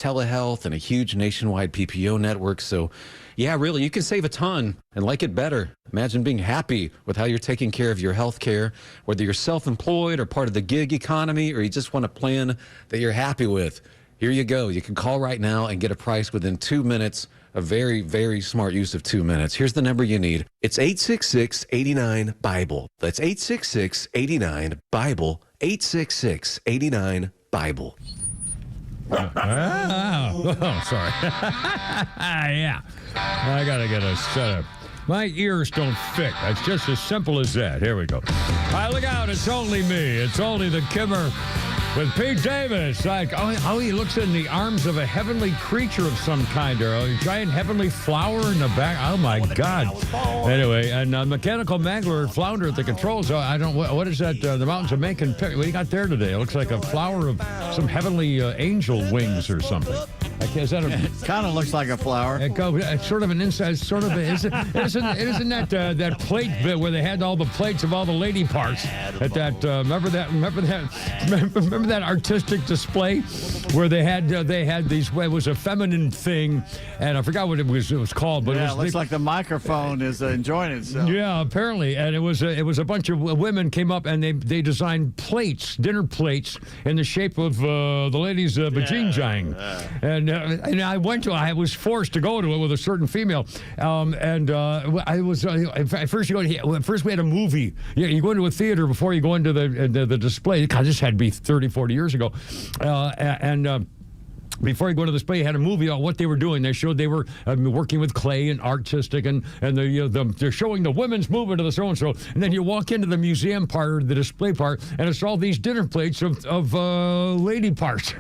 telehealth, and a huge nationwide PPO network. So, yeah, really, you can save a ton and like it better. Imagine being happy with how you're taking care of your health care, whether you're self-employed or part of the gig economy, or you just want a plan that you're happy with. Here you go. You can call right now and get a price within 2 minutes. A very, very smart use of 2 minutes. Here's the number you need. It's 866-89-BIBLE. That's 866-89-BIBLE. 866-89-BIBLE. Oh, sorry. Yeah. I got to get a setup. My ears don't fit. It's just as simple as that. Here we go. All right, look out. It's only me. It's only the Kimmer with Pete Davis. Like, oh, he looks in the arms of a heavenly creature of some kind, or a giant heavenly flower in the back. Oh, my God. Anyway, and mechanical mangler Flounder at the controls. I don't, what is that? The Mountains of Macon. What do you got there today? It looks like a flower of some heavenly angel wings or something. Is that it kind of looks like a flower. It's sort of an inside, sort of isn't that plate bit where they had all the plates of all the lady parts at that, remember that artistic display where they had these, it was a feminine thing, and I forgot what it was called, but it looks like the microphone is enjoying itself. Yeah, apparently, and it was a bunch of women came up and they designed plates, dinner plates in the shape of the ladies' vagina. And I was forced to go to it with a certain female, I was first we had a movie. You go into a theater before you go into the display. God, this had to be 30, 40 years ago, before you go to the display, you had a movie on what they were doing. They showed they were working with clay and artistic, and they're showing the women's movement of the so-and-so. And then you walk into the museum part or the display part, and it's all these dinner plates of lady parts.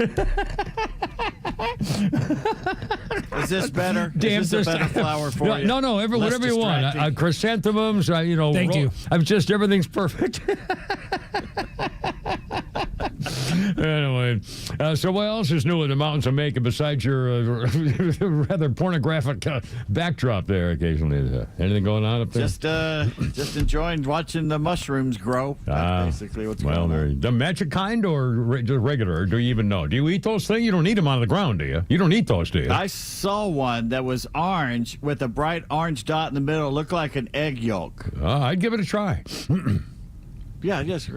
Is this better? Is this a better flower for you? No, whatever you want. Chrysanthemums, Thank you. I'm just, everything's perfect. Anyway, so what else is new in the mountains of Macon besides your rather pornographic backdrop there occasionally? Anything going on up there? Just enjoying watching the mushrooms grow. That's basically what's going on. The magic kind or just regular? Or do you even know? Do you eat those things? You don't eat them on the ground, do you? You don't eat those, do you? I saw one that was orange with a bright orange dot in the middle. It looked like an egg yolk. I'd give it a try. Yeah, I'll do it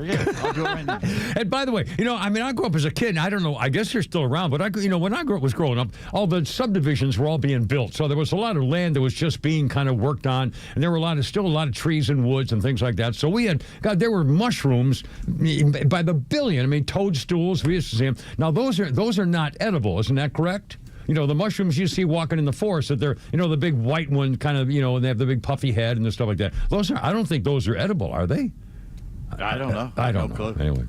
right now. And by the way, I grew up as a kid, and I don't know, I guess they're still around, but when I was growing up, all the subdivisions were all being built. So there was a lot of land that was just being kind of worked on, and there were still a lot of trees and woods and things like that. So there were mushrooms by the billion. Toadstools, we used to see them. Now, those are not edible, isn't that correct? The mushrooms you see walking in the forest, that they're, the big white one kind of, and they have the big puffy head and the stuff like that. I don't think those are edible, are they? I don't know. I don't know. Anyway.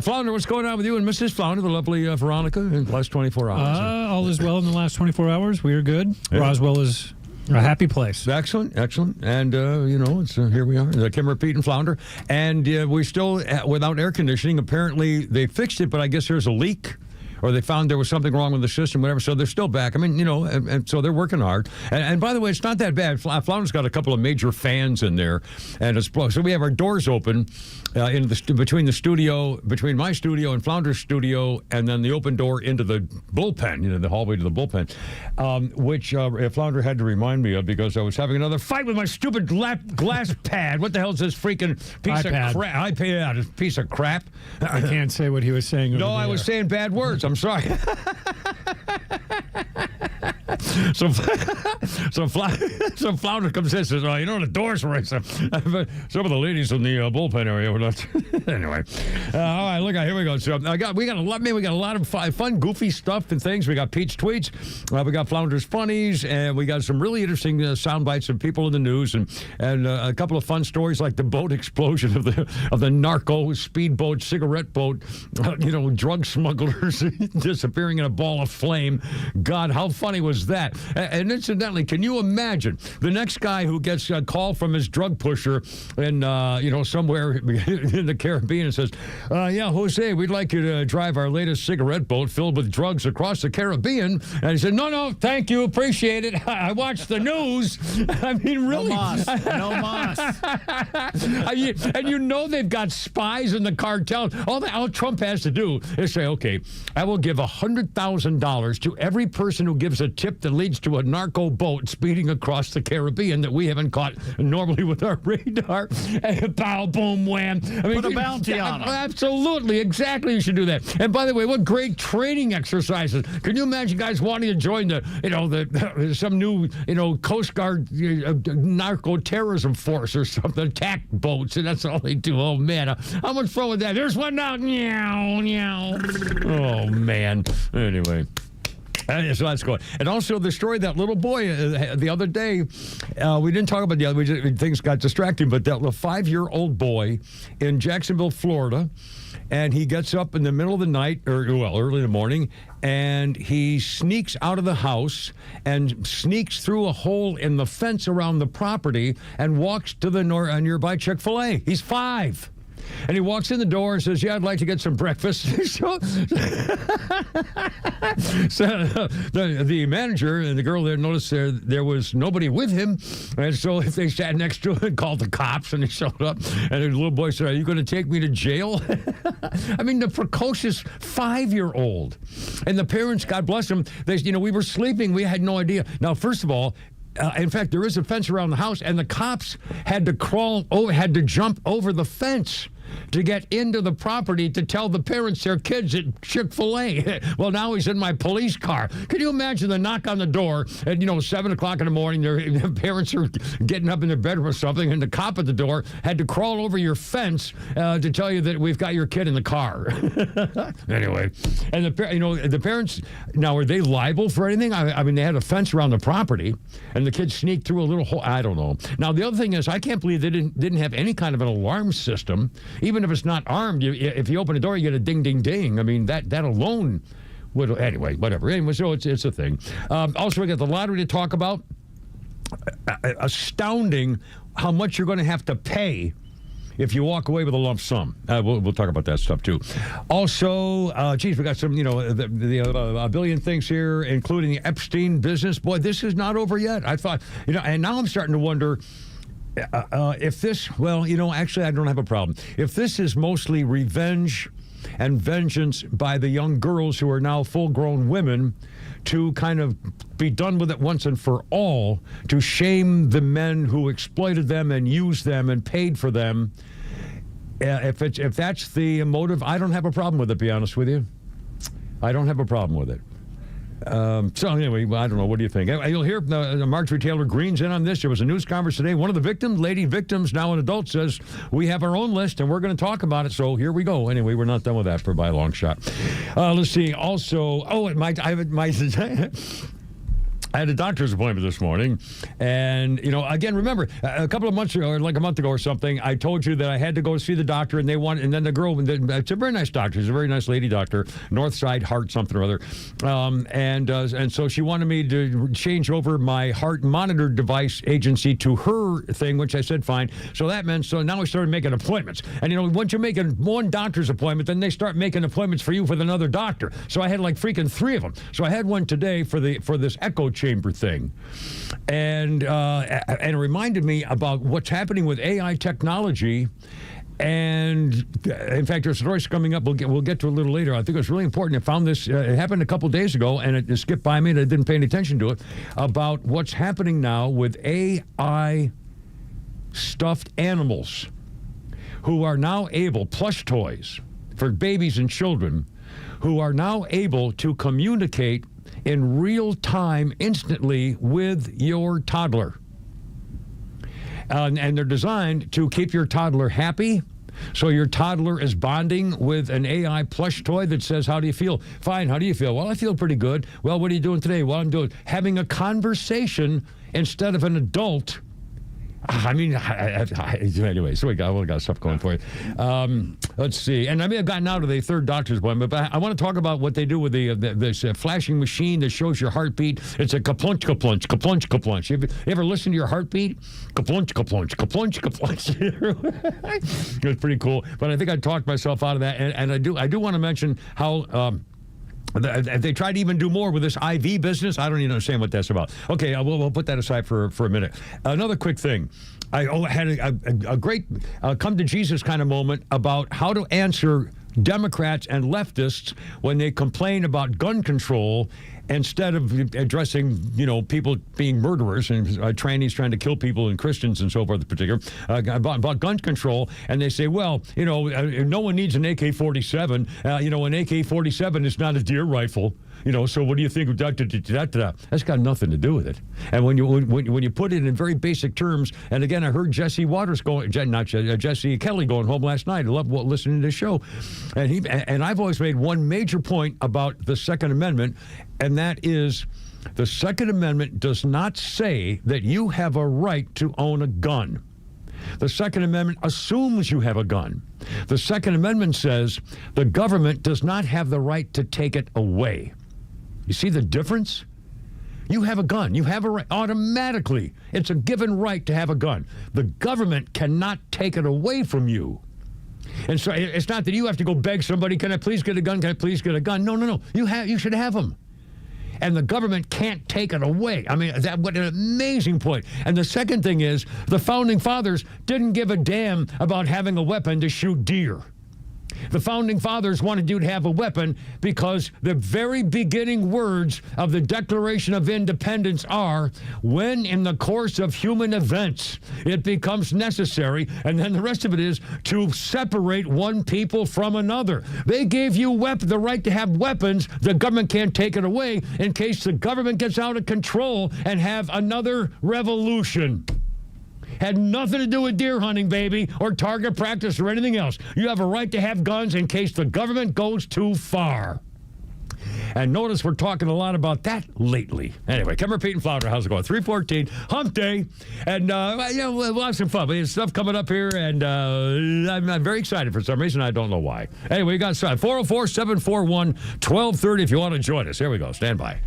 Flounder, what's going on with you and Mrs. Flounder, the lovely Veronica, in the last 24 hours? All is well in the last 24 hours. We are good. Yeah. Roswell is a happy place. Excellent. And, it's here we are, the Kimmer, Pete, and Flounder. And we're still without air conditioning. Apparently, they fixed it, but I guess there's a leak. Or they found there was something wrong with the system, whatever, so they're still back. And so they're working hard. And by the way, it's not that bad. Flounder's got a couple of major fans in there, and so we have our doors open between my studio and Flounder's studio, and then the open door into the bullpen, the hallway to the bullpen, which Flounder had to remind me of because I was having another fight with my stupid glass pad. What the hell is this freaking piece of crap? iPad, piece of crap. I can't say what he was saying. No, I was saying bad words. I'm sorry. So Flounder comes in and says, the doors were right. Some of the ladies in the bullpen area were not. Anyway. All right, look, here we go. So we got a lot of fun, goofy stuff and things. We got Pete's tweets. We got Flounder's funnies, and we got some really interesting sound bites of people in the news, and a couple of fun stories like the boat explosion of the narco speedboat, cigarette boat, drug smugglers disappearing in a ball of flame. God, how funny was that? And incidentally, Can you imagine the next guy who gets a call from his drug pusher in, somewhere in the Caribbean and says, yeah, Jose, we'd like you to drive our latest cigarette boat filled with drugs across the Caribbean. And he said, no, thank you, appreciate it. I watched the news. I mean, really? No mas. And you know they've got spies in the cartel. All Trump has to do is say, okay, I will give $100,000 to every person who gives a tip that leads to a narco boat speeding across the Caribbean that we haven't caught normally with our radar. And pow, boom, wham. I mean, put a bounty on them. Absolutely, exactly. You should do that. And by the way, what great training exercises! Can you imagine guys wanting to join some new Coast Guard narco terrorism force or something, attack boats, and that's all they do. Oh man, how much fun with that? There's one now. Meow, meow. Oh man. Anyway. So that's good. And also the story of that little boy the other day, we didn't talk about the other, things got distracting, but that little 5-year-old boy in Jacksonville, Florida, and he gets up in the middle of the night, early in the morning, and he sneaks out of the house and sneaks through a hole in the fence around the property and walks to the nearby Chick-fil-A. He's 5. And he walks in the door and says, yeah, I'd like to get some breakfast. so the manager and the girl there noticed there was nobody with him. And so they sat next to him and called the cops, and he showed up. And the little boy said, are you going to take me to jail? I mean, the precocious 5-year-old. And the parents, God bless them, we were sleeping. We had no idea. Now, first of all, in fact, there is a fence around the house, and the cops had to jump over the fence to get into the property to tell the parents their kids at Chick-fil-A. Well, now he's in my police car. Can you imagine the knock on the door at 7 o'clock in the morning? Their parents are getting up in their bedroom or something, and the cop at the door had to crawl over your fence to tell you that we've got your kid in the car. Anyway, and the parents, now, are they liable for anything? I mean, they had a fence around the property, and the kid sneaked through a little hole. I don't know. Now, the other thing is, I can't believe they didn't have any kind of an alarm system. Even if it's not armed, if you open the door, you get a ding, ding, ding. I mean, that alone would, anyway, whatever. Anyway, so it's a thing. Also, we got the lottery to talk about. Astounding how much you're going to have to pay if you walk away with a lump sum. We'll talk about that stuff, too. Also, we got some, a billion things here, including the Epstein business. Boy, this is not over yet. I thought, and now I'm starting to wonder, if this, actually, I don't have a problem. If this is mostly revenge and vengeance by the young girls who are now full-grown women to kind of be done with it once and for all, to shame the men who exploited them and used them and paid for them, if that's the motive, I don't have a problem with it, to be honest with you. I don't have a problem with it. So anyway, I don't know. What do you think? You'll hear Marjorie Taylor Greene's in on this. There was a news conference today. One of the lady victims, now an adult, says, we have our own list and we're going to talk about it. So here we go. Anyway, we're not done with that by a long shot. Let's see. Also, I had a doctor's appointment this morning, and, again, remember, a couple of months ago, or like a month ago or something, I told you that I had to go see the doctor, and then the girl, it's a very nice doctor, she's a very nice lady doctor, Northside Heart something or other, and so she wanted me to change over my heart monitor device agency to her thing, which I said fine. So that meant, now we started making appointments, and once you're making one doctor's appointment, then they start making appointments for you with another doctor. So I had like freaking 3 of them. So I had one today for this echo chamber thing, and it reminded me about what's happening with AI technology. And in fact, there's stories coming up. We'll get to a little later. I think it's really important. I found this. It happened a couple days ago, and it skipped by me, and I didn't pay any attention to it. About what's happening now with AI stuffed animals, who are now able, plush toys for babies and children, who are now able to communicate in real time, instantly, with your toddler. And they're designed to keep your toddler happy. So your toddler is bonding with an AI plush toy that says, how do you feel? Fine, how do you feel? Well, I feel pretty good. Well, what are you doing today? Well, I'm having a conversation instead of an adult Anyway, so we got stuff going for you. Let's see. And I may have gotten out of the third doctor's appointment, but I want to talk about what they do with this flashing machine that shows your heartbeat. It's a kaplunch, kaplunch, kaplunch, kaplunch. You ever listen to your heartbeat? Kaplunch, kaplunch, kaplunch, kaplunch. It's pretty cool. But I think I talked myself out of that. And I do want to mention how... they tried to even do more with this IV business. I don't even understand what that's about. Okay, we'll put that aside for a minute. Another quick thing. I had a great come to Jesus kind of moment about how to answer Democrats and leftists when they complain about gun control instead of addressing, people being murderers and trannies trying to kill people and Christians and so forth in particular, about gun control. And they say, well, no one needs an AK-47. An AK-47 is not a deer rifle. So what do you think of that? That's got nothing to do with it. And when you put it in very basic terms, and again, I heard Jesse Kelly going home last night. I love listening to the show. And I've always made one major point about the Second Amendment, and that is the Second Amendment does not say that you have a right to own a gun. The Second Amendment assumes you have a gun. The Second Amendment says the government does not have the right to take it away. You see the difference? You have a gun. You have a right. Automatically, it's a given right to have a gun. The government cannot take it away from you. And so it's not that you have to go beg somebody, can I please get a gun? Can I please get a gun? No. You should have them. And the government can't take it away. I mean, what an amazing point. And the second thing is, the Founding Fathers didn't give a damn about having a weapon to shoot deer. The Founding Fathers wanted you to have a weapon because the very beginning words of the Declaration of Independence are, when in the course of human events it becomes necessary, and then the rest of it is to separate one people from another. They gave you the right to have weapons. The government can't take it away in case the government gets out of control and have another revolution. Had nothing to do with deer hunting, baby, or target practice or anything else. You have a right to have guns in case the government goes too far. And notice we're talking a lot about that lately. Anyway, Kimmer, Pete, and Flounder, how's it going? 3:14, hump day. And, we'll have some fun. There's stuff coming up here, and I'm very excited for some reason. I don't know why. Anyway, you got 404-741-1230 if you want to join us. Here we go. Stand by.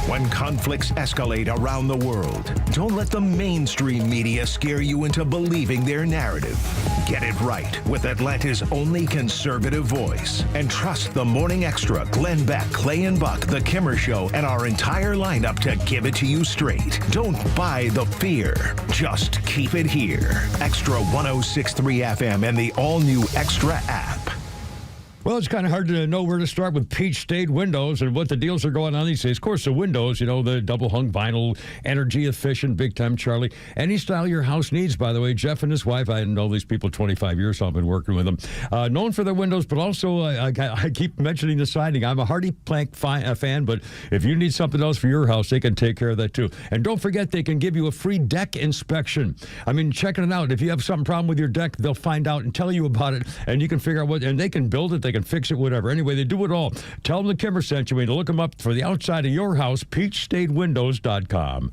When conflicts escalate around the world, don't let the mainstream media scare you into believing their narrative. Get it right with Atlanta's only conservative voice. And trust the Morning Extra, Glenn Beck, Clay and Buck, The Kimmer Show, and our entire lineup to give it to you straight. Don't buy the fear. Just keep it here. Extra 106.3 FM and the all-new Extra app. Well, it's kind of hard to know where to start with peach-stayed windows and what the deals are going on these days. Of course, the windows, the double-hung vinyl, energy-efficient, big-time Charlie. Any style your house needs, by the way. Jeff and his wife, I know these people 25 years, so I've been working with them. Known for their windows, but also I keep mentioning the siding. I'm a hardy plank fan, but if you need something else for your house, they can take care of that, too. And don't forget, they can give you a free deck inspection. I mean, checking it out. If you have some problem with your deck, they'll find out and tell you about it, and you can figure out and they can build it, they can fix it, whatever. Anyway, they do it all. Tell them the Kimmer sent you. To look them up for the outside of your house, peachstayedwindows.com.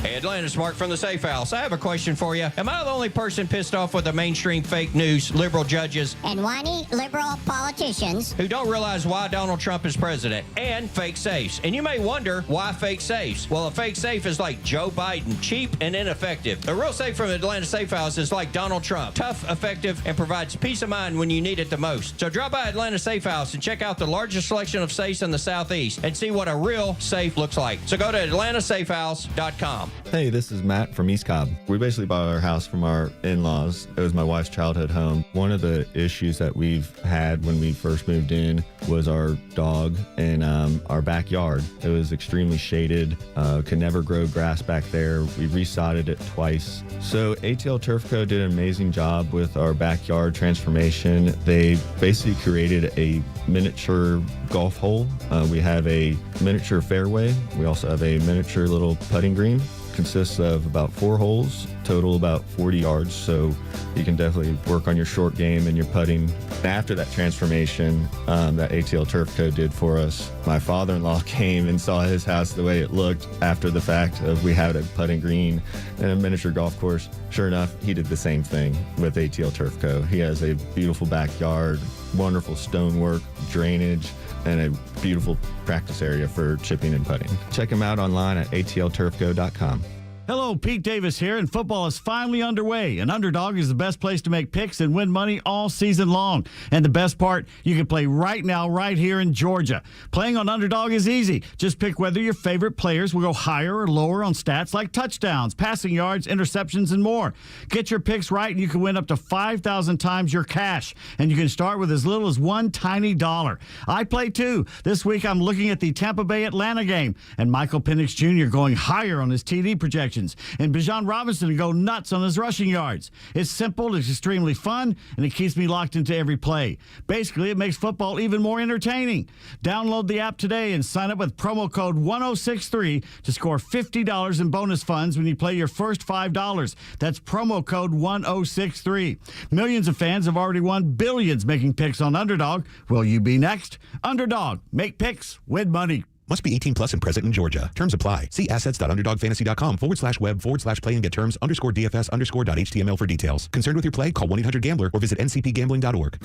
Hey, Atlanta's Mark from the Safe House. I have a question for you. Am I the only person pissed off with the mainstream fake news, liberal judges, and whiny liberal politicians who don't realize why Donald Trump is president, and fake safes? And you may wonder, why fake safes? Well, a fake safe is like Joe Biden, cheap and ineffective. A real safe from Atlanta Safe House is like Donald Trump, tough, effective, and provides peace of mind when you need it the most. So drop by Atlanta Safe House and check out the largest selection of safes in the Southeast and see what a real safe looks like. So go to atlantasafehouse.com. Hey, this is Matt from East Cobb. We basically bought our house from our in-laws. It was my wife's childhood home. One of the issues that we've had when we first moved in was our dog in our backyard. It was extremely shaded, could never grow grass back there. We resodded it twice. So ATL Turf Co. did an amazing job with our backyard transformation. They basically created a miniature golf hole. We have a miniature fairway. We also have a miniature little putting green. consists of about 4 holes, total about 40 yards. So you can definitely work on your short game and your putting. After that transformation that ATL Turf Co. did for us, my father-in-law came and saw his house the way it looked after the fact of we had a putting green and a miniature golf course. Sure enough, he did the same thing with ATL Turf Co. He has a beautiful backyard, wonderful stonework, drainage, and a beautiful practice area for chipping and putting. Check him out online at atlturfco.com. Hello, Pete Davis here, and football is finally underway. And Underdog is the best place to make picks and win money all season long. And the best part, you can play right now, right here in Georgia. Playing on Underdog is easy. Just pick whether your favorite players will go higher or lower on stats like touchdowns, passing yards, interceptions, and more. Get your picks right, and you can win up to 5,000 times your cash. And you can start with as little as $1 tiny dollar. I play too. This week, I'm looking at the Tampa Bay-Atlanta game, and Michael Penix Jr. going higher on his TD projections. And Bijan Robinson to go nuts on his rushing yards. It's simple, it's extremely fun, and it keeps me locked into every play. Basically, it makes football even more entertaining. Download the app today and sign up with promo code 1063 to score $50 in bonus funds when you play your first $5. That's promo code 1063. Millions of fans have already won billions making picks on Underdog. Will you be next? Underdog. Make picks. Win money. Must be 18 plus and present in Georgia. Terms apply. See assets.underdogfantasy.com/web/play and get terms _DFS_.html for details. Concerned with your play? Call 1-800-GAMBLER or visit ncpgambling.org.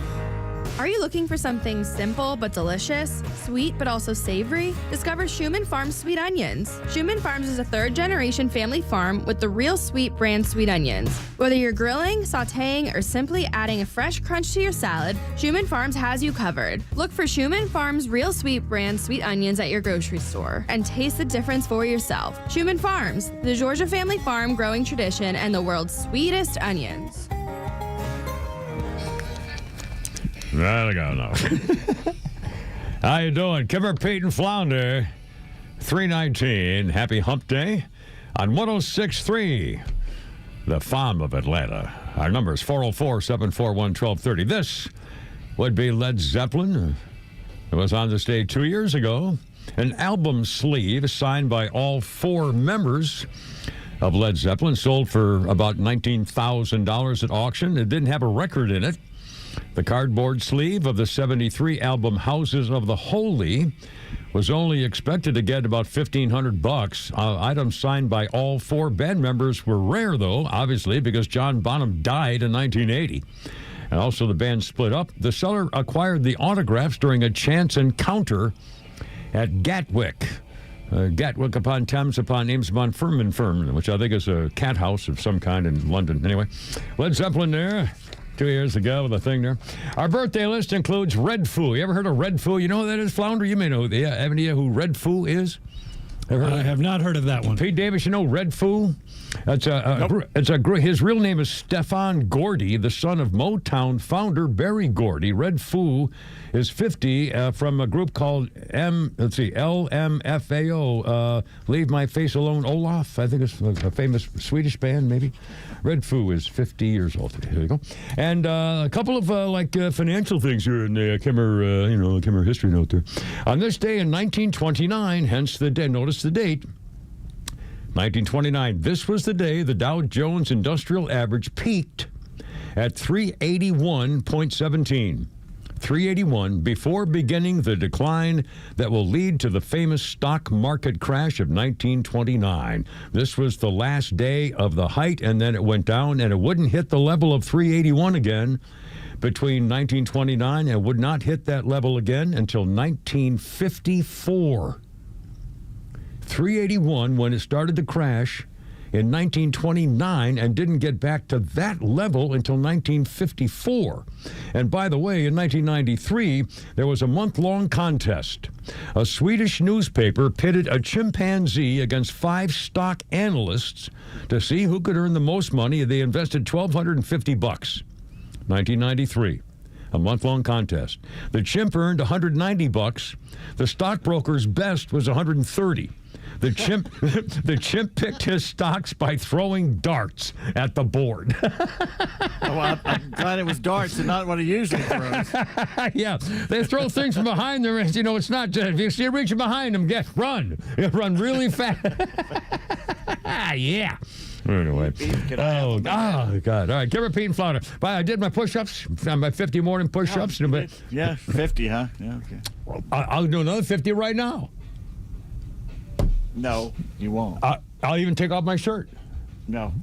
Are you looking for something simple but delicious, sweet but also savory? Discover Schumann Farms Sweet Onions. Schumann Farms is a third-generation family farm with the Real Sweet brand sweet onions. Whether you're grilling, sautéing, or simply adding a fresh crunch to your salad, Schumann Farms has you covered. Look for Schumann Farms Real Sweet brand sweet onions at your grocery store and taste the difference for yourself. Schumann Farms, the Georgia family farm growing tradition and the world's sweetest onions. There we go now. How you doing? Kimmer, Pete, and Flounder. 319. Happy Hump Day on 106.3, the FEMA of Atlanta. Our number is 404-741-1230. This would be Led Zeppelin. It was on this day 2 years ago. An album sleeve signed by all 4 members of Led Zeppelin sold for about $19,000 at auction. It didn't have a record in it. The cardboard sleeve of the 73 album Houses of the Holy was only expected to get about $1,500. Items signed by all 4 band members were rare, though, obviously, because John Bonham died in 1980. And also the band split up. The seller acquired the autographs during a chance encounter at Gatwick. Gatwick upon Thames upon Amesbon-Firmin, which I think is a cat house of some kind in London. Anyway, Led Zeppelin there. 2 years ago with a thing there. Our birthday list includes Red Foo. You ever heard of Red Foo? You know who that is, Flounder? You may know. Have any idea who Red Foo is? I have not heard of that one. Pete Davis, you know Red Foo? His real name is Stefan Gordy, the son of Motown founder Berry Gordy. Red Foo is 50 from a group called LMFAO, Leave My Face Alone Olaf. I think it's a famous Swedish band, maybe. Red Foo is 50 years old today. Here you go. And a couple of financial things here in the Kimmer history note there. On this day in 1929, hence the day, notice the date, 1929, this was the day the Dow Jones Industrial Average peaked at 381.17. 381 before beginning the decline that will lead to the famous stock market crash of 1929. This was the last day of the height, and then it went down, and it wouldn't hit the level of 381 again between 1929 and would not hit that level again until 1954. 381 when it started to crash in 1929 and didn't get back to that level until 1954. And by the way, in 1993, there was a month-long contest. A Swedish newspaper pitted a chimpanzee against 5 stock analysts to see who could earn the most money. They invested $1,250. 1993. A month-long contest. The chimp earned $190. The stockbroker's best was $130. The chimp picked his stocks by throwing darts at the board. Well, I'm glad it was darts and not what he usually throws. Yeah, they throw things from behind them. You know, it's not just, if you see it reaching behind them, run really fast. Yeah. Anyway. Oh, God. All right. Give her Pete and Flounder. I did my push-ups, my 50 morning push-ups. Yeah, 50, huh? Yeah, okay. I'll do another 50 right now. No, you won't. I'll even take off my shirt. No.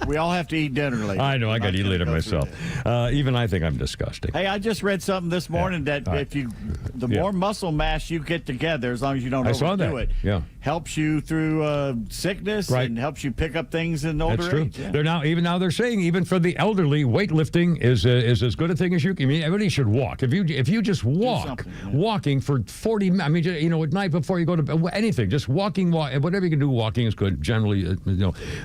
We all have to eat dinner later. I know. I got to eat later myself. Even I think I'm disgusting. Hey, I just read something this morning that if you, the more muscle mass you get together, as long as you don't overdo it, helps you through sickness and helps you pick up things in older age. Yeah. They're saying even for the elderly, weightlifting is as good a thing as you can. I mean, everybody should walk. If you just walk, walking for 40 minutes. I mean, at night before you go to bed, anything, just walking, whatever you can do, walking is good generally.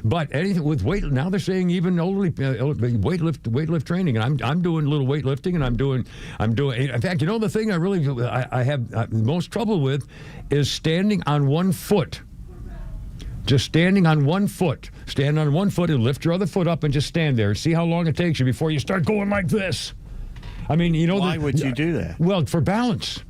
But anything with weight now. They're saying even elderly weightlift training, and I'm doing a little weightlifting, and I'm doing. In fact, the thing I have most trouble with is standing on one foot. Just standing on one foot. Stand on one foot and lift your other foot up and just stand there. See how long it takes you before you start going like this. I mean, why would you do that? Well, for balance.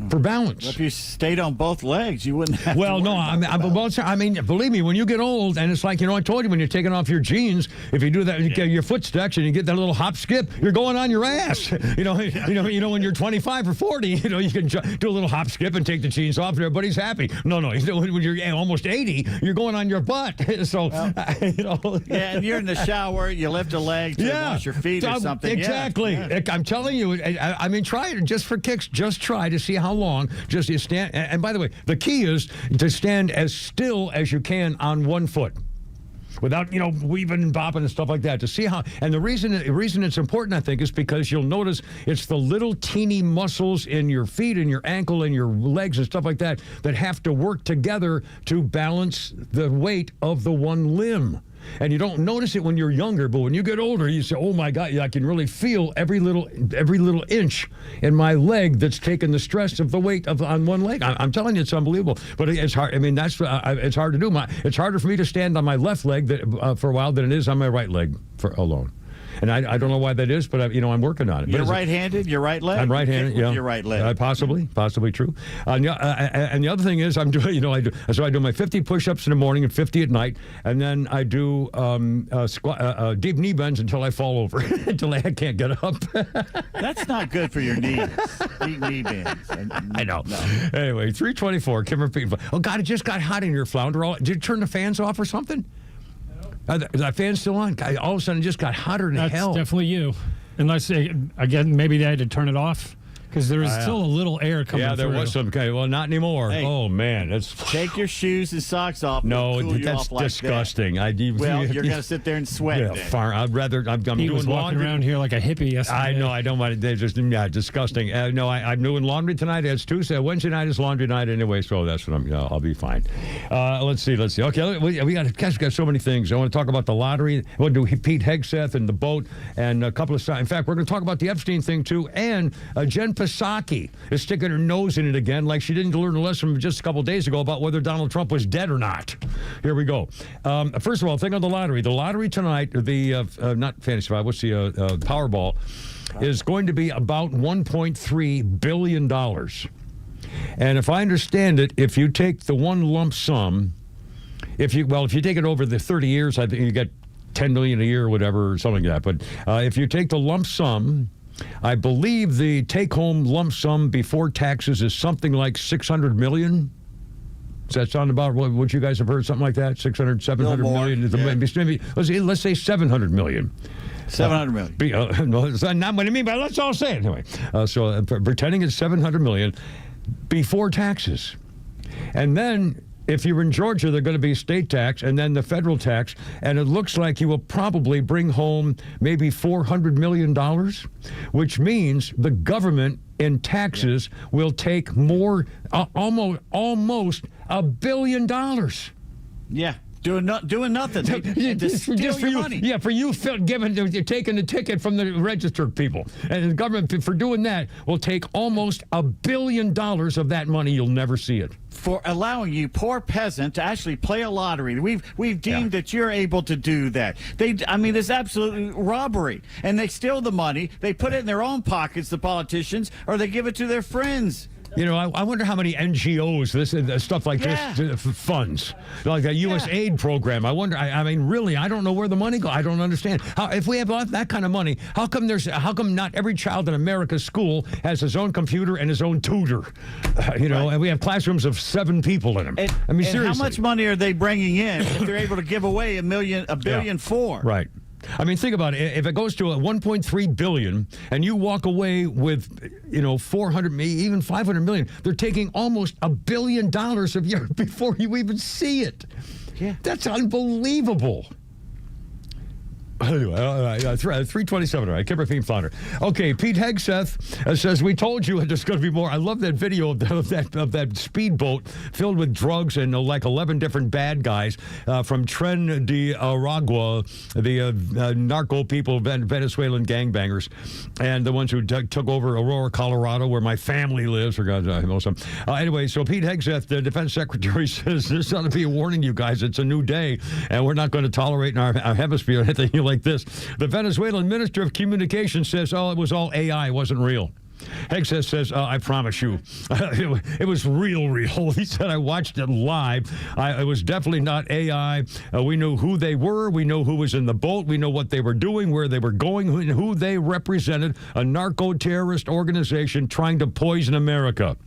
For balance. Well, if you stayed on both legs, you wouldn't have Well, no, I mean, believe me, when you get old, and it's like, I told you when you're taking off your jeans, if you do that, you get your foot stretch and you get that little hop skip, you're going on your ass. When you're 25 or 40, you can do a little hop skip and take the jeans off and everybody's happy. No, when you're almost 80, you're going on your butt. So, Yeah, and you're in the shower, you lift a leg to wash your feet or something. Exactly. Yeah. I'm telling you, I mean, try it just for kicks. Just try to see how long. Just you stand. And by the way, the key is to stand as still as you can on one foot, without weaving and bopping and stuff like that. To see how. And the reason it's important, I think, is because you'll notice it's the little teeny muscles in your feet and your ankle and your legs and stuff like that that have to work together to balance the weight of the one limb. And you don't notice it when you're younger, but when you get older, you say, "Oh my God, I can really feel every little inch in my leg that's taking the stress of the weight on one leg." I'm telling you, it's unbelievable. But it's hard. I mean, it's hard to do. It's harder for me to stand on my left leg for a while than it is on my right leg alone. And I don't know why that is, but I'm working on it. You're right-handed. Your right leg. I'm right-handed. Yeah, your right leg. Possibly true. And the other thing is, I'm doing. I do my 50 push-ups in the morning and 50 at night, and then I do deep knee bends until I fall over, until I can't get up. That's not good for your knees. Deep knee bends. I know. No. Anyway, 324. Kimmer Pete. Oh God, it just got hot in here, Flounder. Did you turn the fans off or something? Is that fan still on? All of a sudden, it just got hotter than hell. That's definitely you. Unless, again, maybe they had to turn it off. Because there was still a little air coming through. Yeah, there was some. Okay, well, not anymore. Hey, oh, man. Take your shoes and socks off. No, that's disgusting. Well, you're going to sit there and sweat. Yeah, I'd rather. I'm doing laundry. Walking around here like a hippie yesterday. I know. I don't want it. They're just disgusting. No, I'm doing laundry tonight. It's Tuesday. Wednesday night is laundry night anyway, so that's what I'll be fine. Let's see. Okay, we got so many things. I want to talk about the lottery. We'll do Pete Hegseth and the boat and a couple of. In fact, we're going to talk about the Epstein thing too, and Jen Psaki is sticking her nose in it again, like she didn't learn a lesson from just a couple of days ago about whether Donald Trump was dead or not. Here we go. First of all, think of the lottery. The lottery tonight, the not Fantasy Five, what's the Powerball, is going to be about $1.3 billion. And if I understand it, if you take the one lump sum, if you take it over the 30 years, I think you get $10 million a year or whatever, or something like that. But if you take the lump sum, I believe the take-home lump sum before taxes is something like $600 million. Does that sound about what you guys have heard? Something like that? 600, 700 million? Maybe, let's say 700 million. 700 million. No, that's not what I mean, but let's all say it anyway. So pretending it's 700 million before taxes. And then if you're in Georgia, they're going to be state tax and then the federal tax, and it looks like you will probably bring home maybe $400 million, which means the government in taxes will take more, almost $1 billion. Yeah. Doing nothing. To steal your money. Yeah, for you taking the ticket from the registered people. And the government, for doing that, will take almost $1 billion of that money. You'll never see it. For allowing you, poor peasant, to actually play a lottery. We've deemed that you're able to do that. It's absolutely robbery. And they steal the money. They put it in their own pockets, the politicians, or they give it to their friends. You know, I wonder how many NGOs this stuff like this funds, like a U.S. aid program. I wonder. I mean, really, I don't know where the money goes. I don't understand. How, if we have that kind of money, how come not every child in America's school has his own computer and his own tutor? And we have classrooms of 7 people in them. I mean, seriously, how much money are they bringing in if they're able to give away $1 billion for? Right. I mean, think about it. If it goes to $1.3 billion and you walk away with, 400, even 500 million, they're taking almost $1 billion of you before you even see it. Yeah. That's unbelievable. Anyway, 327, all right. Kimber Pete Flounder. Okay, Pete Hegseth says, we told you there's going to be more. I love that video of that speedboat filled with drugs and like 11 different bad guys from Tren de Aragua, the narco people, Venezuelan gangbangers, and the ones who took over Aurora, Colorado, where my family lives. Anyway, so Pete Hegseth, the defense secretary, says this ought to be a warning, you guys. It's a new day, and we're not going to tolerate in our hemisphere anything like this. The Venezuelan Minister of Communications says, it was all AI, it wasn't real. Hegseth says, I promise you, it was real. He said, I watched it live. It was definitely not AI. We knew who they were. We know who was in the boat. We know what they were doing, where they were going, and who they represented. A narco-terrorist organization trying to poison America.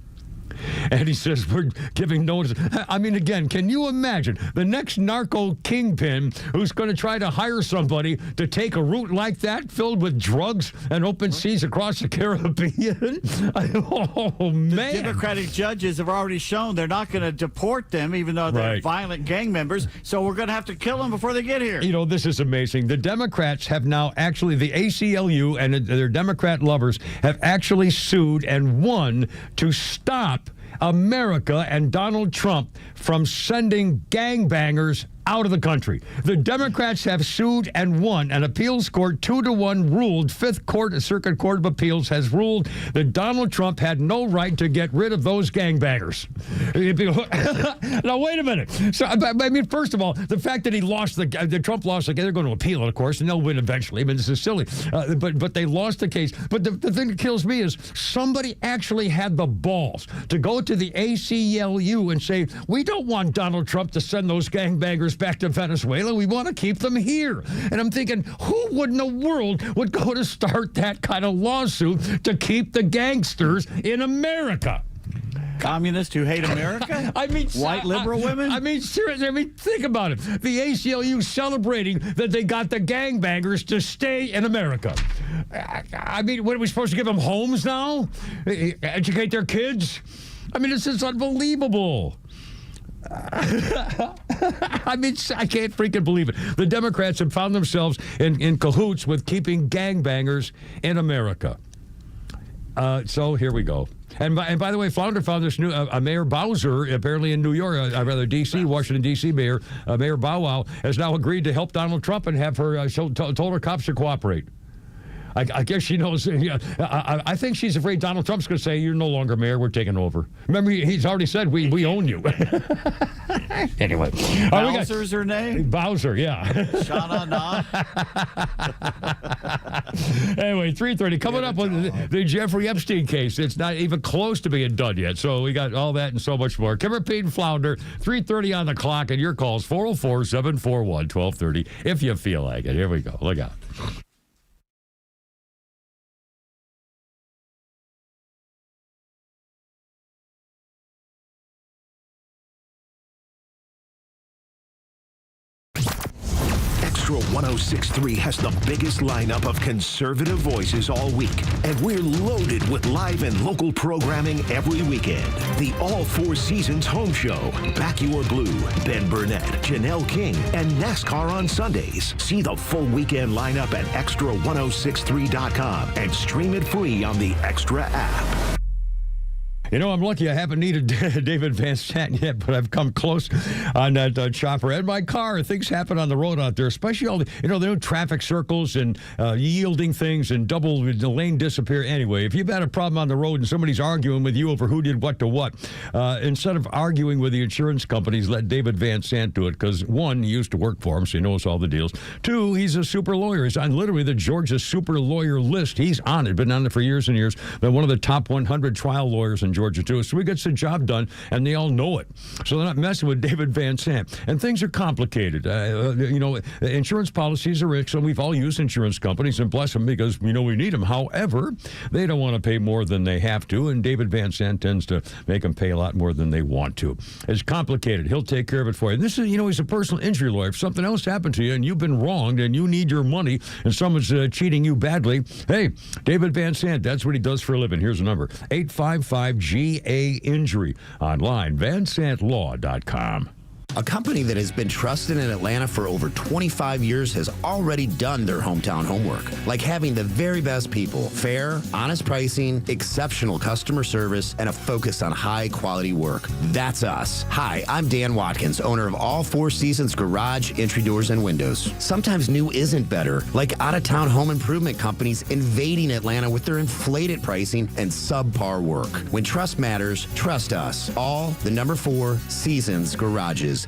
And he says, we're giving notice. I mean, again, can you imagine the next narco kingpin who's going to try to hire somebody to take a route like that filled with drugs and open seas across the Caribbean? Oh, man. The Democratic judges have already shown they're not going to deport them, even though they're violent gang members. So we're going to have to kill them before they get here. This is amazing. The Democrats have now actually, the ACLU and their Democrat lovers have actually sued and won to stop America and Donald Trump from sending gangbangers out of the country. The Democrats have sued and won. An appeals court 2-1 ruled. Fifth Circuit Court of Appeals has ruled that Donald Trump had no right to get rid of those gangbangers. Now, wait a minute. So, I mean, first of all, the fact that Trump lost the case, they're going to appeal it, of course, and they'll win eventually. I mean, this is silly. But they lost the case. But the thing that kills me is somebody actually had the balls to go to the ACLU and say, we don't want Donald Trump to send those gangbangers back to Venezuela. We want to keep them here. And I'm thinking, who in the world would go to start that kind of lawsuit to keep the gangsters in America? Communists who hate America? I mean, white liberal women? I mean, seriously, think about it. The ACLU celebrating that they got the gangbangers to stay in America. I mean, what are we supposed to give them homes now? Educate their kids? I mean, this is unbelievable. I mean, I can't freaking believe it. The Democrats have found themselves in cahoots with keeping gangbangers in America. So here we go. And by the way, Flounder found this new Mayor Bowser, apparently in New York, D.C., Washington, D.C. Mayor Bow Wow has now agreed to help Donald Trump and have her told her cops to cooperate. I guess she knows. I think she's afraid Donald Trump's going to say, you're no longer mayor, we're taking over. Remember, he's already said, we own you. Anyway. Bowser's her name? Bowser, yeah. Shana Na. Anyway, 3:30. Coming up with the Jeffrey Epstein case. It's not even close to being done yet. So we got all that and so much more. Kimber, Pete, and Flounder, 3:30 on the clock, and your calls, 404-741-1230, if you feel like it. Here we go. Look out. XTRA 106.3 has the biggest lineup of conservative voices all week, and we're loaded with live and local programming every weekend. The All Four Seasons Home Show, Back Your Blue, Ben Burnett, Janelle King, and NASCAR on Sundays. See the full weekend lineup at XTRA1063.com and stream it free on the XTRA app. You know, I'm lucky I haven't needed David Van Sant yet, but I've come close on that chopper. And my car, things happen on the road out there, especially all the new traffic circles and yielding things and double the lane disappear. Anyway, if you've had a problem on the road and somebody's arguing with you over who did what to what, instead of arguing with the insurance companies, let David Van Sant do it, because one, he used to work for him, so he knows all the deals. Two, he's a super lawyer. He's on literally the Georgia super lawyer list. He's on it, been on it for years and years. Been one of the top 100 trial lawyers in Georgia, too. So we get the job done, and they all know it. So they're not messing with David Van Sant. And things are complicated. Insurance policies are rich, so we've all used insurance companies, and bless them because we need them. However, they don't want to pay more than they have to, and David Van Sant tends to make them pay a lot more than they want to. It's complicated. He'll take care of it for you. And this is, he's a personal injury lawyer. If something else happened to you and you've been wronged and you need your money and someone's cheating you badly, hey, David Van Sant, that's what he does for a living. Here's the number, 855-GA-INJURY. Online, vansantlaw.com. A company that has been trusted in Atlanta for over 25 years has already done their hometown homework, like having the very best people, fair, honest pricing, exceptional customer service, and a focus on high-quality work. That's us. Hi, I'm Dan Watkins, owner of All Four Seasons Garage, Entry Doors, and Windows. Sometimes new isn't better, like out-of-town home improvement companies invading Atlanta with their inflated pricing and subpar work. When trust matters, trust us. All the number 4 Seasons Garages.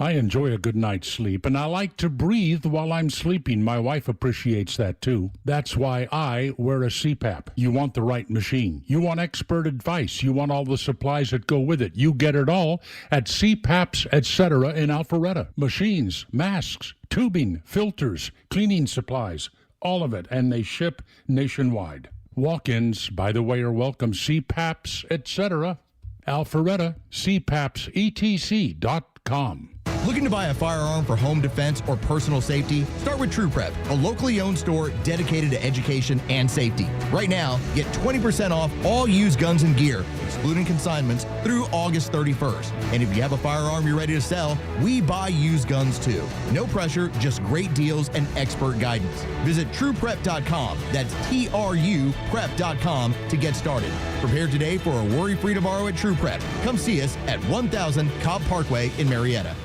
I enjoy a good night's sleep, and I like to breathe while I'm sleeping. My wife appreciates that, too. That's why I wear a CPAP. You want the right machine. You want expert advice. You want all the supplies that go with it. You get it all at CPAPs, etc. in Alpharetta. Machines, masks, tubing, filters, cleaning supplies, all of it, and they ship nationwide. Walk-ins, by the way, are welcome. CPAPs, etc. Alpharetta, CPAPsetc.com. Looking to buy a firearm for home defense or personal safety? Start with True Prep, a locally owned store dedicated to education and safety. Right now, get 20% off all used guns and gear, excluding consignments, through August 31st. And if you have a firearm you're ready to sell, we buy used guns too. No pressure, just great deals and expert guidance. Visit TruePrep.com. That's TRU Prep.com to get started. Prepare today for a worry-free tomorrow at True Prep. Come see us at 1000 Cobb Parkway in Marietta.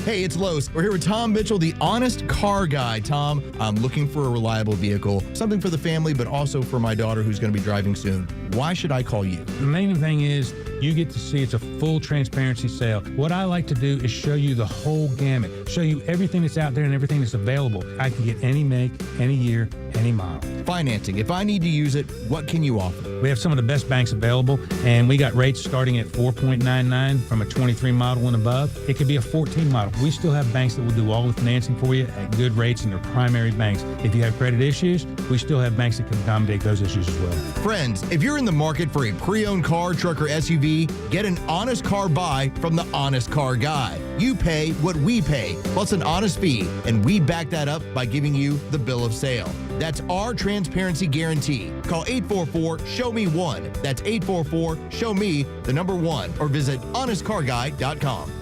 Hey, it's Los. We're here with Tom Mitchell, the honest car guy. Tom, I'm looking for a reliable vehicle, something for the family, but also for my daughter who's going to be driving soon. Why should I call you? The main thing is you get to see it's a full transparency sale. What I like to do is show you the whole gamut, show you everything that's out there and everything that's available. I can get any make, any year, any model. Financing. If I need to use it, what can you offer? We have some of the best banks available, and we got rates starting at 4.99 from a 23 model and above. It could be a 14 model. We still have banks that will do all the financing for you at good rates, and they're primary banks. If you have credit issues, we still have banks that can accommodate those issues as well. Friends, if you're in the market for a pre-owned car, truck, or SUV, get an honest car buy from the Honest Car Guy. You pay what we pay, plus an honest fee, and we back that up by giving you the bill of sale. That's our transparency guarantee. Call 844-SHOW-ME-1. That's 844-SHOW-ME, the number 1, or visit honestcarguy.com.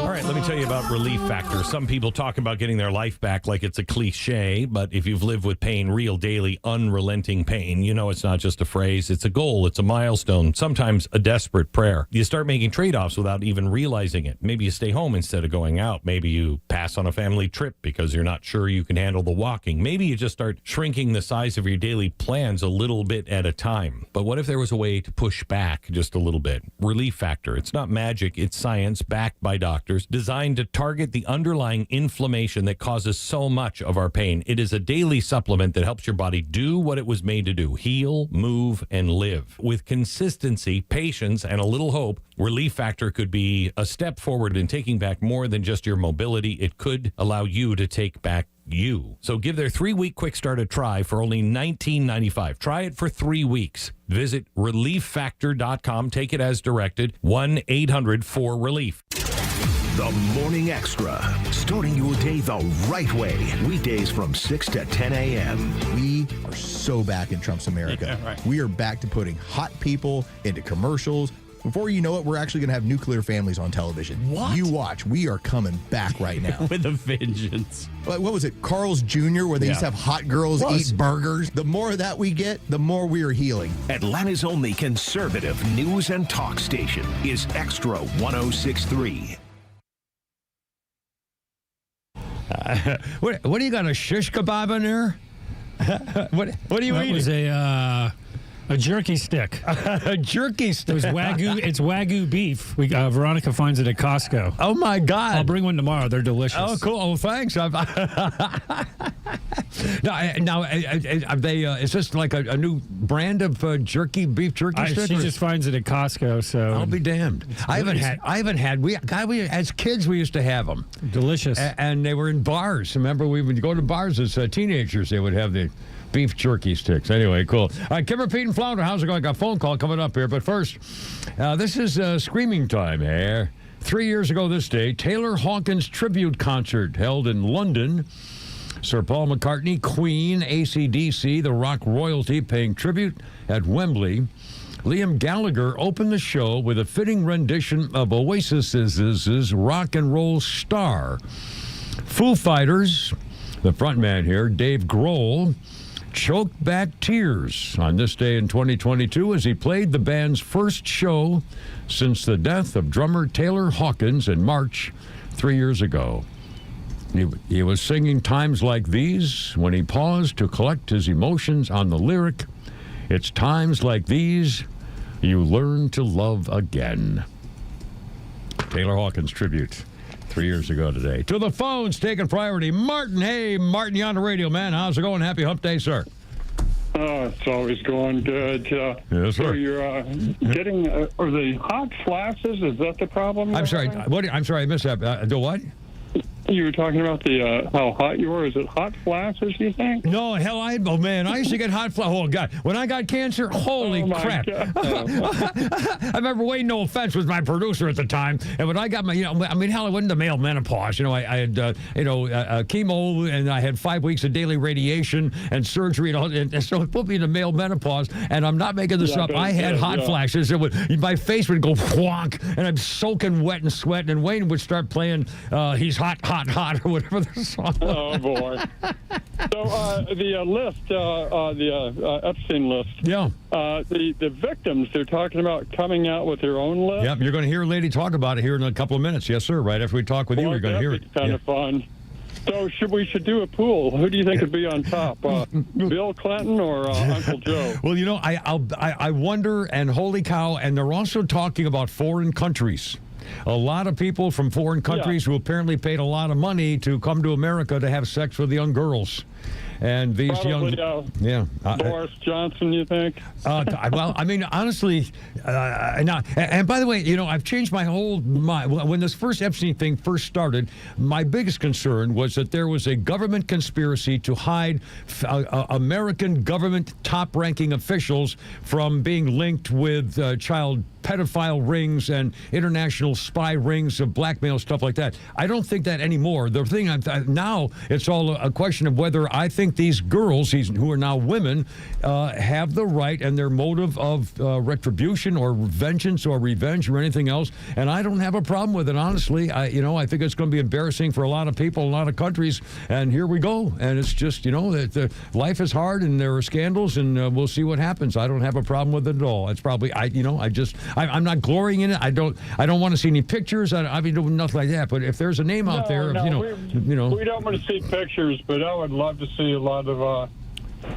All right, let me tell you about Relief Factor. Some people talk about getting their life back like it's a cliche, but if you've lived with pain, real daily, unrelenting pain, you know it's not just a phrase, it's a goal, it's a milestone, sometimes a desperate prayer. You start making trade-offs without even realizing it. Maybe you stay home instead of going out. Maybe you pass on a family trip because you're not sure you can handle the walking. Maybe you just start shrinking the size of your daily plans a little bit at a time. But what if there was a way to push back just a little bit? Relief Factor. It's not magic, it's science backed by doctors, designed to target the underlying inflammation that causes so much of our pain. It is a daily supplement that helps your body do what it was made to do: heal, move, and live. With consistency, patience, and a little hope, Relief Factor could be a step forward in taking back more than just your mobility. It could allow you to take back you. So give their 3-week quick start a try for only $19.95. Try it for 3 weeks. Visit relieffactor.com. Take it as directed. 1-800-4RELIEF. The Morning Extra, starting your day the right way. Weekdays from 6 to 10 a.m. We are so back in Trump's America. Yeah, right. We are back to putting hot people into commercials. Before you know it, we're actually going to have nuclear families on television. What? You watch. We are coming back right now. With a vengeance. What was it? Carl's Jr., where they used to have hot girls eat burgers. The more of that we get, the more we are healing. Atlanta's only conservative news and talk station is XTRA 106.3. What do you got, a shish kebab in there? What do you eating? That was A jerky stick. A jerky stick. It's Wagyu beef. Veronica finds it at Costco. Oh, my God. I'll bring one tomorrow. They're delicious. Oh, cool. Oh, thanks. Now, are they, is this like a new brand of beef jerky stick? She just finds it at Costco, so. I'll be damned. I haven't had, as kids, we used to have them. Delicious. And they were in bars. Remember, we would go to bars as teenagers. They would have the beef jerky sticks. Anyway, cool. All right, Kimmer, Pete, and Flounder, how's it going? Got a phone call coming up here. But first, this is screaming time here. 3 years ago this day, Taylor Hawkins tribute concert held in London. Sir Paul McCartney, Queen, AC/DC, the rock royalty paying tribute at Wembley. Liam Gallagher opened the show with a fitting rendition of Oasis's Rock and Roll Star. Foo Fighters, the frontman here, Dave Grohl, choked back tears on this day in 2022 as he played the band's first show since the death of drummer Taylor Hawkins in March 3 years ago. He was singing times like these when he paused to collect his emotions on the lyric, "It's times like these you learn to love again." Taylor Hawkins tribute 3 years ago today. To the phones, taking priority. Martin, hey, Martin, you on the radio, man. How's it going? Happy hump day, sir. It's always going good. Yes, sir. So you're getting, are the hot flashes, is that the problem? I'm sorry. I'm sorry, I missed that. The what? You were talking about the how hot you were. Is it hot flashes, you think? No, hell, I used to get hot flashes. Oh, God. When I got cancer, holy crap. I remember Wayne, no offense, was my producer at the time. And when I got my, hell, I went into male menopause. I had, chemo, and I had 5 weeks of daily radiation and surgery. And so it put me into male menopause. And I'm not making this up. I had hot flashes. My face would go whonk, and I'm soaking wet and sweating. And Wayne would start playing He's Hot, or whatever the song was. Oh, boy. So the list, the Epstein list. Yeah. The victims, they're talking about coming out with their own list. Yep, you're going to hear a lady talk about it here in a couple of minutes. Yes, sir. Right after we talk with you, you're going to hear it. Kind of fun. So we should do a pool. Who do you think would be on top? Bill Clinton or Uncle Joe? Well, I wonder, and holy cow, and they're also talking about foreign countries. A lot of people from foreign countries who apparently paid a lot of money to come to America to have sex with young girls. And these Boris Johnson, you think? Well, honestly, and by the way, I've changed my whole mind. When this first Epstein thing first started, my biggest concern was that there was a government conspiracy to hide American government top-ranking officials from being linked with child pedophile rings and international spy rings of blackmail, stuff like that. I don't think that anymore. The thing now, it's all a question of whether I think these girls, who are now women, have the right and their motive of retribution or vengeance or revenge or anything else. And I don't have a problem with it, honestly. I think it's going to be embarrassing for a lot of people, a lot of countries. And here we go. And it's just, life is hard and there are scandals, and we'll see what happens. I don't have a problem with it at all. It's probably, I'm not glorying in it. I don't want to see any pictures. Nothing like that. But if there's a name out there, we don't want to see pictures, but I would love to see a lot of.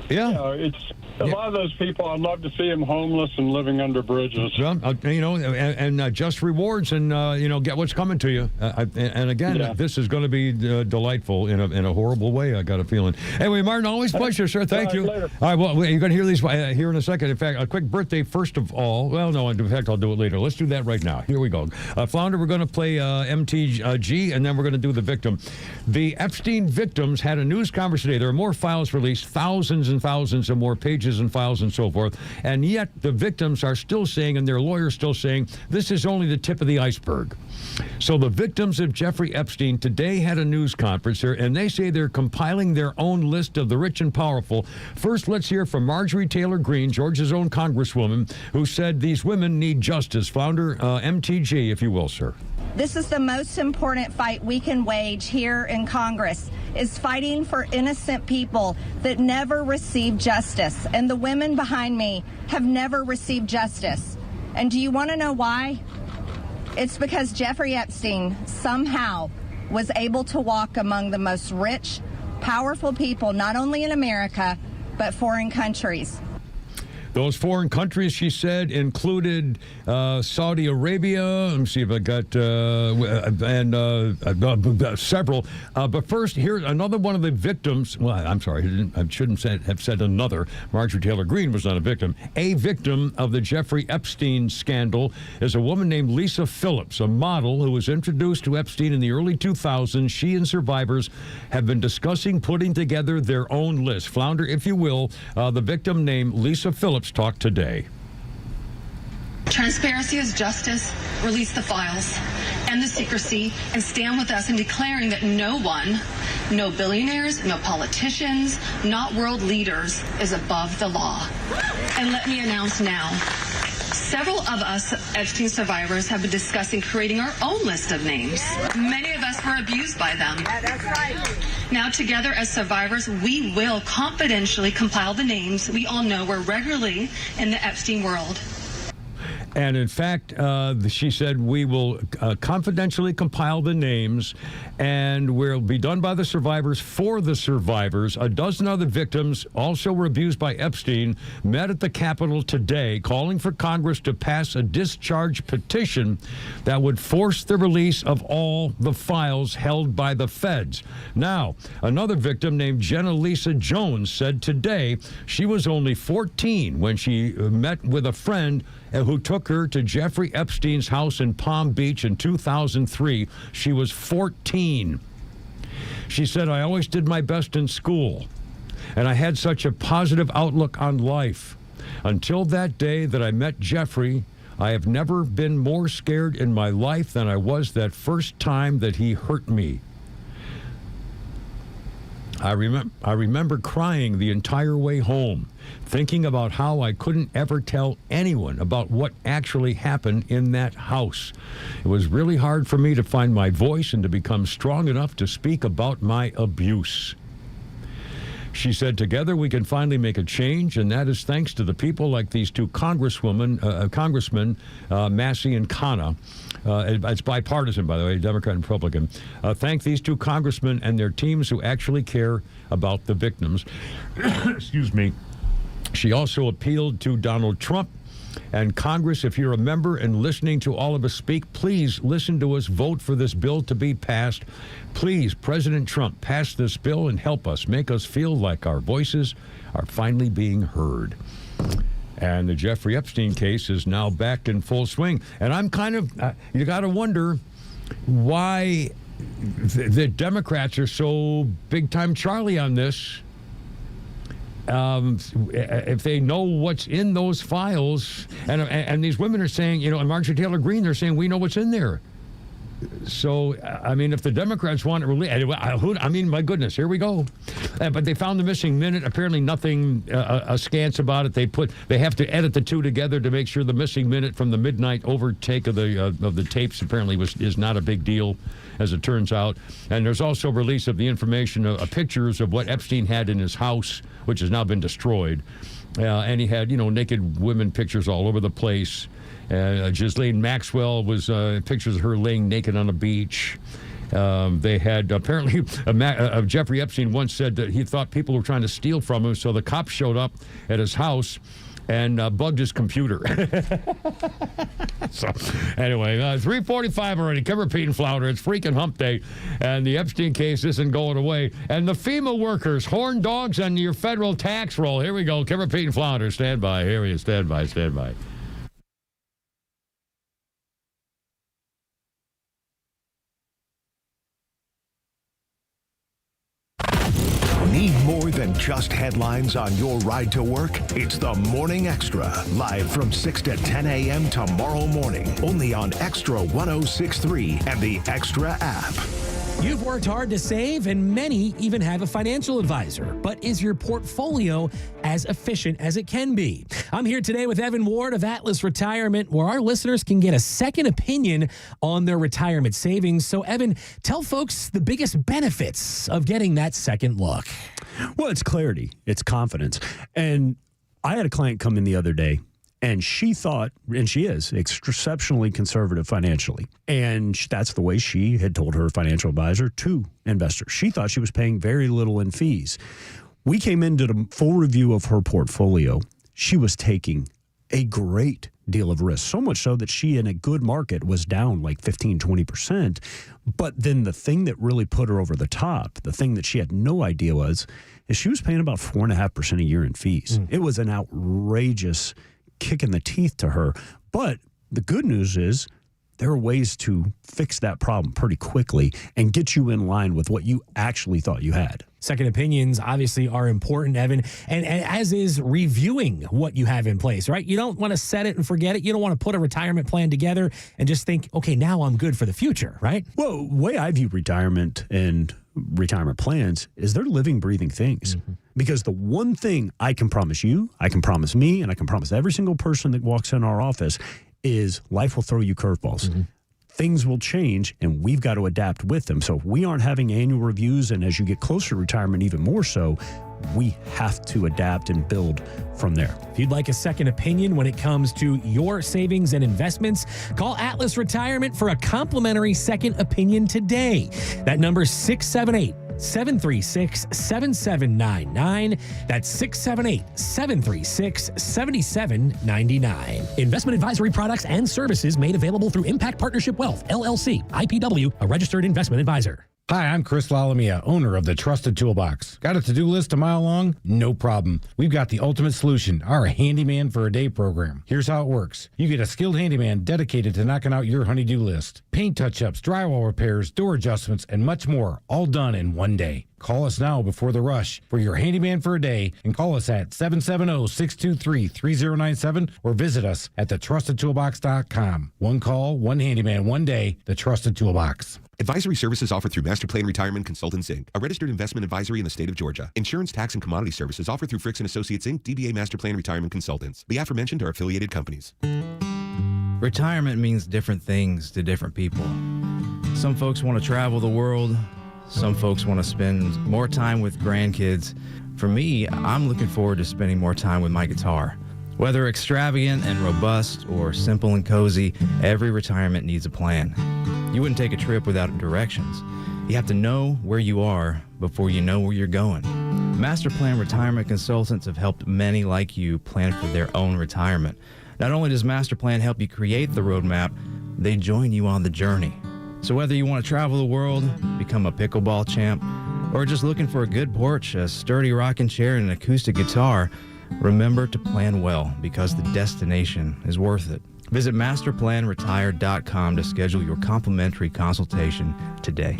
It's a lot of those people. I'd love to see them homeless and living under bridges. Well, and just rewards, and get what's coming to you. And again, this is going to be delightful in a horrible way. I got a feeling. Anyway, Martin, always pleasure, sir. Thank you. Later. All right. Well, you're going to hear these here in a second. In fact, a quick birthday first of all. Well, no, in fact, I'll do it later. Let's do that right now. Here we go. Flounder, we're going to play MTG, and then we're going to do the victim. The Epstein victims had a news conference today. There are more files released, thousands and thousands of more pages and files and so forth. And yet the victims are still saying, and their lawyers still saying, this is only the tip of the iceberg. So the victims of Jeffrey Epstein today had a news conference here, and they say they're compiling their own list of the rich and powerful. First, let's hear from Marjorie Taylor Greene, Georgia's own congresswoman, who said these women need justice. Flounder, MTG, if you will, sir. This is the most important fight we can wage here in Congress, is fighting for innocent people that never receive justice. And the women behind me have never received justice. And do you want to know why? It's because Jeffrey Epstein somehow was able to walk among the most rich, powerful people, not only in America, but foreign countries. Those foreign countries, she said, included Saudi Arabia. Let me see if I got several. But first, here's another one of the victims. Well, I'm sorry, I shouldn't have said another. Marjorie Taylor Greene was not a victim. A victim of the Jeffrey Epstein scandal is a woman named Lisa Phillips, a model who was introduced to Epstein in the early 2000s. She and survivors have been discussing putting together their own list. Flounder, if you will, the victim named Lisa Phillips talked today. Transparency is justice. Release the files, end the secrecy, and stand with us in declaring that no one, no billionaires, no politicians, not world leaders, is above the law. And let me announce now, several of us Epstein survivors have been discussing creating our own list of names. Many of us were abused by them. Yeah, that's right. Now, together as survivors, we will confidentially compile the names we all know were regularly in the Epstein world. And in fact, she said, we will confidentially compile the names, and will be done by the survivors for the survivors. A dozen other victims also were abused by Epstein met at the Capitol today, calling for Congress to pass a discharge petition that would force the release of all the files held by the feds. Now, another victim named Jenna Lisa Jones said today she was only 14 when she met with a friend who took her to Jeffrey Epstein's house in Palm Beach in 2003. She was 14. She said, I always did my best in school, and I had such a positive outlook on life. Until that day that I met Jeffrey, I have never been more scared in my life than I was that first time that he hurt me. I remember crying the entire way home, thinking about how I couldn't ever tell anyone about what actually happened in that house. It was really hard for me to find my voice and to become strong enough to speak about my abuse. She said, together we can finally make a change, and that is thanks to the people like these two congressmen, Massey and Khanna. It's bipartisan, by the way, Democrat and Republican. Thank these two congressmen and their teams who actually care about the victims. Excuse me. She also appealed to Donald Trump and Congress. If you're a member and listening to all of us speak, please listen to us, vote for this bill to be passed. Please, President Trump, pass this bill and help us, make us feel like our voices are finally being heard. And the Jeffrey Epstein case is now back in full swing. And I'm kind of, you got to wonder why the Democrats are so big-time Charlie on this. If they know what's in those files, and these women are saying, and Marjorie Taylor Greene, they're saying, we know what's in there. So, I mean, if the Democrats want it released, my goodness, here we go. But they found the missing minute. Apparently nothing askance about it. They have to edit the two together to make sure the missing minute from the midnight overtake of the tapes apparently is not a big deal, as it turns out. And there's also release of the information, pictures of what Epstein had in his house, which has now been destroyed. And he had, naked women pictures all over the place. Ghislaine Maxwell was pictures of her laying naked on a beach. They had apparently Jeffrey Epstein once said that he thought people were trying to steal from him, so the cops showed up at his house and bugged his computer. So anyway, 3:45 already. Kimber, Pete, and Flounder. It's freaking hump day, and the Epstein case isn't going away. And the FEMA workers, horn dogs on your federal tax roll. Here we go. Kimber, Pete, and Flounder. Stand by. Here we go. Stand by. Stand by. Need more than just headlines on your ride to work? It's the Morning Extra, live from 6 to 10 a.m. tomorrow morning, only on XTRA 106.3 and the XTRA app. You've worked hard to save, and many even have a financial advisor. But is your portfolio as efficient as it can be? I'm here today with Evan Ward of Atlas Retirement, where our listeners can get a second opinion on their retirement savings. So, Evan, tell folks the biggest benefits of getting that second look. Well, it's clarity. It's confidence. And I had a client come in the other day, and she thought, and she is, exceptionally conservative financially. And that's the way she had told her financial advisor to investors. She thought she was paying very little in fees. We came into the full review of her portfolio. she was taking a great deal of risk, so much so that she, in a good market, was down like 15-20%. But then the thing that really put her over the top, the thing that she had no idea is she was paying about 4.5% a year in fees. It was an outrageous kick in the teeth to her. But the good news is there are ways to fix that problem pretty quickly and get you in line with what you actually thought you had. Second opinions obviously are important, Evan, and as is reviewing what you have in place, right? You don't want to set it and forget it. You don't want to put a retirement plan together and just think, okay, now I'm good for the future, right? Well, the way I view retirement and retirement plans is they're living, breathing things. Because the one thing I can promise you, I can promise me, and I can promise every single person that walks in our office is life will throw you curveballs. Things will change, and we've got to adapt with them. So if we aren't having annual reviews, and as you get closer to retirement, even more so, we have to adapt and build from there. If you'd like a second opinion when it comes to your savings and investments, call Atlas Retirement for a complimentary second opinion today. That number is 678-736-7799. That's 678-736-7799. Investment advisory products and services made available through Impact Partnership Wealth, LLC, IPW, a registered investment advisor. Hi, I'm Chris Lalamia, owner of the Trusted Toolbox. Got a to-do list a mile long? No problem. We've got the ultimate solution, our Handyman for a Day program. Here's how it works. You get a skilled handyman dedicated to knocking out your honey-do list. Paint touch-ups, drywall repairs, door adjustments, and much more, all done in one day. Call us now before the rush for your Handyman for a Day, and call us at 770-623-3097 or visit us at thetrustedtoolbox.com. One call, one handyman, one day, the Trusted Toolbox. Advisory services offered through Master Plan Retirement Consultants, Inc., a registered investment advisory in the state of Georgia. Insurance, tax, and commodity services offered through Fricks & Associates, Inc., DBA Master Plan Retirement Consultants. The aforementioned are affiliated companies. Retirement means different things to different people. Some folks want to travel the world. Some folks want to spend more time with grandkids. For me, I'm looking forward to spending more time with my guitar. Whether extravagant and robust or simple and cozy, every retirement needs a plan. You wouldn't take a trip without directions. You have to know where you are before you know where you're going. Master Plan Retirement Consultants have helped many like you plan for their own retirement. Not only does Master Plan help you create the roadmap, they join you on the journey. So whether you want to travel the world, become a pickleball champ, or just looking for a good porch, a sturdy rocking chair, and an acoustic guitar, remember to plan well, because the destination is worth it. Visit masterplanretire.com to schedule your complimentary consultation today.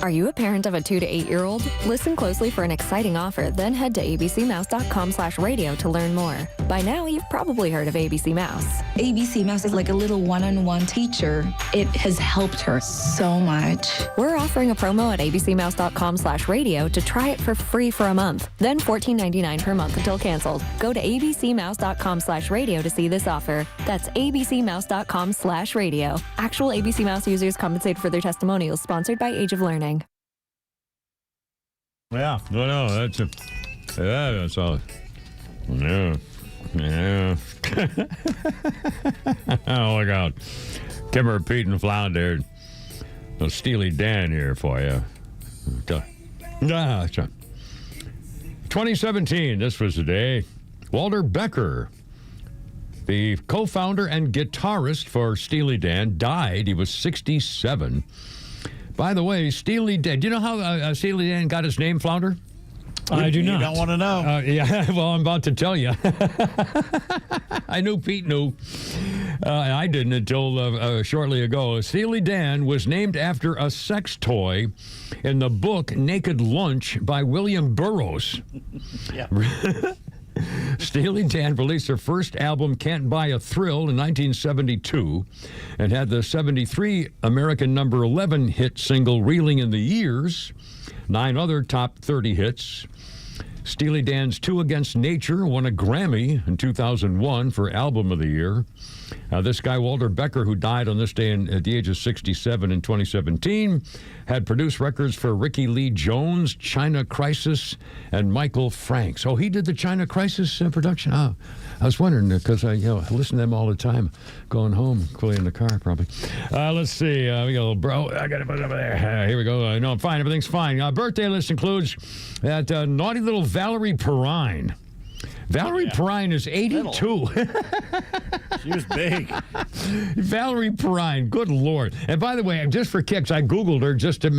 Are you a parent of a 2 to 8 year old? Listen closely for an exciting offer, then head to abcmouse.com/radio to learn more. By now, you've probably heard of ABC Mouse. ABC Mouse is like a little one-on-one teacher. It has helped her so much. We're offering a promo at abcmouse.com/radio to try it for free for a month, then $14.99 per month until canceled. Go to abcmouse.com/radio to see this offer. That's abcmouse.com/radio. Actual ABC Mouse users compensated for their testimonials, sponsored by Age of Learning. Yeah, no, that's all. Yeah. Oh, look out. Kimmer, Pete, and Flounder. No Steely Dan here for you. 2017, this was the day. Walter Becker, the co-founder and guitarist for Steely Dan, died. He was 67. By the way, Steely Dan, do you know how Steely Dan got his name, Flounder? I do not. You don't want to know. Yeah, well, I'm about to tell you. I knew Pete knew. I didn't until shortly ago. Steely Dan was named after a sex toy in the book Naked Lunch by William Burroughs. Yeah. Steely Dan released their first album, Can't Buy a Thrill, in 1972, and had the 73 American number 11 hit single, Reeling in the Years, 9 other top 30 hits. Steely Dan's Two Against Nature won a Grammy in 2001 for Album of the Year. This guy, Walter Becker, who died on this day at the age of 67 in 2017, had produced records for Ricky Lee Jones, China Crisis, and Michael Franks. Oh, he did the China Crisis production? Oh, I was wondering, because I listen to them all the time, going home, clearly in the car, probably. Let's see. We got a little bro. I got to put it over there. Here we go. No, I'm fine. Everything's fine. Birthday list includes that naughty little Valerie Perrine. Valerie Perrine is 82. She was big. Valerie Perrine, good Lord. And by the way, just for kicks, I Googled her just to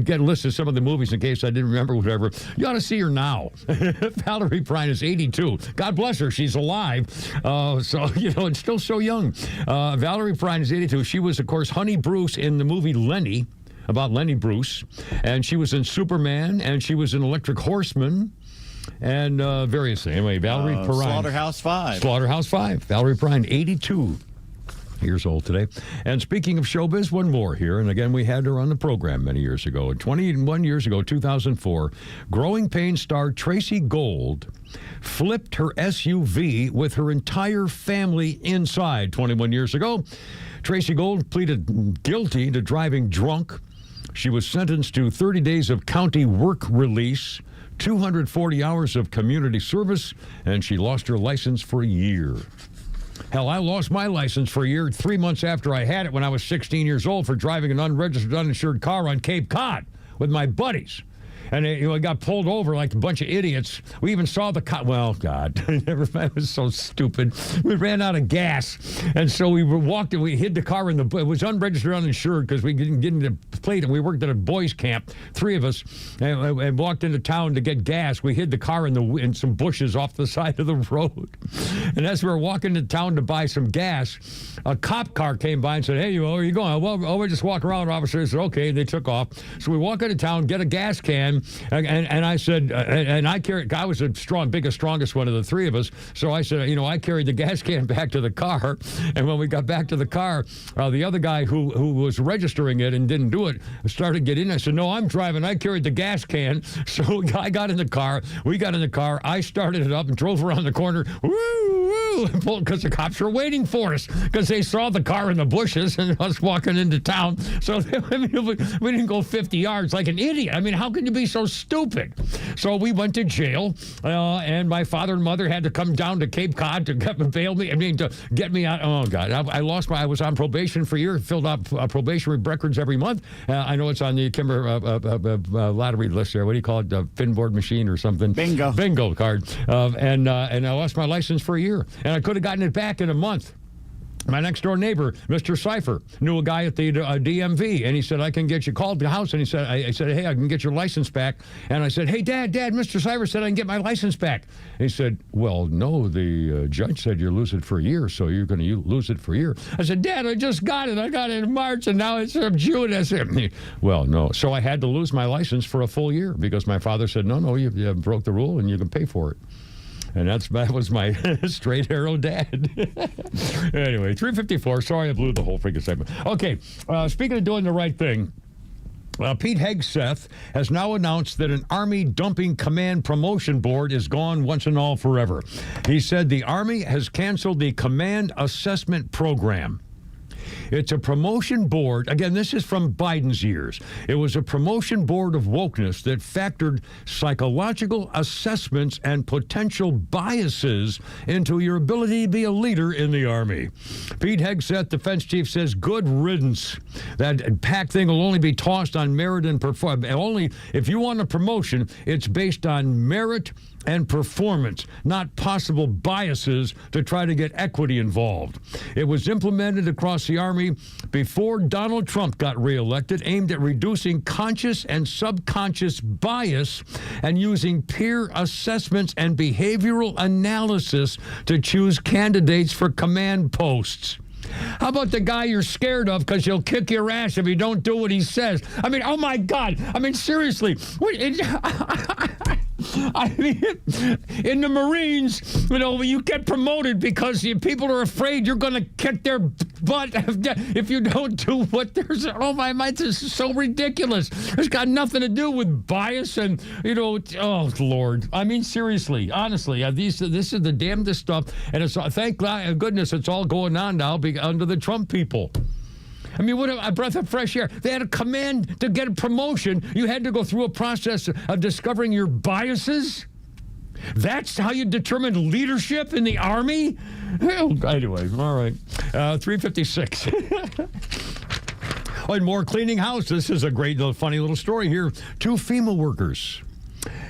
get a list of some of the movies in case I didn't remember whatever. You ought to see her now. Valerie Perrine is 82. God bless her. She's alive. So, and still so young. Valerie Perrine is 82. She was, of course, Honey Bruce in the movie Lenny, about Lenny Bruce. And she was in Superman, and she was in Electric Horseman. And various things. Anyway, Valerie Perrine. Slaughterhouse 5. Slaughterhouse 5. Valerie Perrine, 82 years old today. And speaking of showbiz, one more here. And again, we had her on the program many years ago. 21 years ago, 2004, Growing Pains star Tracy Gold flipped her SUV with her entire family inside 21 years ago. Tracy Gold pleaded guilty to driving drunk. She was sentenced to 30 days of county work release, 240 hours of community service, and she lost her license for a year. Hell, I lost my license for a year 3 months after I had it when I was 16 years old for driving an unregistered, uninsured car on Cape Cod with my buddies. And I got pulled over like a bunch of idiots. We even saw the cop. Well, God, it was so stupid. We ran out of gas. And so we walked and we hid the car in it was unregistered, uninsured because we didn't get into plate. And we worked at a boys' camp, 3 of us, and walked into town to get gas. We hid the car in some bushes off the side of the road. And as we were walking to town to buy some gas, a cop car came by and said, "Hey, where are you going?" "Well, we're just walking around, officer." I said, "Okay." They took off. So we walk into town, get a gas can. And I said, and I was the biggest, strongest one of the 3 of us. So I said, I carried the gas can back to the car. And when we got back to the car, the other guy who was registering it and didn't do it started getting in. I said, "No, I'm driving. I carried the gas can." So I got in the car. We got in the car. I started it up and drove around the corner. Woo, woo, because the cops were waiting for us because they saw the car in the bushes and us walking into town. So we didn't go 50 yards like an idiot. I mean, how can you be so stupid? So we went to jail, and my father and mother had to come down to Cape Cod to bail me. To get me out. Oh God, I was on probation for a year. Filled out probation records every month. I know it's on the Kimber lottery list there. What do you call it? Finboard machine or something? Bingo card. And I lost my license for a year, and I could have gotten it back in a month. My next door neighbor, Mr. Cipher, knew a guy at the DMV, and he said, "I can get you." Called the house, and he said, "I said, hey, I can get your license back." And I said, "Hey, Dad, Mr. Cipher said I can get my license back." And he said, "Well, no, the judge said you lose it for a year, so you're going to lose it for a year." I said, "Dad, I just got it. I got it in March, and now it's June." I said, "Well, no." So I had to lose my license for a full year because my father said, no, you broke the rule, and you can pay for it. And that was my straight arrow dad. Anyway, 3:54. Sorry I blew the whole freaking segment. Okay, speaking of doing the right thing, Pete Hegseth has now announced that an Army Dumping Command Promotion Board is gone once and all forever. He said the Army has canceled the Command Assessment Program. It's a promotion board. Again, this is from Biden's years. It was a promotion board of wokeness that factored psychological assessments and potential biases into your ability to be a leader in the Army. Pete Hegseth, defense chief, says good riddance. That PAC thing will only be tossed on merit and performance. Only if you want a promotion, it's based on merit and performance, not possible biases to try to get equity involved. It was implemented across the Army before Donald Trump got reelected, aimed at reducing conscious and subconscious bias and using peer assessments and behavioral analysis to choose candidates for command posts. How about the guy you're scared of because he'll kick your ass if you don't do what he says? I mean, oh my God. I mean, seriously. I mean, in the Marines, you get promoted because people are afraid you're going to kick their butt if you don't do what they're saying. Oh my, this is so ridiculous. It's got nothing to do with bias and, oh Lord. I mean, seriously, honestly, this is the damnedest stuff. And it's thank goodness it's all going on now under the Trump people. I mean, what a breath of fresh air. They had a command to get a promotion. You had to go through a process of discovering your biases. That's how you determine leadership in the Army? Well, anyway, all right. 3:56. Oh, and more cleaning house. This is a great, funny little story here. 2 FEMA workers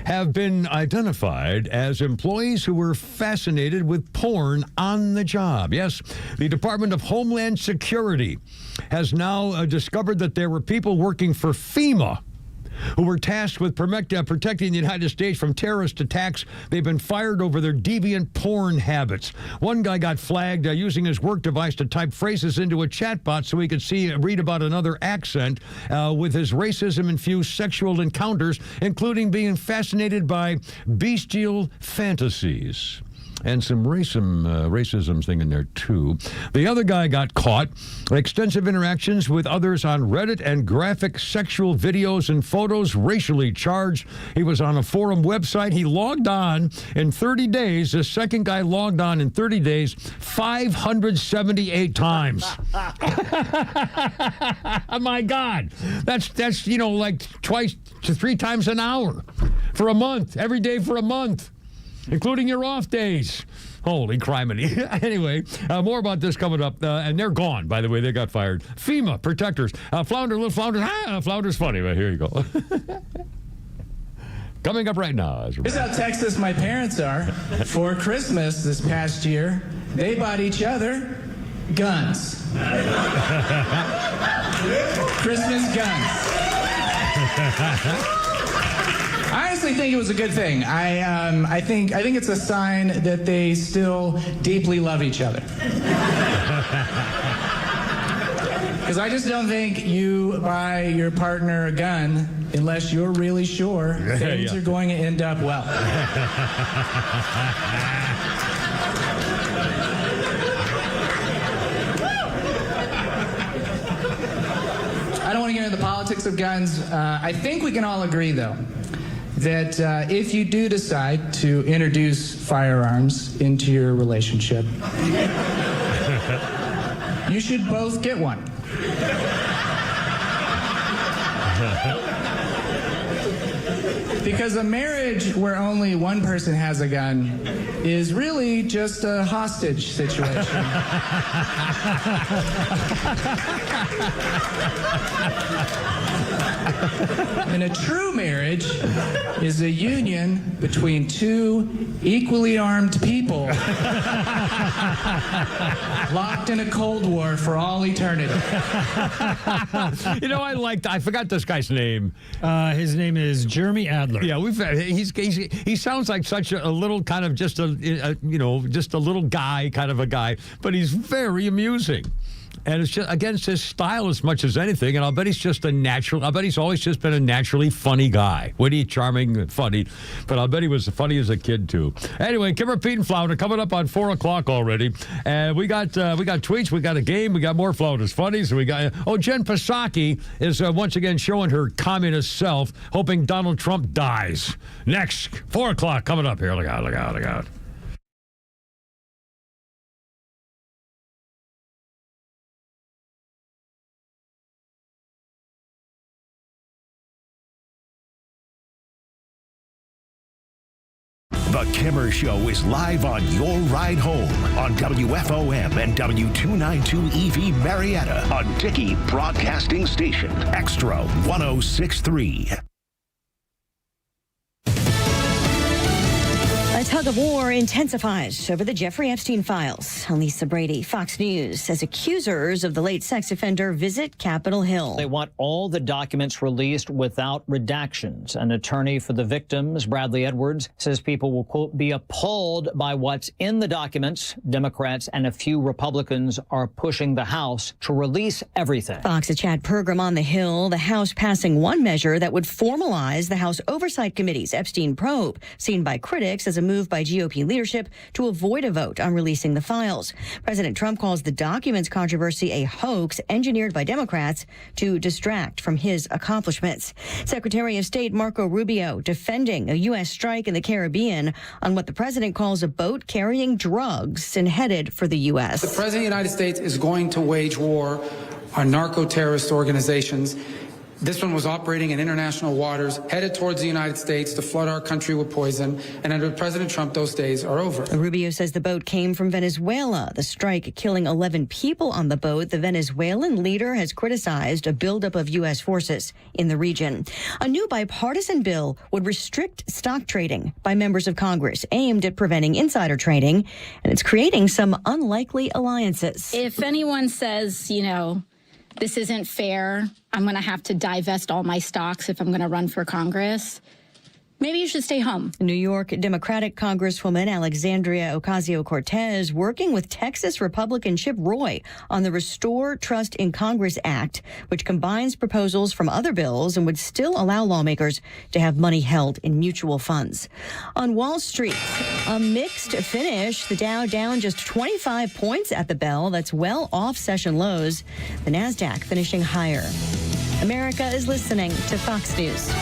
have been identified as employees who were fascinated with porn on the job. Yes, the Department of Homeland Security has now discovered that there were people working for FEMA who were tasked with protecting the United States from terrorist attacks. They've been fired over their deviant porn habits. One guy got flagged using his work device to type phrases into a chatbot so he could read about another accent with his racism-infused sexual encounters, including being fascinated by bestial fantasies. And some racism thing in there, too. The other guy got caught. Extensive interactions with others on Reddit and graphic sexual videos and photos racially charged. He was on a forum website. He logged on in 30 days. The second guy logged on in 30 days 578 times. Oh, my God. That's like twice to 3 times an hour for a month, every day for a month, including your off days. Holy criminy. Anyway, more about this coming up. And they're gone, by the way. They got fired. FEMA protectors. Flounder, little Flounder. Flounder's funny, but here you go. Coming up right now. Here's how Texas my parents are. For Christmas this past year, they bought each other guns. Christmas guns. I honestly think it was a good thing. I think it's a sign that they still deeply love each other. Because I just don't think you buy your partner a gun unless you're really sure things are going to end up well. I don't want to get into the politics of guns. I think we can all agree, though, that if you do decide to introduce firearms into your relationship, you should both get one. Because a marriage where only one person has a gun is really just a hostage situation. And a true marriage is a union between two equally armed people locked in a Cold War for all eternity. I forgot this guy's name. His name is Jeremy Adler. Yeah, he sounds like such a little kind of just a little guy kind of a guy, but he's very amusing. And it's just against his style as much as anything. And I'll bet he's always just been a naturally funny guy. Witty, charming, and funny. But I'll bet he was funny as a kid, too. Anyway, Kimmer, Pete, and Flounder coming up on 4 o'clock already. And we got tweets, we got a game, we got more Flounders funnies. So we got, Jen Psaki is once again showing her communist self, hoping Donald Trump dies. Next, 4 o'clock coming up here. Look out, look out, look out. The Kimmer Show is live on your ride home on WFOM and W292 EV Marietta on Dickey Broadcasting Station, XTRA 106.3. A tug of war intensifies over the Jeffrey Epstein files. Lisa Brady, Fox News, says accusers of the late sex offender visit Capitol Hill. They want all the documents released without redactions. An attorney for the victims, Bradley Edwards, says people will, quote, be appalled by what's in the documents. Democrats and a few Republicans are pushing the House to release everything. Fox's Chad Pergram on the Hill, the House passing one measure that would formalize the House Oversight Committee's Epstein probe, seen by critics as a move by GOP leadership to avoid a vote on releasing the files. President Trump calls the documents controversy a hoax engineered by Democrats to distract from his accomplishments. Secretary of State Marco Rubio defending a U.S. strike in the Caribbean on what the president calls a boat carrying drugs and headed for the U.S. The president of the United States is going to wage war on narco-terrorist organizations. This one was operating in international waters, headed towards the United States to flood our country with poison. And under President Trump, those days are over. Rubio says the boat came from Venezuela. The strike killing 11 people on the boat. The Venezuelan leader has criticized a buildup of U.S. forces in the region. A new bipartisan bill would restrict stock trading by members of Congress, aimed at preventing insider trading, and it's creating some unlikely alliances. If anyone says, this isn't fair, I'm going to have to divest all my stocks if I'm going to run for Congress, maybe you should stay home. New York Democratic Congresswoman Alexandria Ocasio-Cortez working with Texas Republican Chip Roy on the Restore Trust in Congress Act, which combines proposals from other bills and would still allow lawmakers to have money held in mutual funds. On Wall Street, a mixed finish. The Dow down just 25 points at the bell. That's well off session lows. The NASDAQ finishing higher. America is listening to Fox News.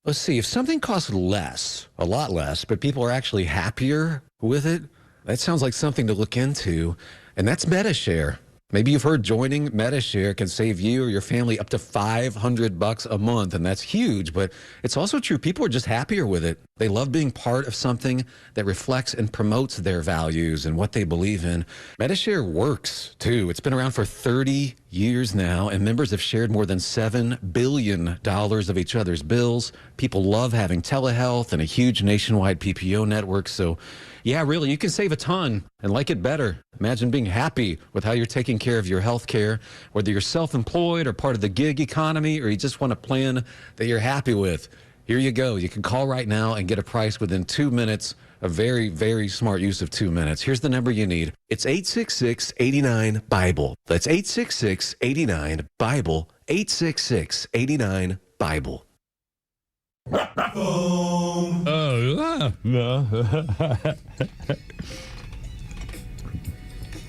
Let's see, if something costs less, a lot less, but people are actually happier with it, that sounds like something to look into, and that's MetaShare. Maybe you've heard joining MetaShare can save you or your family up to $500 a month, and that's huge, but it's also true. People are just happier with it. They love being part of something that reflects and promotes their values and what they believe in. MetaShare works, too. It's been around for 30 years now, and members have shared more than $7 billion of each other's bills. People love having telehealth and a huge nationwide PPO network, so yeah, really, you can save a ton and like it better. Imagine being happy with how you're taking care of your health care, whether you're self-employed or part of the gig economy, or you just want a plan that you're happy with. Here you go. You can call right now and get a price within 2 minutes. A very, very smart use of 2 minutes. Here's the number you need. It's 866-89-BIBLE. That's 866-89-BIBLE. 866-89-BIBLE.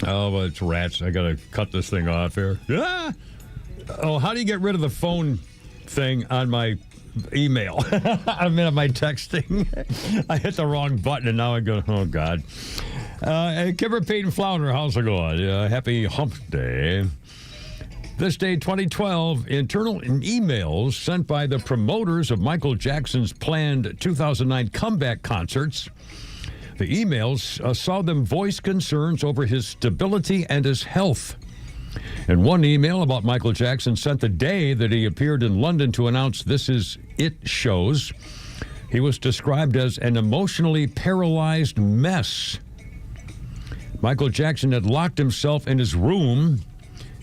Oh, well, it's rats. I gotta cut this thing off here. Oh, how do you get rid of the phone thing on my email? I mean, on my texting. I hit the wrong button, and now I go, oh, God. Kimber, Pete, and Flounder, how's it going? Happy Hump Day. This day, 2012, internal emails sent by the promoters of Michael Jackson's planned 2009 comeback concerts. The emails saw them voice concerns over his stability and his health. In one email about Michael Jackson sent the day that he appeared in London to announce This Is It shows, he was described as an emotionally paralyzed mess. Michael Jackson had locked himself in his room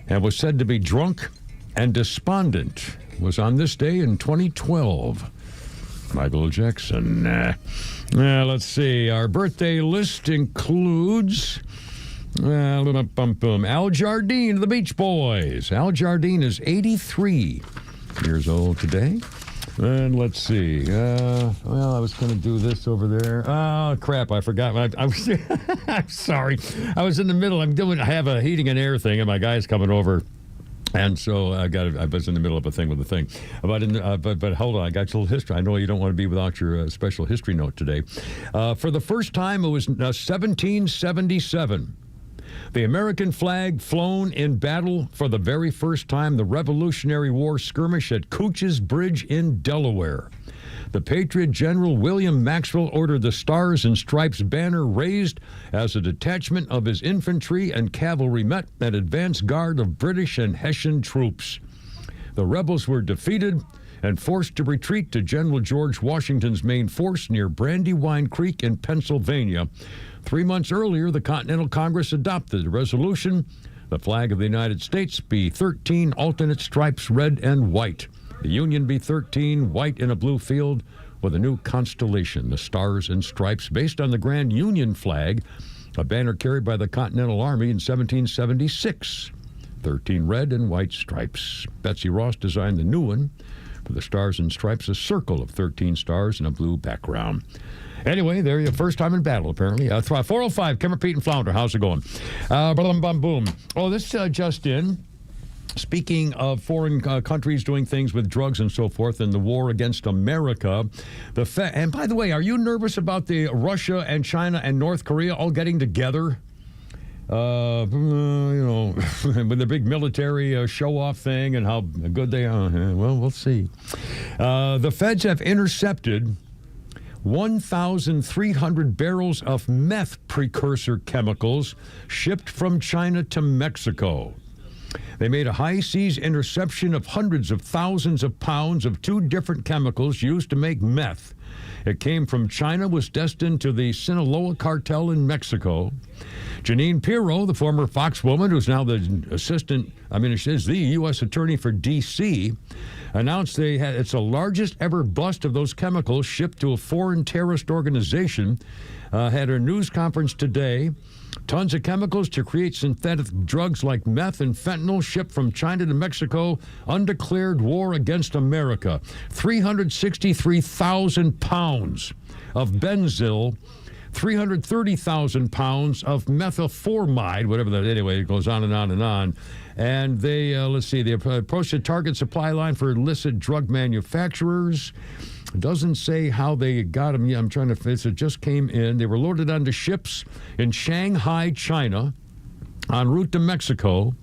and was said to be drunk and despondent. It was on this day in 2012. Michael Jackson. Let's see. Our birthday list includes Al Jardine of the Beach Boys. Al Jardine is 83 years old today. And let's see. I was going to do this over there. Oh, crap. I forgot. I was, I'm sorry. I was in the middle. I have a heating and air thing, and my guy's coming over. And so I was in the middle of a thing with the thing. But hold on. I got a little history. I know you don't want to be without your special history note today. For the first time, it was 1777. The American flag flown in battle for the very first time, the Revolutionary War skirmish at Cooch's Bridge in Delaware. The Patriot General William Maxwell ordered the Stars and Stripes banner raised as a detachment of his infantry and cavalry met an advance guard of British and Hessian troops. The rebels were defeated and forced to retreat to General George Washington's main force near Brandywine Creek in Pennsylvania. 3 months earlier, the Continental Congress adopted a resolution. The flag of the United States be 13 alternate stripes, red and white. The Union be 13, white in a blue field with a new constellation, the Stars and Stripes, based on the Grand Union flag, a banner carried by the Continental Army in 1776. 13 red and white stripes. Betsy Ross designed the new one for the Stars and Stripes, a circle of 13 stars in a blue background. Anyway, there you go. First time in battle, apparently. 405, Kimmer, Pete, and Flounder. How's it going? Boom. Oh, this just in. Speaking of foreign countries doing things with drugs and so forth and the war against America, and by the way, are you nervous about the Russia and China and North Korea all getting together with the big military show-off thing and how good they are. Well, we'll see. The feds have intercepted 1,300 barrels of meth precursor chemicals shipped from China to Mexico. They made a high-seas interception of hundreds of thousands of pounds of 2 different chemicals used to make meth. It came from China, was destined to the Sinaloa cartel in Mexico. Janine Pirro, the former Fox woman, who's now the she's the U.S. attorney for D.C., announced it's the largest ever bust of those chemicals shipped to a foreign terrorist organization. Had a news conference today. Tons of chemicals to create synthetic drugs like meth and fentanyl shipped from China to Mexico. Undeclared war against America. 363,000 pounds of Benzil. 330,000 pounds of methylformide, whatever that, anyway, it goes on and on and on. And they, they approached a target supply line for illicit drug manufacturers. It doesn't say how they got them. I'm trying to fix it. Just came in. They were loaded onto ships in Shanghai, China, en route to Mexico.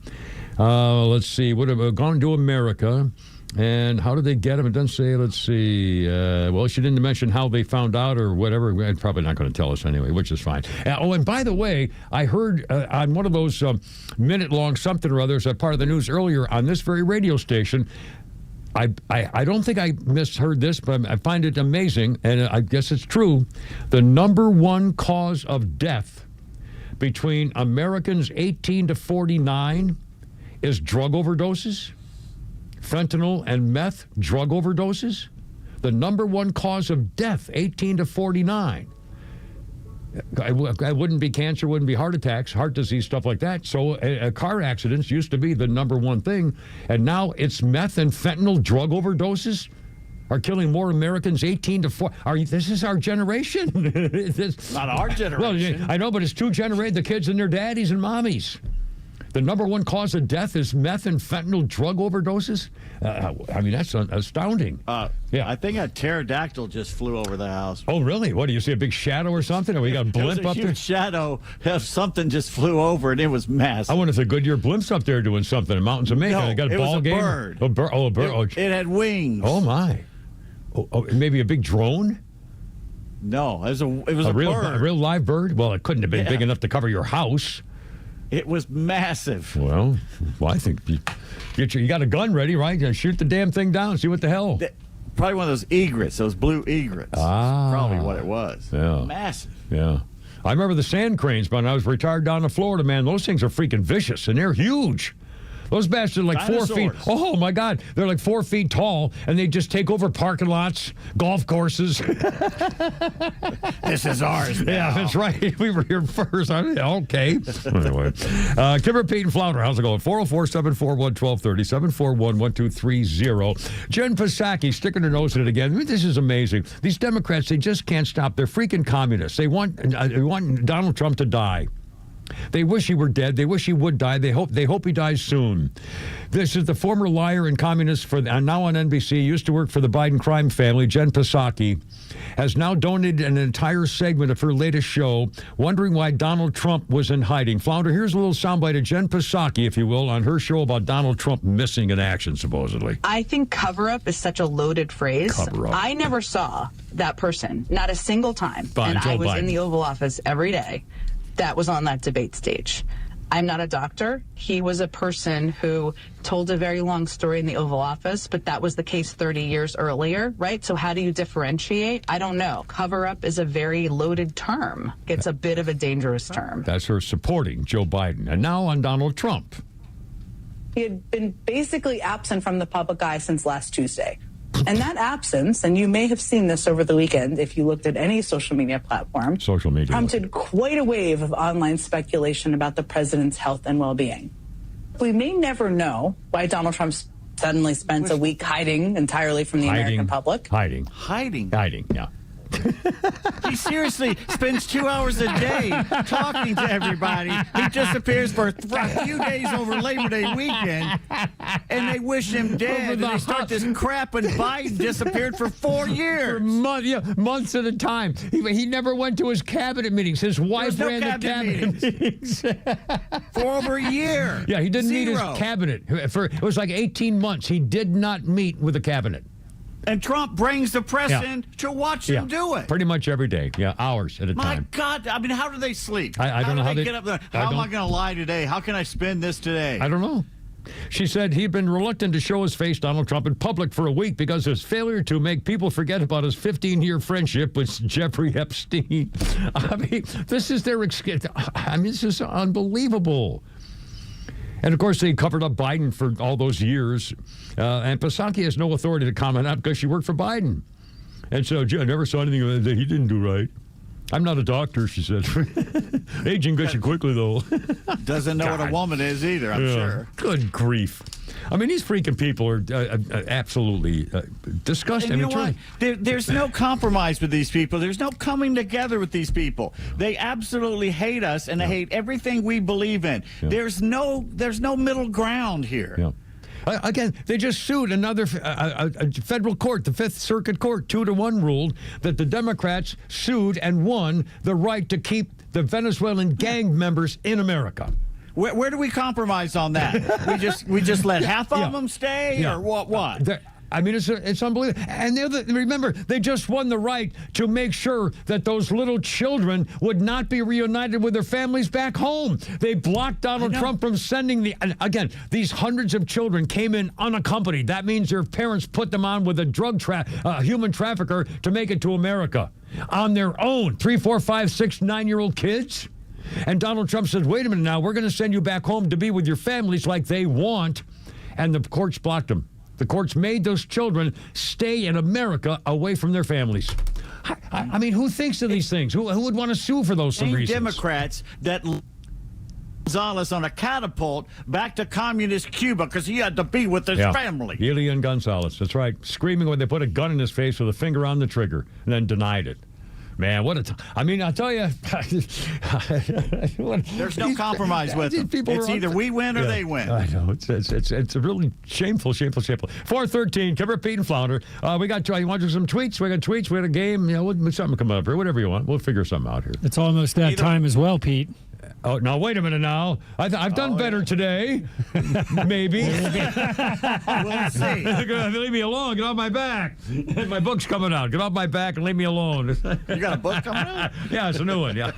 Would have gone to America. And how did they get them? It doesn't say. Let's see. She didn't mention how they found out or whatever. Probably not going to tell us anyway, which is fine. And by the way, I heard on one of those minute-long something or others, part of the news earlier on this very radio station. I don't think I misheard this, but I find it amazing, and I guess it's true. The number one cause of death between Americans 18 to 49 is drug overdoses. Fentanyl and meth drug overdoses. The number one cause of death, 18 to 49. I wouldn't be cancer, wouldn't be heart attacks, heart disease, stuff like that. So car accidents used to be the number one thing, and now it's meth and fentanyl drug overdoses are killing more Americans 18 to 4. This is our generation. Not our generation. Well, I know, but it's 2 generations, the kids and their daddies and mommies. The number one cause of death is meth and fentanyl drug overdoses. That's astounding. Yeah, I think a pterodactyl just flew over the house. Oh, really? What, do you see a big shadow or something? Or we got a blimp up there? A huge shadow of something just flew over, and it was massive. I wonder if the Goodyear blimp's up there doing something in mountains of Macon. No, got a ball game. Bird. A bird. It had wings. Oh, my. Maybe a big drone? No, it was a bird. A real live bird? Well, it couldn't have been big enough to cover your house. It was massive. Well, I think you got a gun ready, right? Shoot the damn thing down, see what the hell. Probably one of those egrets, those blue egrets. Probably what it was. Yeah. Massive. Yeah. I remember the sand cranes when I was retired down in Florida, man. Those things are freaking vicious, and they're huge. Those bastards are like Dinosaurs. 4 feet. Oh, my God. They're like 4 feet tall, and they just take over parking lots, golf courses. This is ours now. Yeah, that's right. We were here first. Okay. Anyway. Kimber, Pete, and Flounder, how's it going? 404-741-1230, 741-1230. Jen Psaki sticking her nose in it again. This is amazing. These Democrats, they just can't stop. They're freaking communists. They want Donald Trump to die. They wish he were dead. They wish he would die. They hope he dies soon. This is the former liar and communist now on NBC, used to work for the Biden crime family, Jen Psaki, has now donated an entire segment of her latest show, wondering why Donald Trump was in hiding. Flounder, here's a little soundbite of Jen Psaki, if you will, on her show about Donald Trump missing in action, supposedly. I think cover-up is such a loaded phrase. Cover-up. I never saw that person, not a single time. Fine, and Joe I was Biden. in the Oval Office every day. That was on that debate stage. I'm not a doctor. He was a person who told a very long story in the Oval Office, but that was the case 30 years earlier, right? So how do you differentiate? I don't know. Cover-up is a very loaded term. It's a bit of a dangerous term. That's her supporting Joe Biden. And now on Donald Trump. He had been basically absent from the public eye since last Tuesday. And that absence, and you may have seen this over the weekend if you looked at any social media platform, prompted quite a wave of online speculation about the president's health and well-being. We may never know why Donald Trump suddenly spent a week hiding entirely from the American public. Hiding, yeah. He seriously spends 2 hours a day talking to everybody. He disappears for a few days over Labor Day weekend, and they wish him dead. And they start this crap, and Biden disappeared for 4 years. For months at a time. He never went to his cabinet meetings. His wife ran the cabinet meetings. For over a year. Yeah, he didn't meet his cabinet. It was like 18 months. He did not meet with the cabinet. And Trump brings the press in to watch him do it. Pretty much every day. Yeah, hours at a time. My God. I mean, how do they sleep? I don't know how they get up there. How am I going to lie today? How can I spend this today? I don't know. She said he'd been reluctant to show his face, Donald Trump, in public for a week because of his failure to make people forget about his 15-year friendship with Jeffrey Epstein. I mean, this is their excuse. I mean, this is unbelievable. And, of course, they covered up Biden for all those years. And Psaki has no authority to comment on it because she worked for Biden. And so I never saw anything that he didn't do right. I'm not a doctor, she said. Aging gets you quickly, though. Doesn't know what a woman is either, I'm sure. Good grief. I mean, these freaking people are absolutely disgusting. And you know what? There's no compromise with these people. There's no coming together with these people. They absolutely hate us, and they hate everything we believe in. Yeah. There's no middle ground here. Yeah. Again, they just sued another federal court, the Fifth Circuit Court, 2-1 ruled that the Democrats sued and won the right to keep the Venezuelan gang members in America. Where do we compromise on that? we just let half of them stay, or what? I mean, it's unbelievable. And remember, they just won the right to make sure that those little children would not be reunited with their families back home. They blocked Donald Trump from sending again, these hundreds of children came in unaccompanied. That means their parents put them on with a human trafficker to make it to America on their own. 3, 4, 5, 6, 9-year-old kids. And Donald Trump says, wait a minute now, we're going to send you back home to be with your families like they want. And the courts blocked them. The courts made those children stay in America away from their families. I mean, who thinks of these things? Who would want to sue for those reasons? Democrats that Gonzalez on a catapult back to communist Cuba because he had to be with his family. Elian Gonzalez, that's right. Screaming when they put a gun in his face with a finger on the trigger and then denied it. Man, I mean, I'll tell you. There's no compromise with them. It's either we win or they win. I know. It's a really shameful. 4:13, Kimber, Pete, and Flounder. You want to do some tweets? We got tweets. We got a game. Something come up here. Whatever you want. We'll figure something out here. It's almost that time as well, Pete. Oh, now, wait a minute now. I've done better today. Maybe. We'll see. Leave me alone. Get off my back. My book's coming out. Get off my back and leave me alone. You got a book coming out? Yeah, it's a new one, yeah.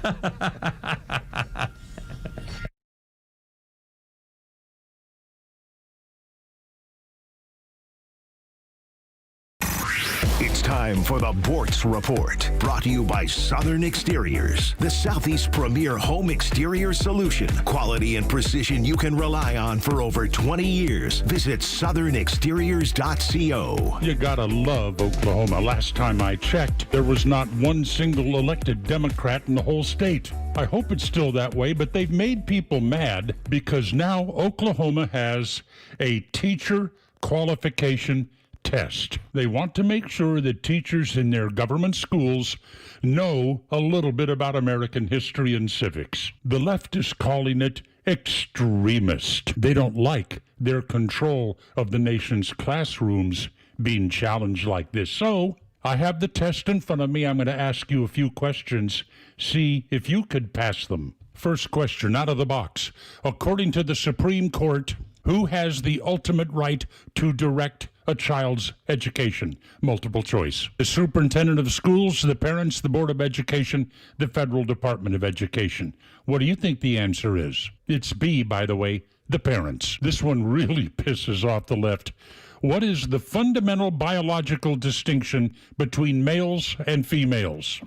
It's time for the Bortz Report, brought to you by Southern Exteriors, the Southeast's premier home exterior solution. Quality and precision you can rely on for over 20 years. Visit southernexteriors.co. You gotta love Oklahoma. Last time I checked, there was not one single elected Democrat in the whole state. I hope it's still that way, but they've made people mad because now Oklahoma has a teacher qualification test. They want to make sure that teachers in their government schools know a little bit about American history and civics. The left is calling it extremist. They don't like their control of the nation's classrooms being challenged like this. So I have the test in front of me. I'm going to ask you a few questions. See if you could pass them. First question out of the box. According to the Supreme Court, who has the ultimate right to direct a child's education? Multiple choice. The superintendent of schools, the parents, the Board of Education, the Federal Department of Education. What do you think the answer is? It's B, by the way, the parents. This one really pisses off the left. What is the fundamental biological distinction between males and females?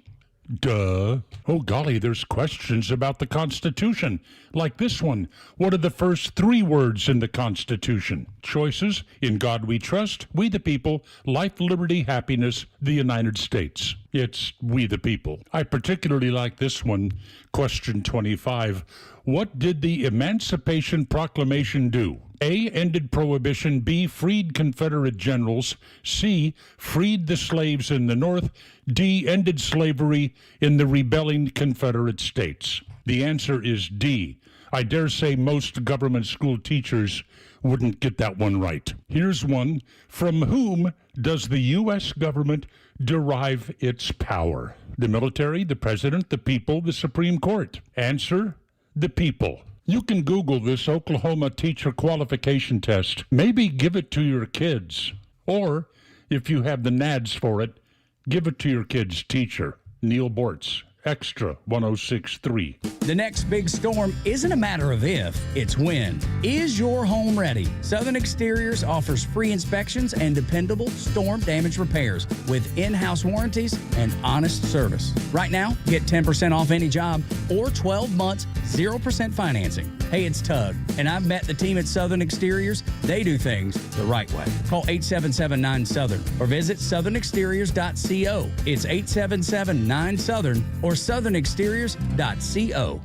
Duh. Oh, golly, there's questions about the Constitution. Like this one. What are the first 3 words in the Constitution? Choices: in God we trust, we the people, life, liberty, happiness, the United States. It's we the people. I particularly like this one. Question 25. What did the Emancipation Proclamation do? A, ended prohibition. B, freed Confederate generals. C, freed the slaves in the North. D, ended slavery in the rebelling Confederate states. The answer is D. I dare say most government school teachers wouldn't get that one right. Here's one. From whom does the U.S. government derive its power? The military, the president, the people, the Supreme Court? Answer, the people. You can Google this Oklahoma teacher qualification test. Maybe give it to your kids. Or, if you have the nads for it, give it to your kid's teacher. Neil Bortz, XTRA 106.3. The next big storm isn't a matter of if, it's when. Is your home ready? Southern Exteriors offers free inspections and dependable storm damage repairs with in-house warranties and honest service. Right now, get 10% off any job or 12 months, 0% financing. Hey, it's Tug, and I've met the team at Southern Exteriors. They do things the right way. Call 877-9-SOUTHERN or visit southernexteriors.co. It's 877-9-SOUTHERN or southernexteriors.co.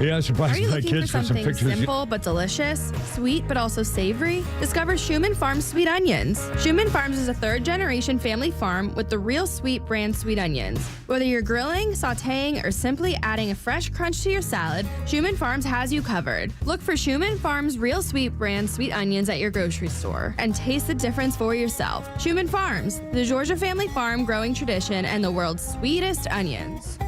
Yeah, surprised Are you my looking kids for for some something pictures. simple but delicious, sweet but also savory? Discover Schumann Farms Sweet Onions. Schumann Farms is a third-generation family farm with the Real Sweet brand sweet onions. Whether you're grilling, sautéing, or simply adding a fresh crunch to your salad, Schumann Farms has you covered. Look for Schumann Farms Real Sweet brand sweet onions at your grocery store and taste the difference for yourself. Schumann Farms, the Georgia family farm growing tradition and the world's sweetest onions.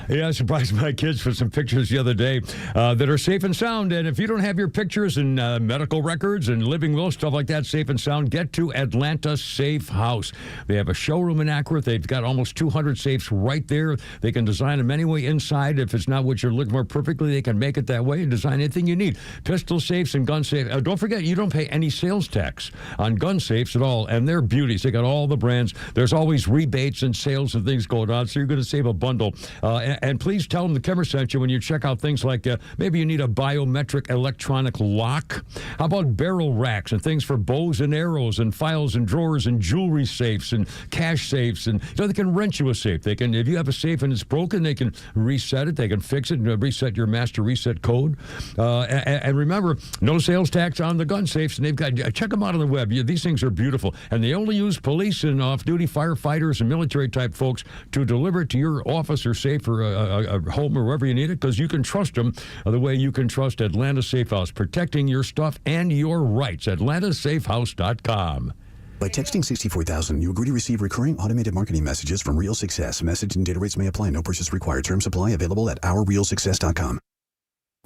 Yeah, I surprised my kids for some pictures the other day that are safe and sound. And if you don't have your pictures and medical records and living will, stuff like that, safe and sound, get to Atlanta Safe House. They have a showroom in Akron. They've got almost 200 safes right there. They can design them any way inside. If it's not what you're looking for perfectly, they can make it that way and design anything you need. Pistol safes and gun safes. Don't forget, you don't pay any sales tax on gun safes at all. And they're beauties. They got all the brands. There's always rebates and sales and things going on, so you're going to save a bundle. And please tell them the Kimmer sent you when you check out things like maybe you need a biometric electronic lock. How about barrel racks and things for bows and arrows and files and drawers and jewelry safes and cash safes? And they can rent you a safe. They can, if you have a safe and it's broken, they can reset it. They can fix it and reset your master reset code. And remember, no sales tax on the gun safes. And they've got, check them out on the web. These things are beautiful. And they only use police and off-duty firefighters and military type folks to deliver it to your office or safe or a home or wherever you need it, because you can trust them the way you can trust Atlanta Safe House, protecting your stuff and your rights. AtlantaSafeHouse.com. By texting 64,000, you agree to receive recurring automated marketing messages from Real Success. Message and data rates may apply. No purchase required. Terms apply. Available at OurRealSuccess.com.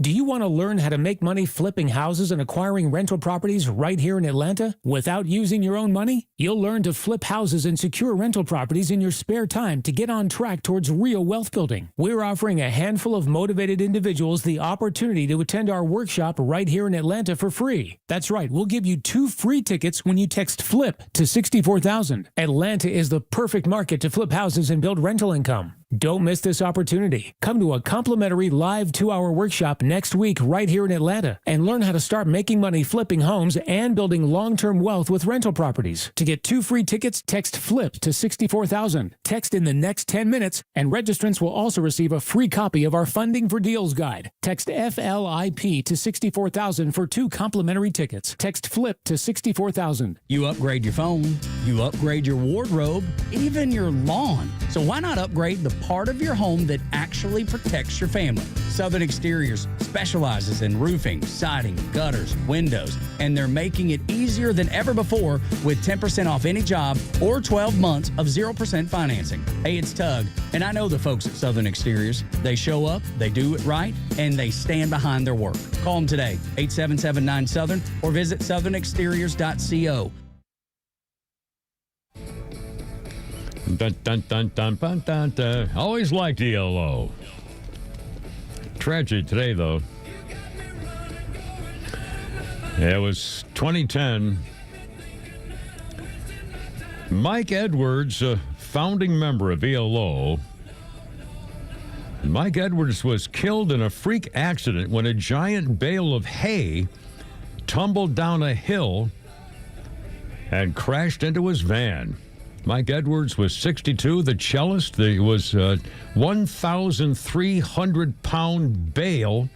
Do you want to learn how to make money flipping houses and acquiring rental properties right here in Atlanta without using your own money? You'll learn to flip houses and secure rental properties in your spare time to get on track towards real wealth building. We're offering a handful of motivated individuals the opportunity to attend our workshop right here in Atlanta for free. That's right, we'll give you 2 free tickets when you text FLIP to 64,000. Atlanta is the perfect market to flip houses and build rental income. Don't miss this opportunity. Come to a complimentary live 2-hour workshop next week right here in Atlanta and learn how to start making money flipping homes and building long-term wealth with rental properties. To get 2 free tickets, text FLIP to 64,000. Text in the next 10 minutes, and registrants will also receive a free copy of our Funding for Deals guide. Text FLIP to 64,000 for 2 complimentary tickets. Text FLIP to 64,000. You upgrade your phone, you upgrade your wardrobe, even your lawn. So why not upgrade the part of your home that actually protects your family? Southern Exteriors specializes in roofing, siding, gutters, windows, and they're making it easier than ever before with 10% off any job or 12 months of 0% financing. Hey, it's Tug, and I know the folks at Southern Exteriors. They show up, they do it right, and they stand behind their work. Call them today, 877-9-SOUTHERN, or visit southernexteriors.co. Dun, dun, dun, dun, dun, dun, dun. Always liked ELO. Tragedy today, though. Yeah, it was 2010. Mike Edwards, a founding member of ELO. Mike Edwards was killed in a freak accident when a giant bale of hay tumbled down a hill and crashed into his van. Mike Edwards was 62. The cellist, there was a 1,300-pound bale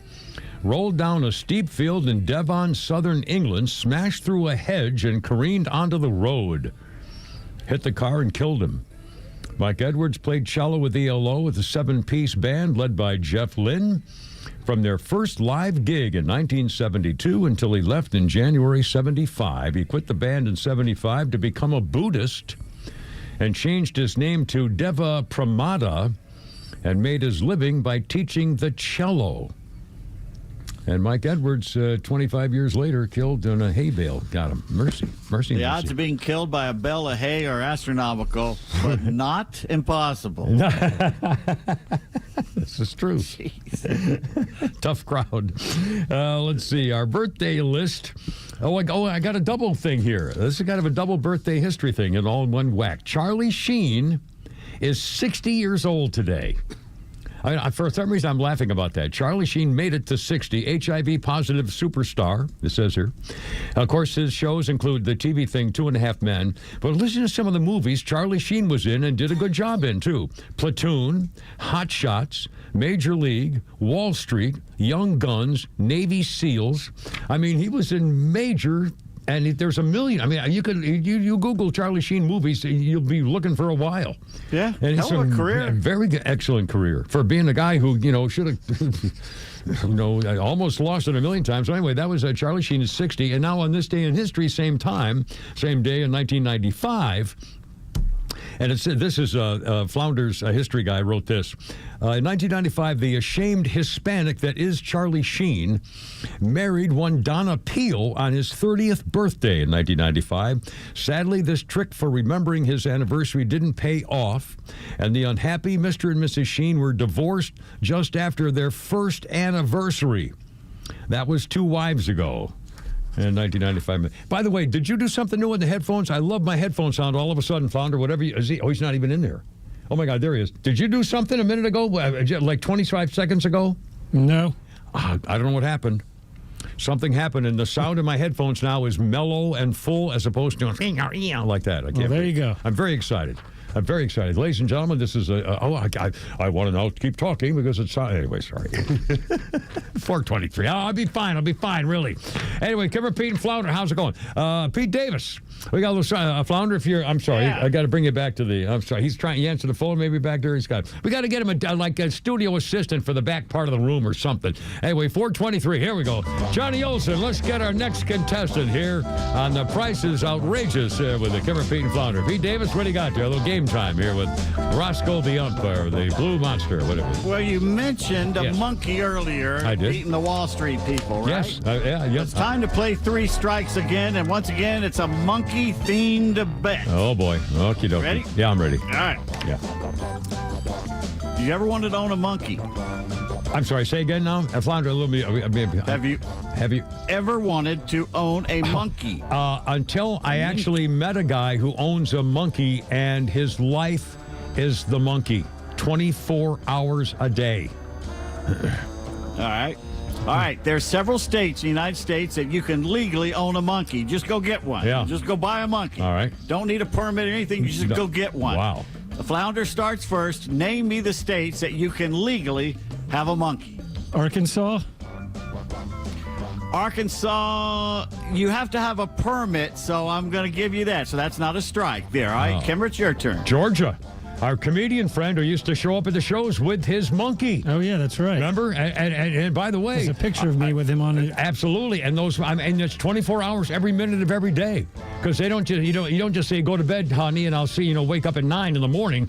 rolled down a steep field in Devon, southern England, smashed through a hedge, and careened onto the road. Hit the car and killed him. Mike Edwards played cello with ELO with a 7-piece band led by Jeff Lynne from their first live gig in 1972 until he left in January 75. He quit the band in 75 to become a Buddhist and changed his name to Deva Pramada and made his living by teaching the cello. And Mike Edwards, 25 years later, killed in a hay bale. Got him. Mercy. The odds of being killed by a bale of hay are astronomical, but not impossible. This is true. Tough crowd. Let's see. Our birthday list. I got a double thing here. This is kind of a double birthday history thing in all in one whack. Charlie Sheen is 60 years old today. For some reason, I'm laughing about that. Charlie Sheen made it to 60, HIV-positive superstar, it says here. Of course, his shows include the TV thing, 2.5 Men. But listen to some of the movies Charlie Sheen was in and did a good job in, too. Platoon, Hot Shots, Major League, Wall Street, Young Guns, Navy SEALs. I mean, he was in major... And there's a million. I mean, you Google Charlie Sheen movies, you'll be looking for a while. Yeah, and hell of a career. Very good, excellent career for being a guy who should have, almost lost it a million times. So anyway, that was Charlie Sheen is 60, and now on this day in history, same day in 1995. And this is Flounder's history guy wrote this. In 1995, the ashamed Hispanic that is Charlie Sheen married one Donna Peel on his 30th birthday in 1995. Sadly, this trick for remembering his anniversary didn't pay off, and the unhappy Mr. and Mrs. Sheen were divorced just after their first anniversary. That was 2 wives ago. In 1995. By the way, did you do something new with the headphones? I love my headphone sound all of a sudden, Flounder. Whatever is he? Oh, he's not even in there. Oh, my God, there he is. Did you do something a minute ago, like 25 seconds ago? No. I don't know what happened. Something happened, and the sound in my headphones now is mellow and full as opposed to like that. There you go. I'm very excited. Ladies and gentlemen, this is I want to now keep talking because it's... Anyway, sorry. 4:23. I'll be fine, really. Anyway, Kimber, Pete, and Flounder, how's it going? Pete Davis. We got a little... Flounder, if you're... I'm sorry. Yeah. I got to bring you back to the... I'm sorry. He's trying to answer the phone maybe back there. We got to get him a studio assistant for the back part of the room or something. Anyway, 4:23. Here we go. Johnny Olson, let's get our next contestant here on The Price is Outrageous with the Kimber, Pete, and Flounder. Pete Davis, what do you got there? A little game time here with Roscoe the umpire, the Blue Monster, whatever. Well, you mentioned a monkey earlier. I did. Beating the Wall Street people, right? Yes. Yeah. It's time to play 3 strikes again, and once again, it's a monkey-themed bet. Oh, boy. Okie dokie. Ready? Yeah, I'm ready. All right. Yeah. You ever wanted to own a monkey? I'm sorry, say again now? Flounder, a little bit. Have you ever wanted to own a monkey? Until I actually met a guy who owns a monkey, and his life is the monkey. 24 hours a day. All right. There's several states in the United States that you can legally own a monkey. Just go get one. Yeah. Just go buy a monkey. All right. Don't need a permit or anything. You just go get one. Wow. The Flounder starts first. Name me the states that you can legally have a monkey. Arkansas, you have to have a permit, so I'm going to give you that. So that's not a strike there. All right, Kimber, it's your turn. Georgia. Our comedian friend who used to show up at the shows with his monkey. Oh, yeah, that's right. Remember? And by the way... There's a picture of me with him on it. Absolutely. And and it's 24 hours every minute of every day. Because they don't just, you don't just say, go to bed, honey, and I'll see, wake up at 9 in the morning.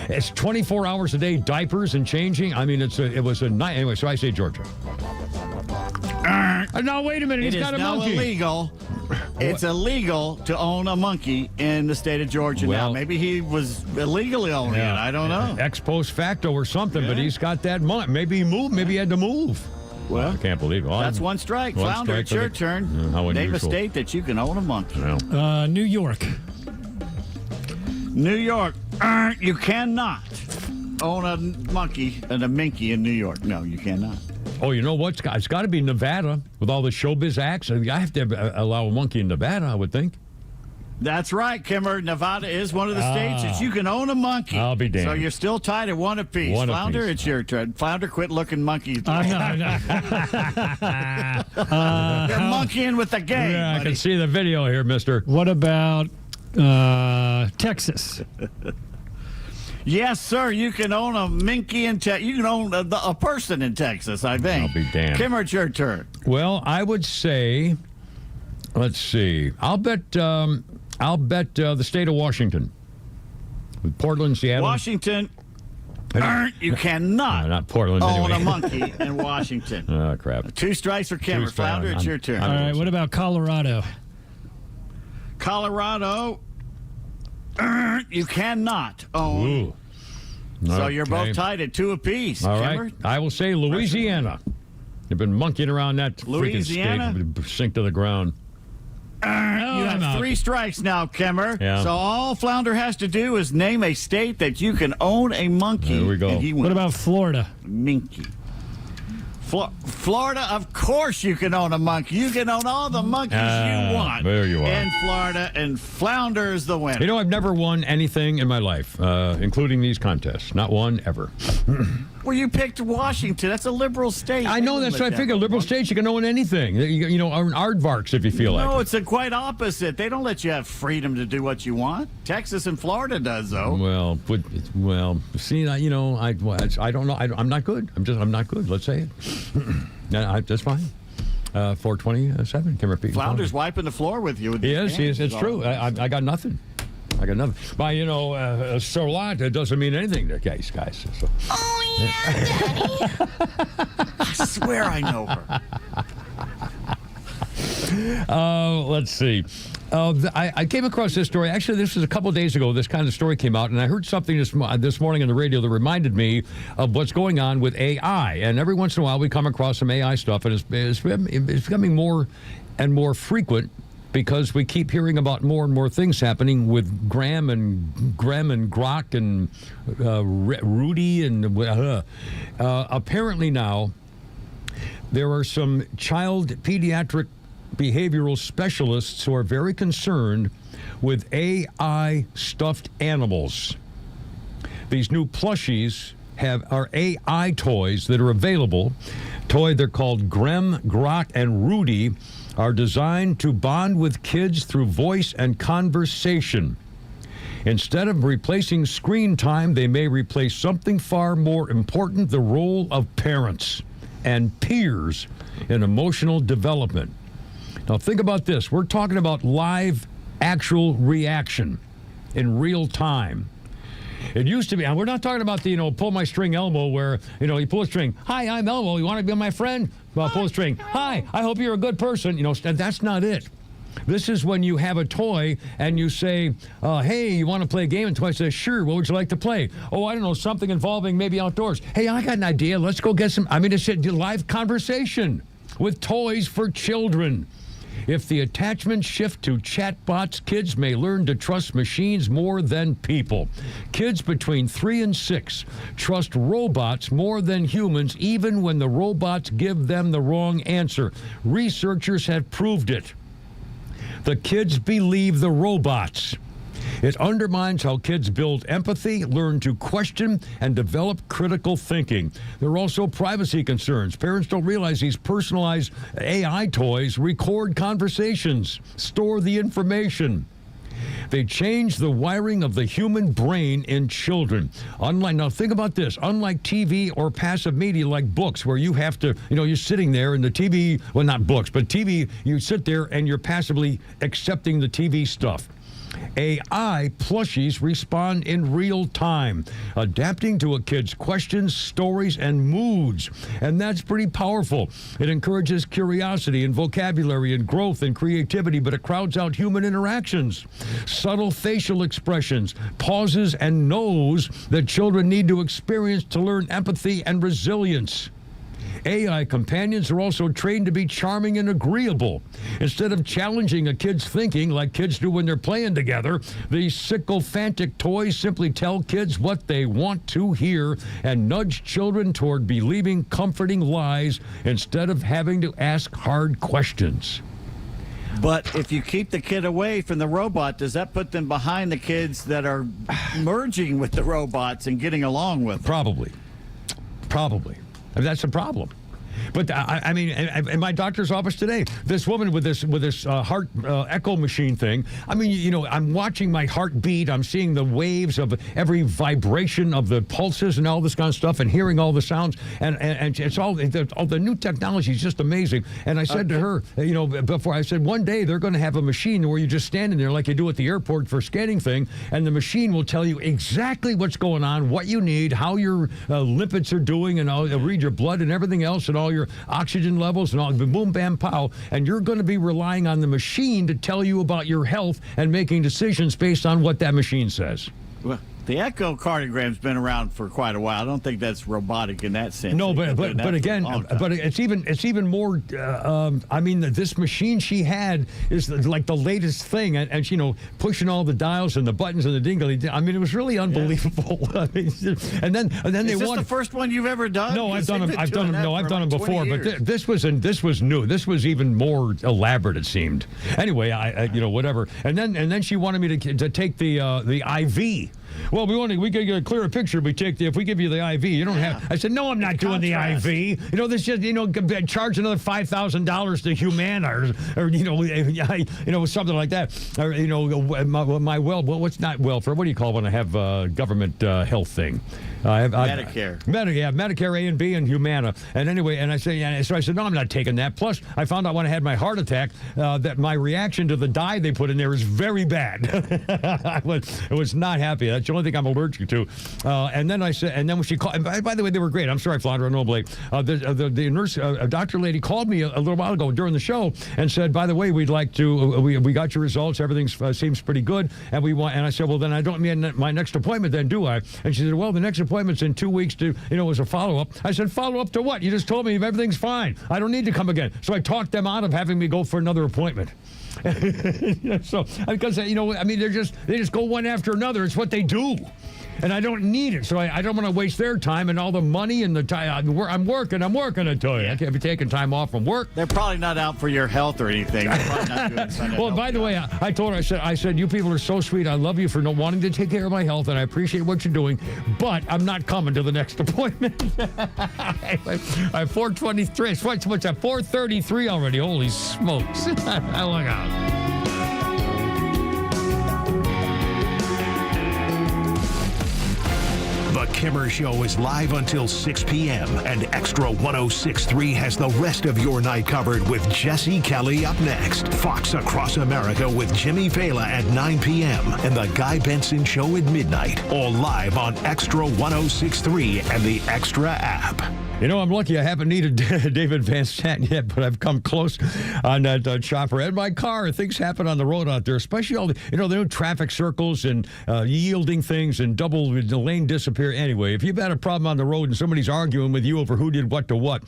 It's 24 hours a day, diapers and changing. I mean, it was a night. Anyway, so I say Georgia. Now, wait a minute. He's got a monkey. Illegal. It's illegal to own a monkey in the state of Georgia now. Maybe he was illegally owning it. I don't know. Ex post facto or something, but he's got that money. Maybe he moved. Maybe he had to move. Well, I can't believe it. That's one strike. Flounder, it's your turn. Name a state that you can own a monkey. New York. New York. You cannot own a monkey and a minky in New York. No, you cannot. Oh, you know what? It's got to be Nevada with all the Showbiz acts. I have to allow a monkey in Nevada, I would think. That's right, Kimmer. Nevada is one of the states that you can own a monkey. I'll be damned. So you're still tied at one apiece. One Flounder, apiece. It's your turn. Flounder, quit looking monkeys. No. You're monkeying with the game. Yeah, I buddy. can see the video here, mister. What about Texas? Yes, sir. You can own a minky in Texas. You can own a person in Texas, I think. I'll be damned. Kimmer, it's your turn. Well, I would say, let's see. I'll bet the state of Washington. With Portland, Seattle. Washington. You cannot No, not Portland, own anyway. a monkey in Washington. Oh, crap. 2 strikes for Kimmer. Two strikes. Flounder, it's your turn. All right, what about Colorado? Colorado. You cannot own. Ooh. So you're Okay. both tied at 2 apiece. All Kimmer? right. I will say Louisiana. They've been monkeying around that Louisiana? freaking state. Sink to the ground. You have 3 strikes now, Kimmer. Yeah. So all Flounder has to do is name a state that you can own a monkey. There we go. And he What wins. about Florida? Minky? Florida, of course you can own a monkey. You can own all the monkeys you want. There you are. In Florida, and Flounder is the winner. You know, I've never won anything in my life, including these contests. Not one ever. Well, you picked Washington. That's a liberal state. I know, that's what I figure. Liberal states, you can own anything. You know, aardvarks if you feel like No, it. it's the quite opposite. They don't let you have freedom to do what you want. Texas and Florida does, though. Well, see, you know, I don't know. I'm not good. I'm not good. Let's say it. That's fine. 427. Can repeat. Flounder's wiping the floor with you. With He is. It's true. I got nothing. But, you know, so lot, it doesn't mean anything to guys. So. Oh, yeah, Daddy. I swear I know her. Let's see. I came across this story. Actually, this was a couple days ago. This kind of story came out, and I heard something this morning on the radio that reminded me of what's going on with AI. And every once in a while, we come across some AI stuff, and it's becoming more and more frequent because we keep hearing about more and more things happening with Graham and Grok and Rudy and apparently now there are some child pediatric behavioral specialists who are very concerned with AI stuffed animals. These new plushies are AI toys that are available. They're called Grem, Grok, and Rudy, are designed to bond with kids through voice and conversation. Instead of replacing screen time, they may replace something far more important, the role of parents and peers in emotional development. Now think about this. We're talking about live, actual reaction in real time. It used to be, and we're not talking about the, pull my string Elmo where, you pull a string. Hi, I'm Elmo. You want to be my friend? Well, pull a string. Hi, I hope you're a good person. That's not it. This is when you have a toy and you say, hey, you want to play a game? And the toy says, sure, what would you like to play? Oh, I don't know, something involving maybe outdoors. Hey, I got an idea. Let's go get some. It's a live conversation with toys for children. If the attachments shift to chatbots, kids may learn to trust machines more than people. Kids between 3 and 6 trust robots more than humans, even when the robots give them the wrong answer. Researchers have proved it. The kids believe the robots. It undermines how kids build empathy, learn to question, and develop critical thinking. There are also privacy concerns. Parents don't realize these personalized AI toys record conversations, store the information. They change the wiring of the human brain in children. Now think about this. Unlike TV or passive media like books, where you have to, you're sitting there and the TV, well, not books, but TV, you sit there and you're passively accepting the TV stuff. AI plushies respond in real time, adapting to a kid's questions, stories, and moods. And that's pretty powerful. It encourages curiosity and vocabulary and growth and creativity, but it crowds out human interactions. Subtle facial expressions, pauses, and no's that children need to experience to learn empathy and resilience. AI companions are also trained to be charming and agreeable. Instead of challenging a kid's thinking like kids do when they're playing together, these sycophantic toys simply tell kids what they want to hear and nudge children toward believing comforting lies instead of having to ask hard questions. But if you keep the kid away from the robot, does that put them behind the kids that are merging with the robots and getting along with them? Probably. I mean, that's a problem. But I mean, in my doctor's office today, this woman with this heart echo machine thing. I mean, you know, I'm watching my heart beat. I'm seeing the waves of every vibration of the pulses and all this kind of stuff, and hearing all the sounds. And it's all the new technology is just amazing. And I said to her, you know, before I said, one day they're going to have a machine where you just stand in there like you do at the airport for scanning thing, and the machine will tell you exactly what's going on, what you need, how your lipids are doing, and it'll read your blood and everything else, and all your oxygen levels and all, boom, bam, pow, and you're going to be relying on the machine to tell you about your health and making decisions based on what that machine says. Well, the echocardiogram's been around for quite a while. I don't think that's robotic in that sense. No, but again, but it's even more. I mean, this machine she had is like the latest thing, and you know, pushing all the dials and the buttons and the dingle. I mean, it was really unbelievable. Yeah. I mean, and then they is this wanted the first one you've ever done? No, I've done them before, but this was new. This was even more elaborate. It seemed. Anyway, I you know, whatever. And then she wanted me to take the IV. Well, we could get a clearer picture. If we give you the IV, you don't have. I said, no, I'm not doing the IV. You know, this just charge another $5,000 to Humana or you know something like that. Or you know, what's not welfare? What do you call it when I have government health thing? Medicare. Medicare A and B and Humana. And anyway, so I said, no, I'm not taking that. Plus, I found out when I had my heart attack that my reaction to the dye they put in there is very bad. I was not happy. That's the only thing I'm allergic to. And then I said, and then when she called, and by the way, they were great. I'm sorry, Flounder, I know Blake. The nurse, a doctor lady called me a little while ago during the show and said, by the way, we'd like to, we got your results. Everything seems pretty good. And and I said, well, then I don't mean my next appointment then, do I? And she said, well, the next appointment's in 2 weeks as a follow-up. I said, follow-up to what? You just told me everything's fine. I don't need to come again. So I talked them out of having me go for another appointment. So, because, you know, I mean, they just go one after another. It's what they do. And I don't need it, so I don't want to waste their time and all the money and the time. I'm working, I tell you. I can't be taking time off from work. They're probably not out for your health or anything. They're probably not doing Sunday. Well, by the way, I told her, I said, you people are so sweet. I love you for wanting to take care of my health, and I appreciate what you're doing, but I'm not coming to the next appointment. I'm 423. What's that? 433 already. Holy smokes. Look out. The Kimmer Show is live until 6 p.m. and XTRA 106.3 has the rest of your night covered with Jesse Kelly up next. Fox Across America with Jimmy Fela at 9 p.m. and The Guy Benson Show at midnight. All live on XTRA 106.3 and the XTRA app. You know, I'm lucky I haven't needed David Van Sant yet, but I've come close on that chopper. And my car, things happen on the road out there, especially all the new traffic circles and yielding things and double the lane disappear. Anyway, if you've had a problem on the road and somebody's arguing with you over who did what to what,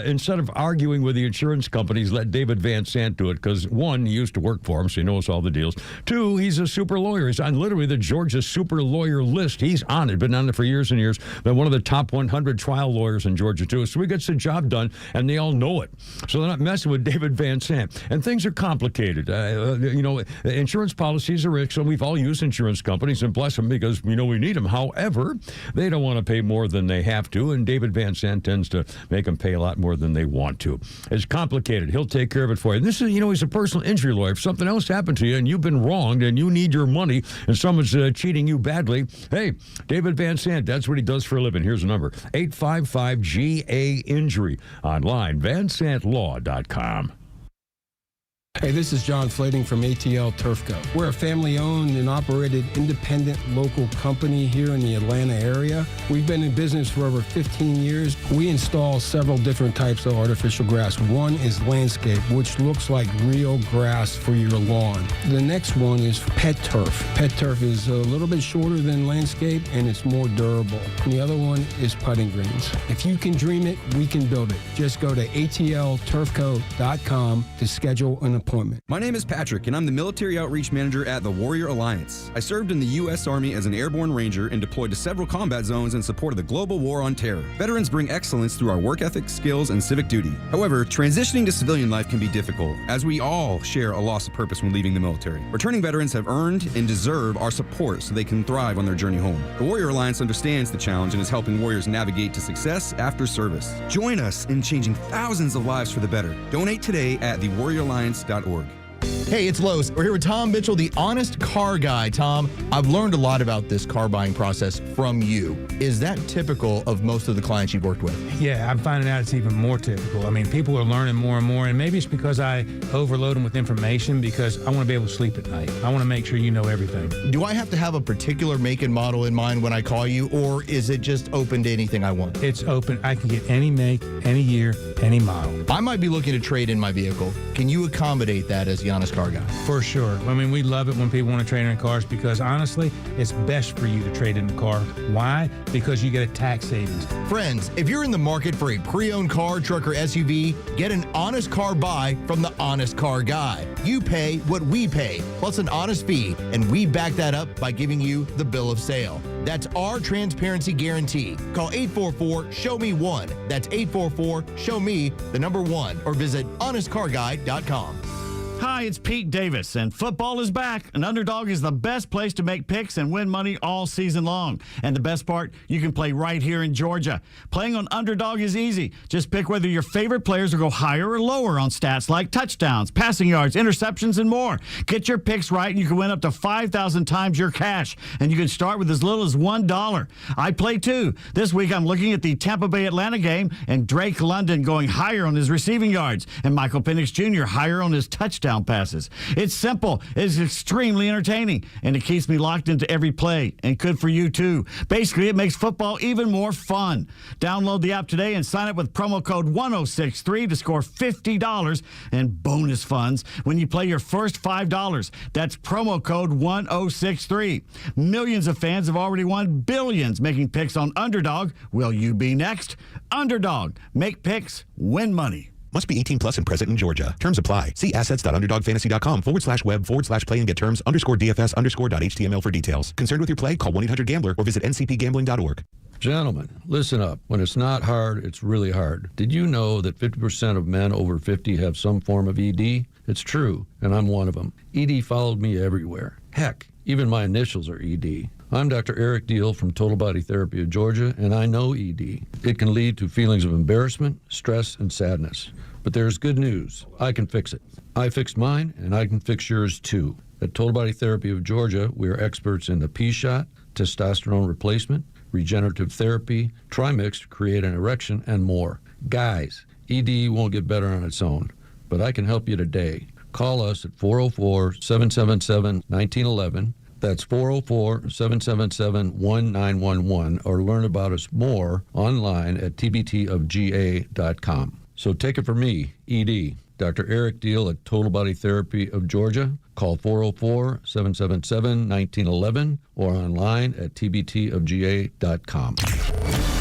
instead of arguing with the insurance companies, let David Van Sant do it. Because one, he used to work for him, so he knows all the deals. Two, he's a super lawyer. He's on literally the Georgia super lawyer list. He's on it, been on it for years and years. Been one of the top 100 trial lawyers in Georgia, too. So he gets the job done, and they all know it. So they're not messing with David Van Sant. And things are complicated. Insurance policies are rich, so we've all used insurance companies, and bless them because, we need them. However, they don't want to pay more than they have to, and David Van Sant tends to make them pay a lot more than they want to. It's complicated. He'll take care of it for you. And this is, he's a personal injury lawyer. If something else happened to you and you've been wronged and you need your money and someone's cheating you badly, hey, David Van Sant, that's what he does for a living. Here's the number, 855-GA-INJURY. Online, vansantlaw.com. Hey, this is John Flading from ATL Turfco. We're a family-owned and operated independent local company here in the Atlanta area. We've been in business for over 15 years. We install several different types of artificial grass. One is landscape, which looks like real grass for your lawn. The next one is pet turf. Pet turf is a little bit shorter than landscape, and it's more durable. And the other one is putting greens. If you can dream it, we can build it. Just go to atlturfco.com to schedule an appointment. appointment. My name is Patrick, and I'm the Military Outreach Manager at the Warrior Alliance. I served in the U.S. Army as an airborne ranger and deployed to several combat zones in support of the global war on terror. Veterans bring excellence through our work ethic, skills, and civic duty. However, transitioning to civilian life can be difficult, as we all share a loss of purpose when leaving the military. Returning veterans have earned and deserve our support so they can thrive on their journey home. The Warrior Alliance understands the challenge and is helping warriors navigate to success after service. Join us in changing thousands of lives for the better. Donate today at thewarrioralliance.org. Hey, it's Los. We're here with Tom Mitchell, the honest car guy. Tom, I've learned a lot about this car buying process from you. Is that typical of most of the clients you've worked with? Yeah, I'm finding out it's even more typical. I mean, people are learning more and more, and maybe it's because I overload them with information because I want to be able to sleep at night. I want to make sure you know everything. Do I have to have a particular make and model in mind when I call you, or is it just open to anything I want? It's open. I can get any make, any year, any model. I might be looking to trade in my vehicle. Can you accommodate that as the honest car guy? For sure. I mean, we love it when people want to trade in cars because honestly, it's best for you to trade in the car. Why? Because you get a tax savings. Friends, if you're in the market for a pre-owned car, truck, or SUV, get an honest car buy from the honest car guy. You pay what we pay, plus an honest fee, and we back that up by giving you the bill of sale. That's our transparency guarantee. Call 844-SHOW-ME-1. That's 844-SHOW-ME-1, or visit honestcarguy.com. Hi, it's Pete Davis, and football is back. An Underdog is the best place to make picks and win money all season long. And the best part, you can play right here in Georgia. Playing on Underdog is easy. Just pick whether your favorite players will go higher or lower on stats like touchdowns, passing yards, interceptions, and more. Get your picks right, and you can win up to 5,000 times your cash. And you can start with as little as $1. I play too. This week, I'm looking at the Tampa Bay Atlanta game, and Drake London going higher on his receiving yards, and Michael Penix Jr. higher on his touchdown passes. It's simple, it's extremely entertaining, and it keeps me locked into every play, and good for you too. Basically, it makes football even more fun. Download the app today and sign up with promo code 1063 to score $50 in bonus funds when you play your first $5. That's promo code 1063. Millions of fans have already won billions making picks on Underdog. Will you be next? Underdog. Make picks, win money. Must be 18 plus and present in Georgia. Terms apply. See assets.underdogfantasy.com/web/play and get terms _DFS_.html for details. Concerned with your play? Call 1-800-GAMBLER or visit ncpgambling.org. Gentlemen, listen up. When it's not hard, it's really hard. Did you know that 50% of men over 50 have some form of ED? It's true, and I'm one of them. ED followed me everywhere. Heck, even my initials are ED. I'm Dr. Eric Deal from Total Body Therapy of Georgia, and I know ED. It can lead to feelings of embarrassment, stress, and sadness. But there's good news. I can fix it. I fixed mine, and I can fix yours too. At Total Body Therapy of Georgia, we are experts in the P-shot, testosterone replacement, regenerative therapy, trimix to create an erection, and more. Guys, ED won't get better on its own, but I can help you today. Call us at 404-777-1911. That's 404-777-1911, or learn about us more online at tbtofga.com. So take it from me, ED, Dr. Eric Deal at Total Body Therapy of Georgia. Call 404-777-1911 or online at tbtofga.com.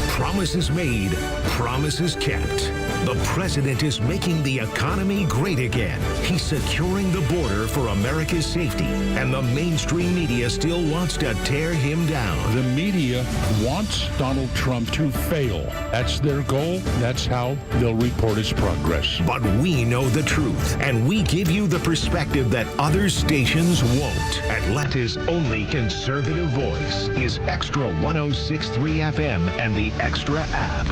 Promises made, promises kept. The president is making the economy great again. He's securing the border for America's safety, and the mainstream media still wants to tear him down. The media wants Donald Trump to fail. That's their goal. That's how they'll report his progress. But we know the truth, and we give you the perspective that other stations won't. Atlanta's only conservative voice is XTRA 106.3 FM and the XTRA app.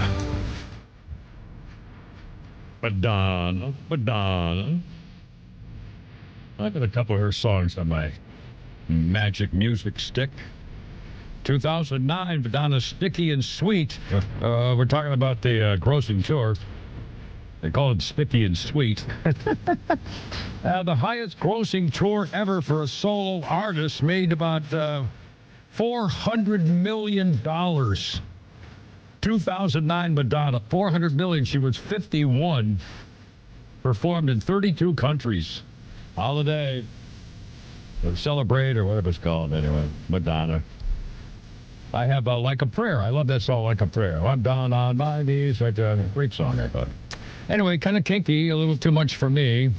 Madonna. I've got a couple of her songs on my magic music stick. 2009, Madonna's Sticky and Sweet. We're talking about the grossing tour. They call it Sticky and Sweet. The highest grossing tour ever for a solo artist, made about $400 million. 2009 Madonna, $400 million. She was 51, performed in 32 countries. Holiday, or Celebrate, or whatever it's called anyway. Madonna. I have Like a Prayer. I love that song, Like a Prayer. I'm down on my knees. Right there. Great song, I thought. Anyway, kind of kinky, a little too much for me.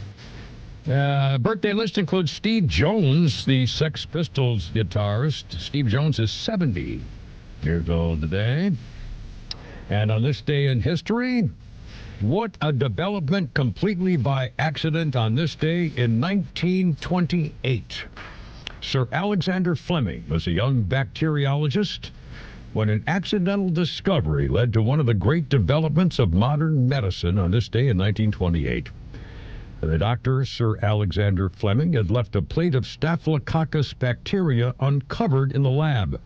Birthday list includes Steve Jones, the Sex Pistols guitarist. Steve Jones is 70 years old today. And on this day in history, what a development completely by accident on this day in 1928. Sir Alexander Fleming was a young bacteriologist when an accidental discovery led to one of the great developments of modern medicine on this day in 1928. The doctor, Sir Alexander Fleming, had left a plate of Staphylococcus bacteria uncovered in the lab.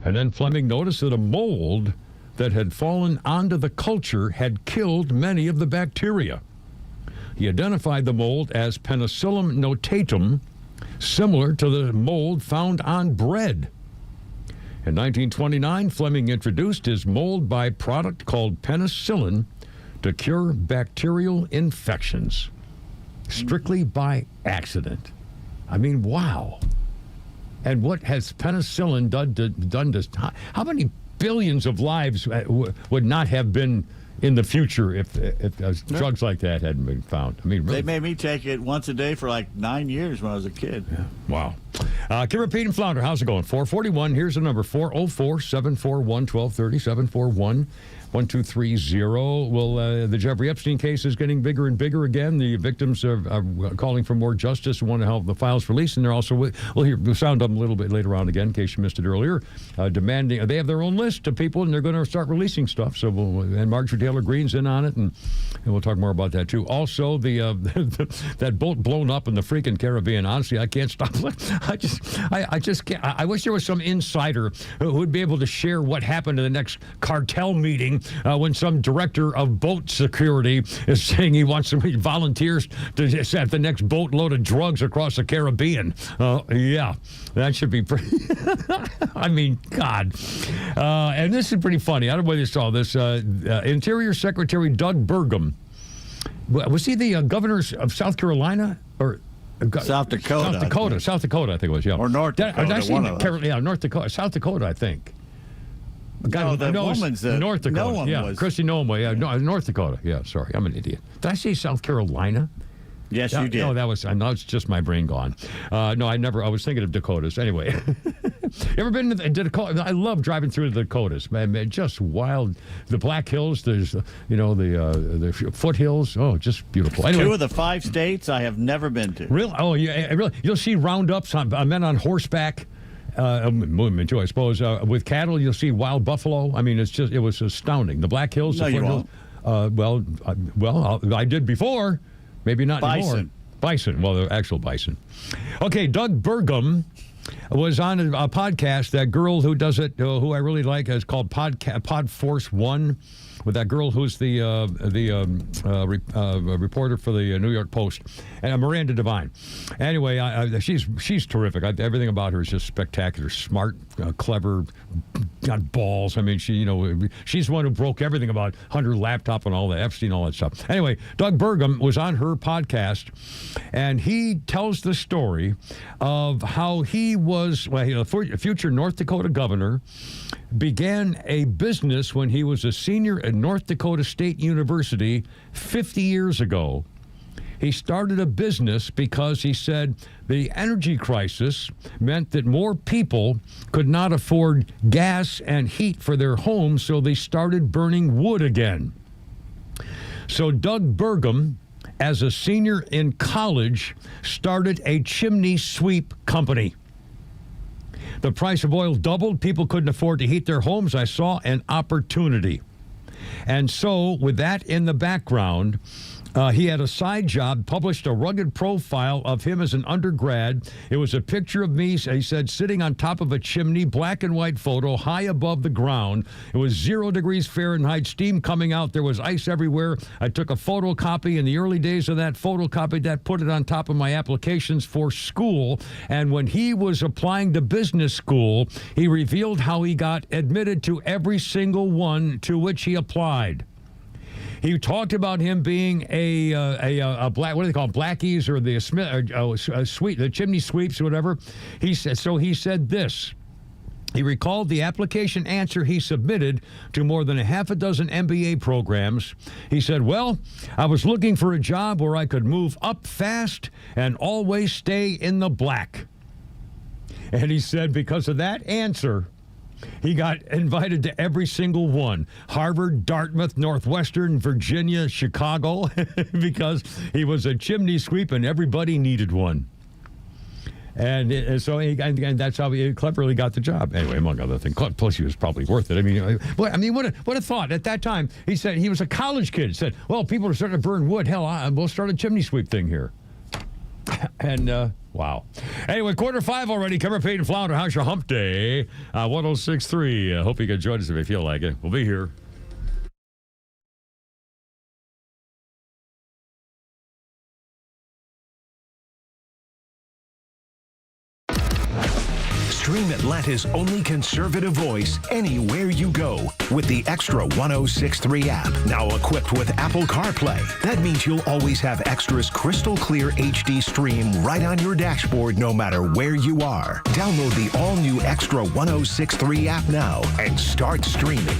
And then Fleming noticed that a mold that had fallen onto the culture had killed many of the bacteria. He identified the mold as Penicillium notatum, similar to the mold found on bread. In 1929, Fleming introduced his mold byproduct called penicillin to cure bacterial infections, strictly by accident. I mean, wow. And what has penicillin done to how many billions of lives would not have been in the future if drugs like that hadn't been found? I mean, really. They made me take it once a day for like 9 years when I was a kid. Yeah. Wow. Kimmer, Pete, and Flounder, how's it going? 441, here's the number, 404-741-1230, 741-1230. Well, the Jeffrey Epstein case is getting bigger and bigger again. The victims are calling for more justice and want to have the files released. And they're also, we'll sound them a little bit later on again, in case you missed it earlier, demanding, they have their own list of people, and they're going to start releasing stuff. So, and Marjorie Taylor Greene's in on it, and we'll talk more about that, too. Also, that boat blown up in the freaking Caribbean. Honestly, I can't stop. I just can't. I wish there was some insider who would be able to share what happened in the next cartel meeting when some director of boat security is saying he wants some volunteers to set the next boatload of drugs across the Caribbean. Yeah, that should be pretty. I mean, God. And this is pretty funny. I don't know whether you saw this. Interior Secretary Doug Burgum. Was he the governor of South Carolina? Or South Dakota. South Dakota, I think it was, yeah. Or North Dakota. Yeah, North Dakota. South Dakota, I think. No, the woman's North Dakota. Noam yeah, was. Christy Noam. Yeah, North Dakota. Yeah, sorry, I'm an idiot. Did I say South Carolina? Yes, you did. No, I know it's just my brain gone. No, I was thinking of Dakotas. Anyway, you ever been to the Dakota? I love driving through the Dakotas, man, just wild. The Black Hills, there's, the foothills. Oh, just beautiful. Anyway, 2 of the 5 states I have never been to. Really? Oh, yeah, really. You'll see roundups on men on horseback. Movement too, I suppose. With cattle, you'll see wild buffalo. I mean, it was astounding. The Black Hills, no, the foothills. I did before. Maybe not anymore. Bison. Well, the actual bison. Okay, Doug Burgum was on a podcast. That girl who does it, who I really like, is called Pod Force One, with that girl who's the reporter for the New York Post, and Miranda Devine. Anyway, she's terrific. Everything about her is just spectacular, smart, clever, got balls. I mean, she's the one who broke everything about Hunter laptop and all the Epstein, all that stuff. Anyway, Doug Burgum was on her podcast, and he tells the story of how he was, a future North Dakota governor, began a business when he was a senior at North Dakota State University 50 years ago. He started a business because he said the energy crisis meant that more people could not afford gas and heat for their homes, so they started burning wood again. So Doug Burgum, as a senior in college, started a chimney sweep company. The price of oil doubled. People couldn't afford to heat their homes. I saw an opportunity. And so, with that in the background, he had a side job, published a rugged profile of him as an undergrad. It was a picture of me, he said, sitting on top of a chimney, black and white photo, high above the ground. It was 0 degrees Fahrenheit, steam coming out. There was ice everywhere. I took a photocopy in the early days of that, photocopied that, put it on top of my applications for school. And when he was applying to business school, he revealed how he got admitted to every single one to which he applied. He talked about him being a black, what do they call them, blackies or the the chimney sweeps or whatever. He said this. He recalled the application answer he submitted to more than a half a dozen MBA programs. He said, well, I was looking for a job where I could move up fast and always stay in the black. And he said because of that answer, he got invited to every single one. Harvard, Dartmouth, Northwestern, Virginia, Chicago, because he was a chimney sweep and everybody needed one. And that's how he cleverly got the job. Anyway, among other things. Plus, he was probably worth it. I mean, what a thought. At that time, he said he was a college kid. He said, well, people are starting to burn wood. Hell, we'll start a chimney sweep thing here. And, wow. Anyway, 4:45 already. Kimmer, Pete, and Flounder. How's your hump day? 106.3. Hope you can join us if you feel like it. We'll be here. Stream Atlanta's only conservative voice anywhere you go with the XTRA 106.3 app. Now equipped with Apple CarPlay. That means you'll always have Extra's crystal clear HD stream right on your dashboard no matter where you are. Download the all-new XTRA 106.3 app now and start streaming.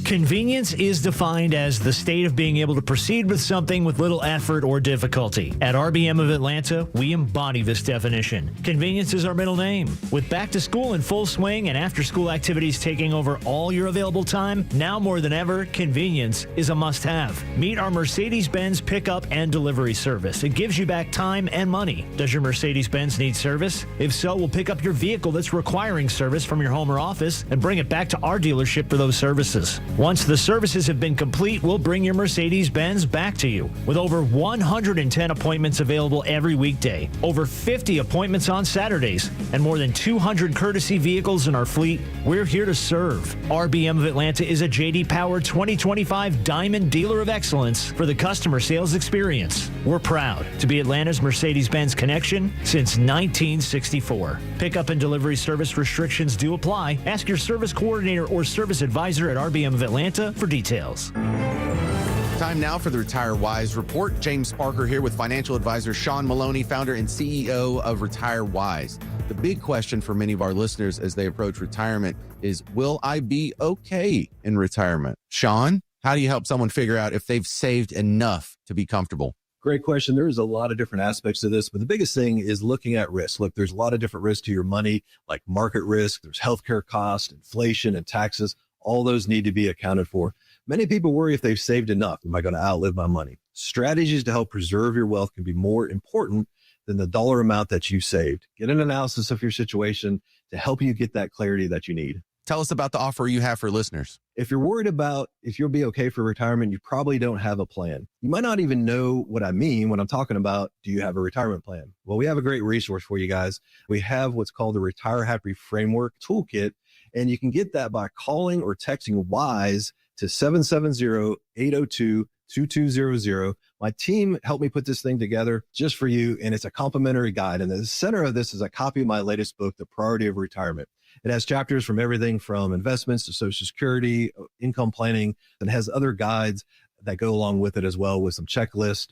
Convenience is defined as the state of being able to proceed with something with little effort or difficulty. At RBM of Atlanta, we embody this definition. Convenience is our middle name. With back to school in full swing and after school activities taking over all your available time, now more than ever, convenience is a must-have. Meet our Mercedes-Benz pickup and delivery service. It gives you back time and money. Does your Mercedes-Benz need service? If so, we'll pick up your vehicle that's requiring service from your home or office and bring it back to our dealership for those services. Once the services have been complete, we'll bring your Mercedes-Benz back to you. With over 110 appointments available every weekday, over 50 appointments on Saturdays, and more than 200 courtesy vehicles in our fleet, we're here to serve. RBM of Atlanta is a J.D. Power 2025 Diamond Dealer of Excellence for the customer sales experience. We're proud to be Atlanta's Mercedes-Benz connection since 1964. Pickup and delivery service restrictions do apply. Ask your service coordinator or service advisor at RBM of Atlanta for details. Time now for the Retire Wise Report. James Parker here with financial advisor Sean Maloney, founder and CEO of Retire Wise. The big question for many of our listeners as they approach retirement is, will I be okay in retirement? Sean, how do you help someone figure out if they've saved enough to be comfortable? Great question. There's a lot of different aspects to this, but the biggest thing is looking at risk. Look, there's a lot of different risks to your money, like market risk. There's healthcare costs, inflation, and taxes. All those need to be accounted for. Many people worry if they've saved enough. Am I going to outlive my money? Strategies to help preserve your wealth can be more important than the dollar amount that you saved. Get an analysis of your situation to help you get that clarity that you need. Tell us about the offer you have for listeners. If you're worried about if you'll be okay for retirement, you probably don't have a plan. You might not even know what I mean when I'm talking about, do you have a retirement plan? Well, we have a great resource for you guys. We have what's called the Retire Happy Framework Toolkit, and you can get that by calling or texting WISE to 770-802-2200. My team helped me put this thing together just for you, and it's a complimentary guide. And the center of this is a copy of my latest book, The Priority of Retirement. It has chapters from everything from investments to Social Security, income planning, and has other guides that go along with it as well, with some checklists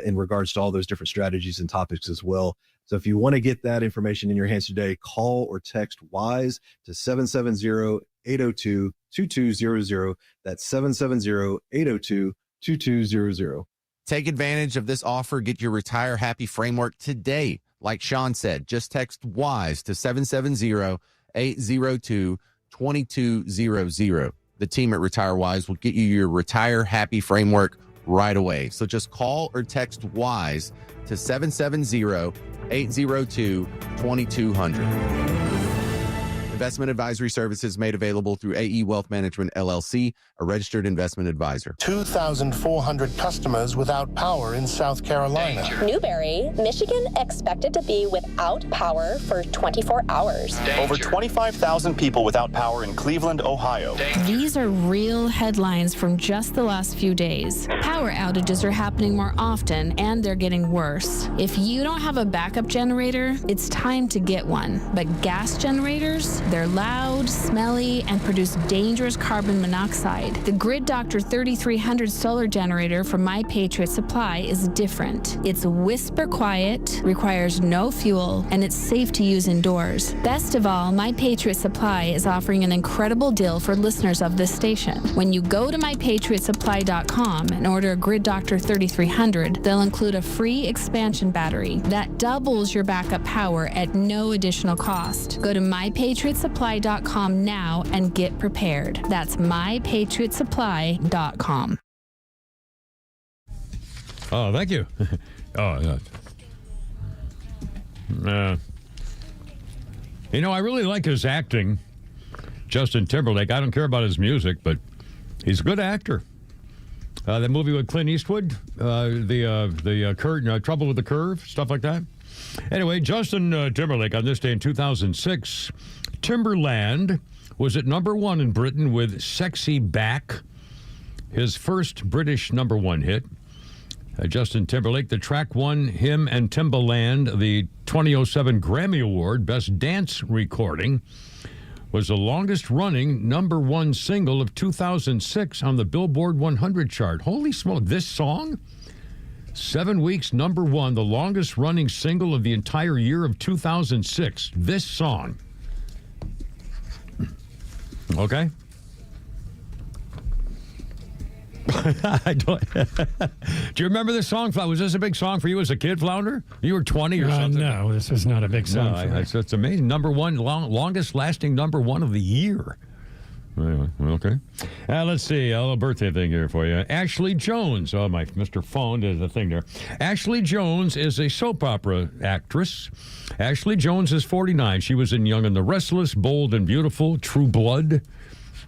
in regards to all those different strategies and topics as well. So if you want to get that information in your hands today, call or text WISE to 770-802-2200. That's 770-802-2200. Take advantage of this offer. Get your Retire Happy Framework today. Like Sean said, just text WISE to 770-802-2200. The team at Retire Wise will get you your Retire Happy Framework right away. So just call or text WISE to 770-802-2200. Investment advisory services made available through AE Wealth Management, LLC, a registered investment advisor. 2,400 customers without power in South Carolina. Newberry, Michigan expected to be without power for 24 hours. Over 25,000 people without power in Cleveland, Ohio. These are real headlines from just the last few days. Power outages are happening more often, and they're getting worse. If you don't have a backup generator, it's time to get one. But gas generators? They're loud, smelly, and produce dangerous carbon monoxide. The Grid Doctor 3300 solar generator from My Patriot Supply is different. It's whisper quiet, requires no fuel, and it's safe to use indoors. Best of all, My Patriot Supply is offering an incredible deal for listeners of this station. When you go to mypatriotsupply.com and order a Grid Doctor 3300, they'll include a free expansion battery that doubles your backup power at no additional cost. Go to mypatriotsupply.com now and get prepared. That's mypatriotsupply.com. Oh, thank you. I really like his acting. Justin Timberlake. I don't care about his music, but he's a good actor. That movie with Clint Eastwood, Trouble with the Curve, stuff like that. Anyway, Justin Timberlake on this day in 2006, Timberland was at number 1 in Britain with Sexy Back, his first British number 1 hit. Justin Timberlake, the track won him and Timbaland the 2007 Grammy Award, Best Dance Recording, was the longest-running number 1 single of 2006 on the Billboard 100 chart. Holy smoke, this song? 7 weeks, number 1, the longest-running single of the entire year of 2006. This song. Okay? I don't. Do you remember this song? Was this a big song for you as a kid, Flounder? You were 20 or something? No, this is not a big song for me. It's amazing. Number 1, longest-lasting number 1 of the year. Okay. Let's see. A little birthday thing here for you. Ashley Jones. Oh, my Mr. Phone, there's a thing there. Ashley Jones is a soap opera actress. Ashley Jones is 49. She was in Young and the Restless, Bold and Beautiful, True Blood.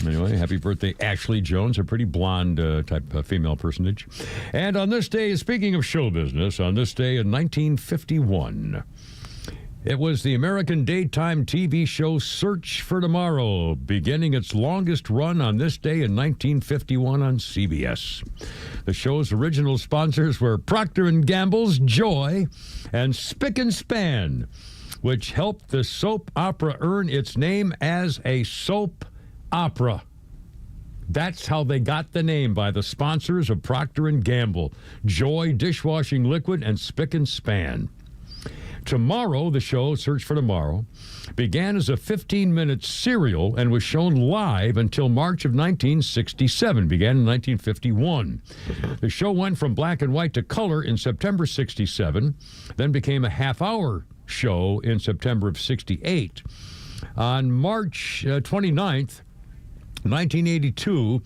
Anyway, happy birthday, Ashley Jones, a pretty blonde type female personage. And on this day, speaking of show business, on this day in 1951, it was the American daytime TV show Search for Tomorrow, beginning its longest run on this day in 1951 on CBS. The show's original sponsors were Procter & Gamble's Joy and Spick & Span, which helped the soap opera earn its name as a soap opera. That's how they got the name, by the sponsors of Procter & Gamble, Joy dishwashing liquid, and Spick & Span. Tomorrow, the show, Search for Tomorrow, began as a 15-minute serial and was shown live until March of 1967, began in 1951. The show went from black and white to color in September 67, then became a half-hour show in September of 68. On March 29th, 1982,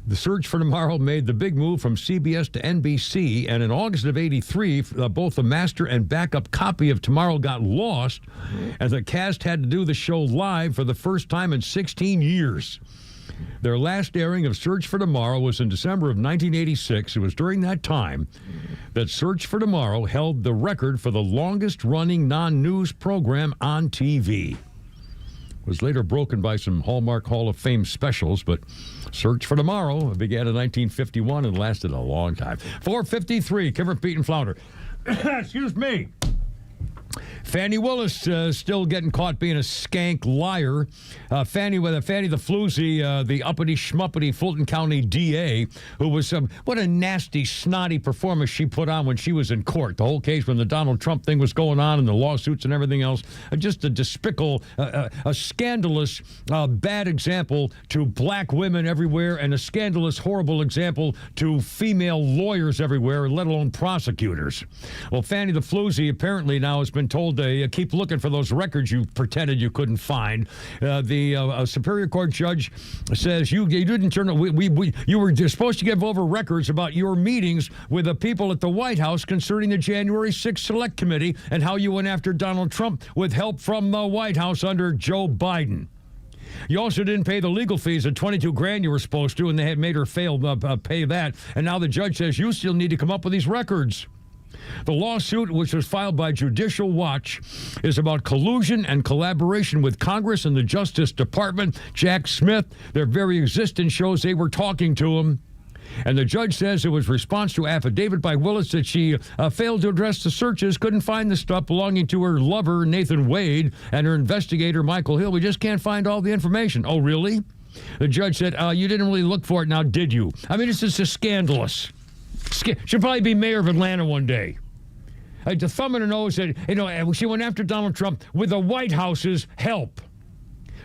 the Search for Tomorrow made the big move from CBS to NBC, and in August of 83, both the master and backup copy of Tomorrow got lost, and the cast had to do the show live for the first time in 16 years. Their last airing of Search for Tomorrow was in December of 1986. It was during that time that Search for Tomorrow held the record for the longest-running non-news program on TV. Was later broken by some Hallmark Hall of Fame specials, but Search for Tomorrow began in 1951 and lasted a long time. 4:53, Kimmer, Pete, and Flounder. Excuse me. Fannie Willis still getting caught being a skank liar. Fannie the Floozy, the uppity schmuppity Fulton County DA, who was what a nasty, snotty performance she put on when she was in court. The whole case when the Donald Trump thing was going on and the lawsuits and everything else. Just a despicable, a scandalous, bad example to black women everywhere, and a scandalous, horrible example to female lawyers everywhere, let alone prosecutors. Well, Fannie the Floozy apparently now has been told to keep looking for those records you pretended you couldn't find. The Superior Court judge says you didn't turn. You were supposed to give over records about your meetings with the people at the White House concerning the January 6th Select Committee and how you went after Donald Trump with help from the White House under Joe Biden. You also didn't pay the legal fees of $22,000 you were supposed to, and they had made her fail pay that. And now the judge says you still need to come up with these records. The lawsuit, which was filed by Judicial Watch, is about collusion and collaboration with Congress and the Justice Department. Jack Smith, their very existence shows they were talking to him. And the judge says it was response to affidavit by Willis that she failed to address the searches, couldn't find the stuff belonging to her lover, Nathan Wade, and her investigator, Michael Hill. We just can't find all the information. Oh, really? The judge said, you didn't really look for it now, did you? I mean, it's just scandalous. She'll probably be mayor of Atlanta one day. The thumb in her nose said, she went after Donald Trump with the White House's help.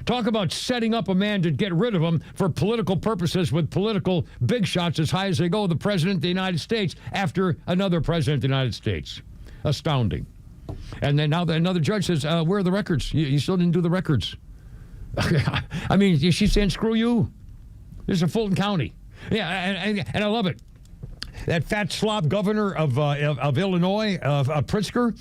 Talk about setting up a man to get rid of him for political purposes with political big shots as high as they go, the President of the United States after another President of the United States. Astounding. And then now another judge says, where are the records? You still didn't do the records. I mean, she's saying, screw you. This is Fulton County. Yeah, and I love it. That fat slob governor of Illinois, Pritzker,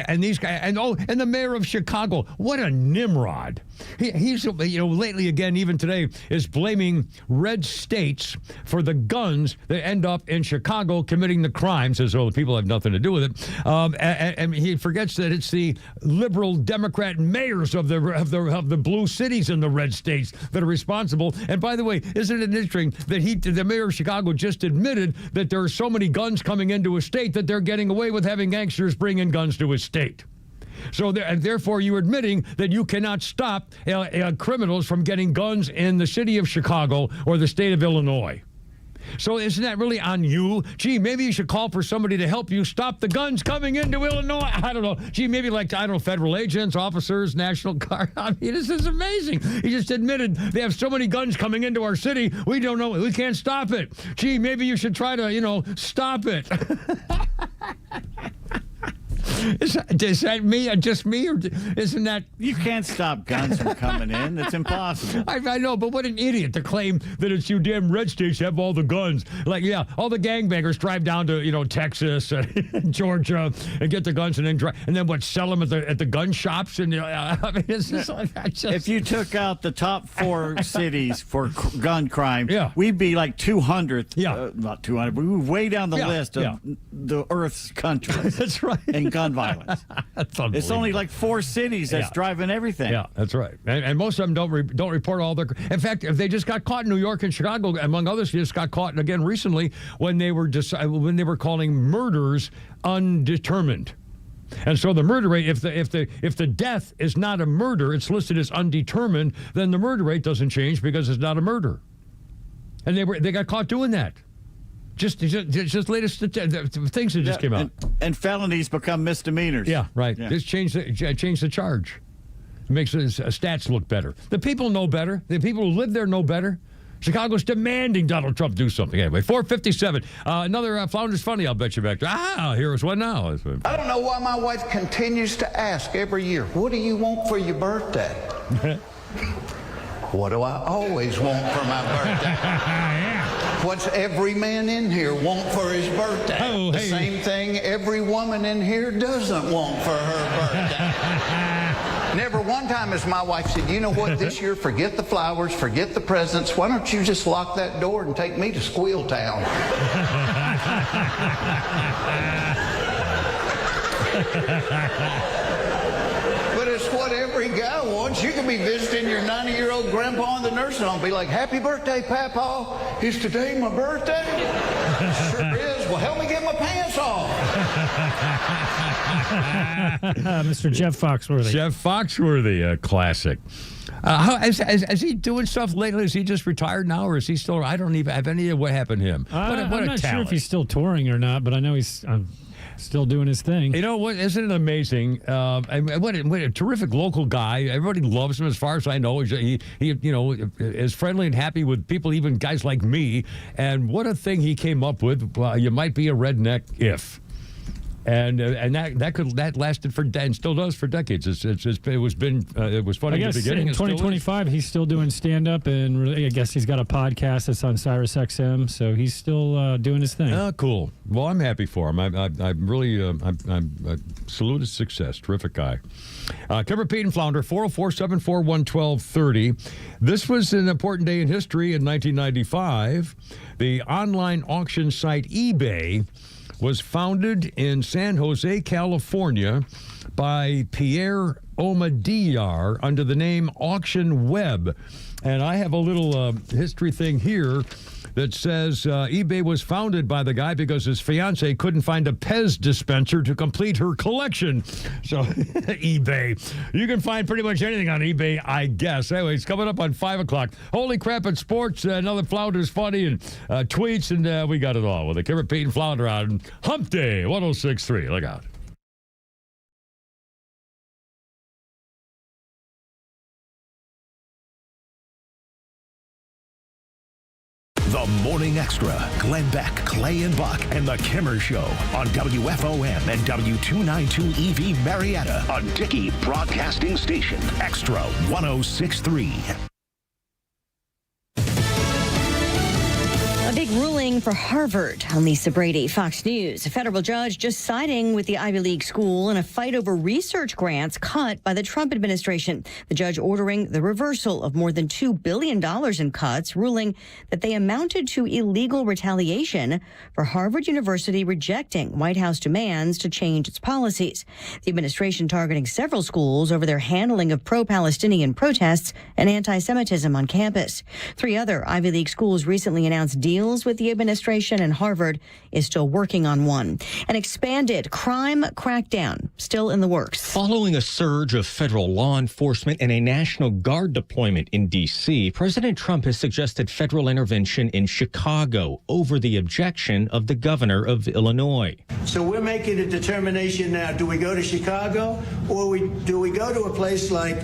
and these guys, and the mayor of Chicago. What a nimrod! He's lately again, even today, is blaming red states for the guns that end up in Chicago committing the crimes, as though the people have nothing to do with it. And he forgets that it's the liberal Democrat mayors of the blue cities in the red states that are responsible. And by the way, isn't it interesting that the mayor of Chicago just admitted that there are so many guns coming into a state that they're getting away with having gangsters bring in guns to a state. So therefore, you're admitting that you cannot stop criminals from getting guns in the city of Chicago or the state of Illinois. So isn't that really on you? Gee, maybe you should call for somebody to help you stop the guns coming into Illinois. I don't know. Gee, maybe federal agents, officers, National Guard. I mean, this is amazing. He just admitted they have so many guns coming into our city, we don't know. We can't stop it. Gee, maybe you should try to, stop it. Is that me? Just me? Or isn't that... You can't stop guns from coming in. It's impossible. I know, but what an idiot to claim that it's you damn red states have all the guns. Like, yeah, all the gangbangers drive down to, Texas and Georgia and get the guns and then what, sell them at the gun shops? And I mean, it's just like... If you took out the top 4 cities for gun crime, we'd be like 200th. Yeah. Not 200, but we're way down the list of the Earth's countries. That's right. And gun violence. It's only like 4 cities that's driving everything. Yeah, that's right. And most of them don't report all their... In fact, if they just got caught in New York and Chicago, among others, they just got caught again recently when they were calling murders undetermined. And so the murder rate, if the death is not a murder, it's listed as undetermined, then the murder rate doesn't change because it's not a murder. And they got caught doing that. Just latest things that just came out. And felonies become misdemeanors. Yeah, right. Yeah. Just change the charge. It makes the stats look better. The people know better. The people who live there know better. Chicago's demanding Donald Trump do something. Anyway, 4:57. Another Flounder's Funny, I'll bet you back. Here's one now. I don't know why my wife continues to ask every year, what do you want for your birthday? What do I always want for my birthday? What's every man in here want for his birthday? The same thing every woman in here doesn't want for her birthday. Never one time has my wife said, you know what, this year, forget the flowers, forget the presents. Why don't you just lock that door and take me to Squeal Town? But it's what every guy wants. You can be visiting your 90-year-old grandpa in the nursing home, be like, happy birthday, Papa. Is today my birthday? Sure is. Well, help me get my pants off. Mr. Jeff Foxworthy. Jeff Foxworthy, classic. Is he doing stuff lately? Is he just retired now, or is he still? I don't even have any idea what happened to him. I'm not sure if he's still touring or not, but I know he's still doing his thing. You know what? Isn't it amazing? What a terrific local guy. Everybody loves him, as far as I know. He is friendly and happy with people, even guys like me. And what a thing he came up with. You might be a redneck if. And that lasted for and still does for decades. It was funny in the beginning. In 2025, he's still doing stand up, and I guess he's got a podcast that's on Sirius XM. So he's still doing his thing. Oh, cool. Well, I'm happy for him. I really salute his success. Terrific guy. Kimber, Pete, and Flounder, 404-741-1230. This was an important day in history in 1995. The online auction site eBay was founded in San Jose, California, by Pierre Omidyar under the name Auction Web. And I have a little history thing here that says eBay was founded by the guy because his fiance couldn't find a Pez dispenser to complete her collection. So eBay. You can find pretty much anything on eBay, I guess. Anyway, it's coming up on 5 o'clock. Holy crap at sports. Another Flounder's funny and tweets, and we got it all with the Kimmer, Pete, and Flounder on Hump Day 106.3. Look out. The Morning Extra. Glenn Beck, Clay and Buck, and The Kimmer Show on WFOM and W292EV Marietta, a Dickey Broadcasting Station. Extra 106.3. A big ruling for Harvard. I'm Lisa Brady, Fox News. A federal judge just siding with the Ivy League school in a fight over research grants cut by the Trump administration. The judge ordering the reversal of more than $2 billion in cuts, ruling that they amounted to illegal retaliation for Harvard University rejecting White House demands to change its policies. The administration targeting several schools over their handling of pro-Palestinian protests and anti-Semitism on campus. 3 other Ivy League schools recently announced deals with the administration, and Harvard is still working on one. An expanded crime crackdown still in the works. Following a surge of federal law enforcement and a National Guard deployment in D.C., President Trump has suggested federal intervention in Chicago over the objection of the governor of Illinois. So we're making a determination now. Do we go to Chicago, or do we go to a place like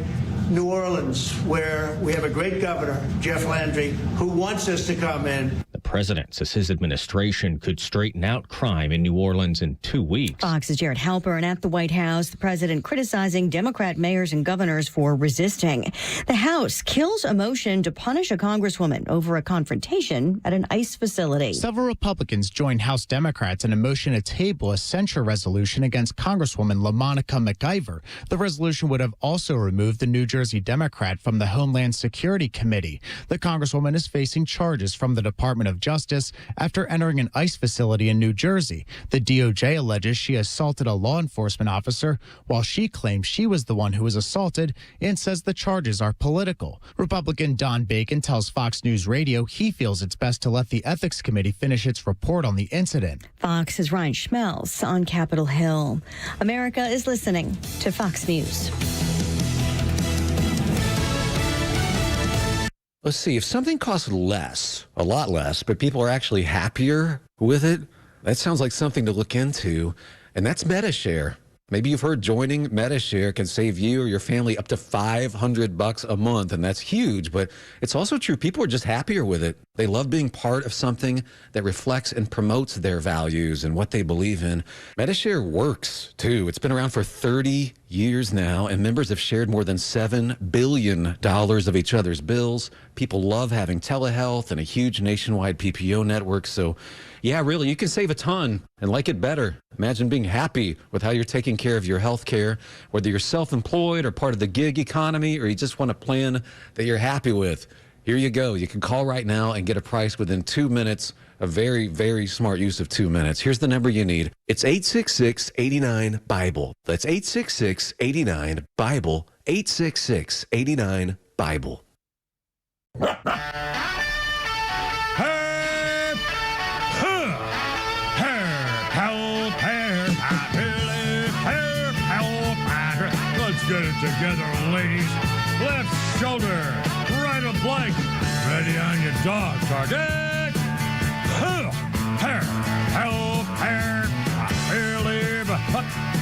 New Orleans, where we have a great governor, Jeff Landry, who wants us to come in? The president says his administration could straighten out crime in New Orleans in 2 weeks. Fox's Jared Halpern at the White House, the president criticizing Democrat mayors and governors for resisting. The House kills a motion to punish a congresswoman over a confrontation at an ICE facility. Several Republicans joined House Democrats in a motion to table a censure resolution against Congresswoman LaMonica McIver. The resolution would have also removed the New Jersey Democrat from the Homeland Security Committee. The Congresswoman is facing charges from the Department of Justice after entering an ICE facility in New Jersey. The DOJ alleges she assaulted a law enforcement officer, while she claims she was the one who was assaulted and says the charges are political. Republican Don Bacon tells Fox News Radio he feels it's best to let the Ethics Committee finish its report on the incident. Fox's Ryan Schmelz on Capitol Hill. America is listening to Fox News. Let's see, if something costs less, a lot less, but people are actually happier with it, that sounds like something to look into, and that's MediShare. Maybe you've heard joining MediShare can save you or your family up to $500 a month, and that's huge, but it's also true. People are just happier with it. They love being part of something that reflects and promotes their values and what they believe in. MediShare works, too. It's been around for 30 years now, and members have shared more than $7 billion of each other's bills. People love having telehealth and a huge nationwide PPO network, so yeah, really, you can save a ton and like it better. Imagine being happy with how you're taking care of your health care, whether you're self-employed or part of the gig economy, or you just want a plan that you're happy with. Here you go. You can call right now and get a price within 2 minutes. A very, very smart use of 2 minutes. Here's the number you need. It's 866-89-BIBLE. That's 866-89-BIBLE. 866-89-BIBLE. Let's get it together, ladies. Left shoulder, right of blank. Ready on your dog, target.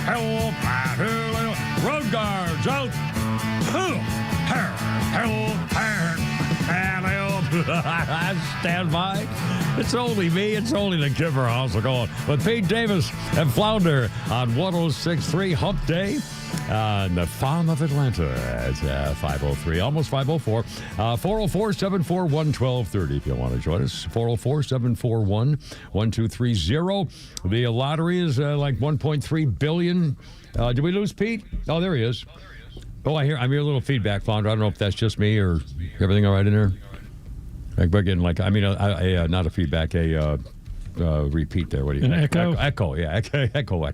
Help, road guards out. Stand by. It's only me. It's only the Kimmer. How's it going? With Pete Davis and Flounder on 106.3 Hump Day. On the farm of Atlanta at 5:03, almost 5:04. 404-741-1230 if you want to join us. 404-741-1230. The lottery is like $1.3 billion. Did we lose Pete? Oh, there he is. Oh, I hear a little feedback, Flounder. I don't know if that's just me or everything all right in there. Like we're getting not a feedback, repeat there. What do you An think? echo? Echo, yeah. Echo.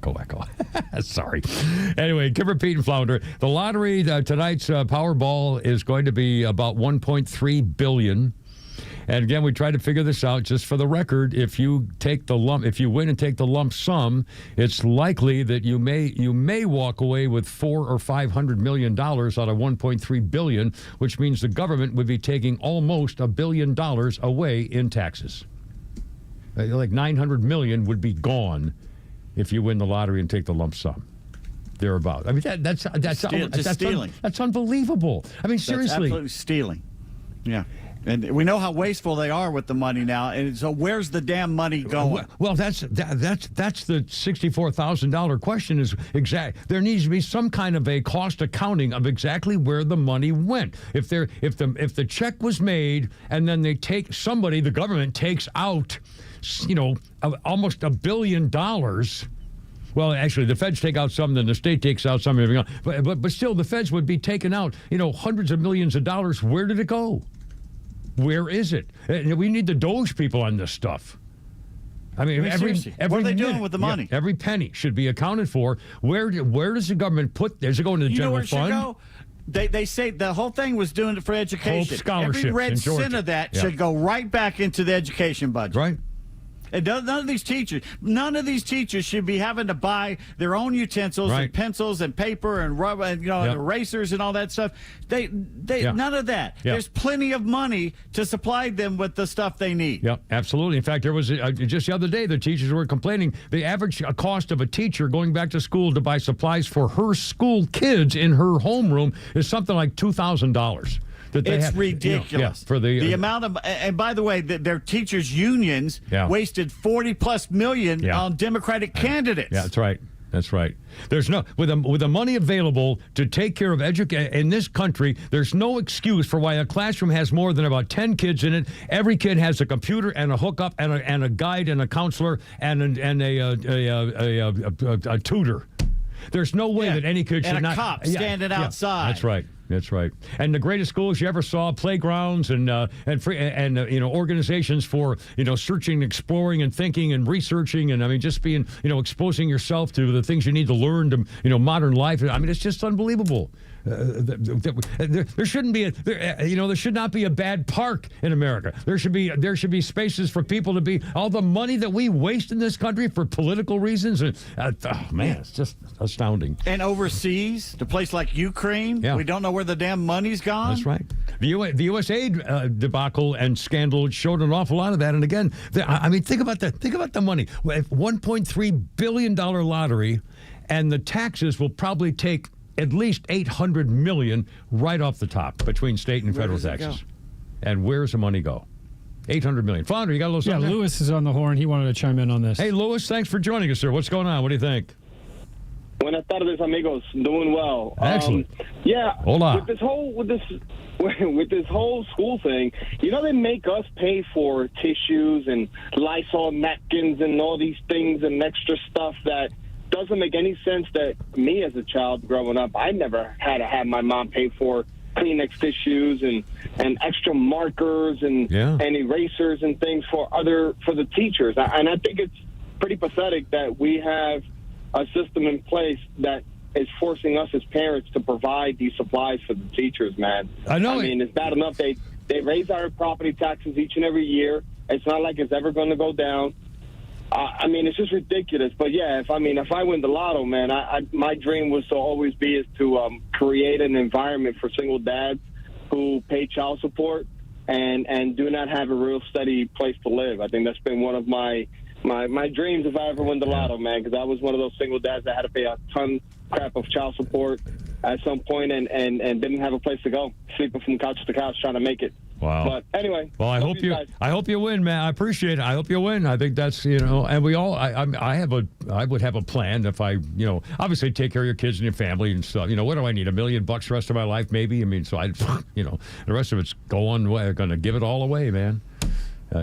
Sorry. Anyway, Kimber, Pete, and Flounder. The lottery, tonight's Powerball is going to be about $1.3 billion. And again, we tried to figure this out just for the record. If you win and take the lump sum, it's likely that you may walk away with $400 or $500 million out of $1.3 billion, which means the government would be taking almost $1 billion away in taxes. Like $900 million would be gone if you win the lottery and take the lump sum. Thereabout. I mean, that's stealing. That's unbelievable. I mean, seriously, that's absolutely stealing. Yeah. And we know how wasteful they are with the money now. And so where's the damn money going? Well, that's the $64,000 question is exact. There needs to be some kind of a cost accounting of exactly where the money went. If the check was made and then the government takes out, almost $1 billion. Well, actually, the feds take out some, then the state takes out some. But still, the feds would be taking out, hundreds of millions of dollars. Where did it go? Where is it? We need the Doge people on this stuff. I mean, every what are they doing with the money? Yeah, every penny should be accounted for. Where does the government put? Does it go into the general fund? Should go? They say the whole thing was doing it for education. Hope scholarships every red in Georgia. cent of that should go right back into the education budget. Right. And none of these teachers should be having to buy their own utensils and pencils and paper and rubber and and erasers and all that stuff. They none of that. Yeah. There's plenty of money to supply them with the stuff they need. Yeah, absolutely. In fact, there was just the other day the teachers were complaining the average cost of a teacher going back to school to buy supplies for her school kids in her homeroom is something like $2,000. It's ridiculous. For the amount of, and by the way, their teachers' unions wasted $40+ million on Democratic candidates. Yeah, that's right. That's right. There's with the money available to take care of education in this country, there's no excuse for why a classroom has more than about 10 kids in it. Every kid has a computer and a hookup and a guide and a counselor and a tutor. There's no way that any kid should and not. a cop standing outside. That's right. That's right. And the greatest schools you ever saw, playgrounds and organizations for searching, exploring, and thinking and researching, and just being exposing yourself to the things you need to learn to modern life. I mean, it's just unbelievable. There shouldn't be there should not be a bad park in America. There should be spaces for people to be. All the money that we waste in this country for political reasons, it's just astounding. And overseas, the place like Ukraine, we don't know where the damn money's gone. That's right. The USAID debacle and scandal showed an awful lot of that. And again, think about the money. $1.3 billion lottery, and the taxes will probably take at least $800 million right off the top between state and federal taxes. And where's the money go? $800 million. Flounder, you got a little something? Yeah, Lewis is on the horn. He wanted to chime in on this. Hey, Lewis, thanks for joining us, sir. What's going on? What do you think? Buenas tardes, amigos. Doing well. Excellent. Hola. With this whole school thing, they make us pay for tissues and Lysol napkins and all these things and extra stuff that doesn't make any sense. That me as a child growing up, I never had to have my mom pay for Kleenex tissues and extra markers and erasers and things for the teachers. And I think it's pretty pathetic that we have a system in place that is forcing us as parents to provide these supplies for the teachers, man. I know. I mean, it's bad enough they raise our property taxes each and every year. It's not like it's ever going to go down. I mean, it's just ridiculous. But yeah, if I win the lotto, man, my dream was to always be to create an environment for single dads who pay child support and do not have a real steady place to live. I think that's been one of my dreams if I ever win the lotto, man, because I was one of those single dads that had to pay a ton crap of child support at some point and didn't have a place to go, sleeping from couch to couch trying to make it. Wow. But anyway. Well, I hope you win, man. I appreciate it. I hope you win. I think that's, and we all, I would have a plan if I, obviously take care of your kids and your family and stuff. What do I need? $1 million the rest of my life, maybe? I mean, so the rest of it's going to give it all away, man.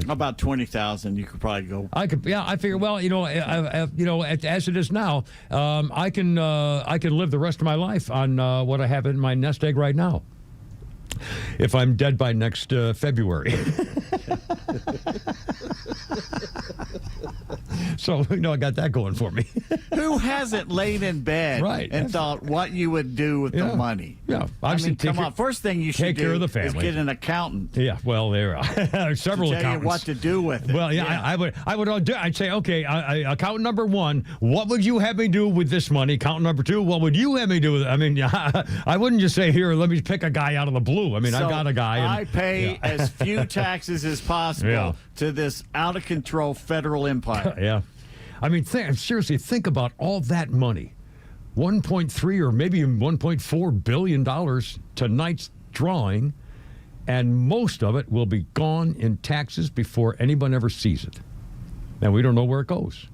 About 20,000, you could probably go. I figure. Well, as it is now, I can live the rest of my life on what I have in my nest egg right now. If I'm dead by next February. So, I got that going for me. Who hasn't laid in bed and thought what you would do with the money? Yeah. I mean, come on. First thing you should take care of the is family. get an accountant. Yeah, well, there are several to tell accountants. you what to do with it. Well, I'd say, okay, accountant number one, what would you have me do with this money? Accountant number two, what would you have me do with it? I mean, I wouldn't just say, here, let me pick a guy out of the blue. I mean, I've got a guy. I pay as few taxes as possible to this out-of-control federal empire. Yeah. I mean, seriously, think about all that money. $1.3 or maybe $1.4 billion tonight's drawing, and most of it will be gone in taxes before anyone ever sees it. Now, we don't know where it goes.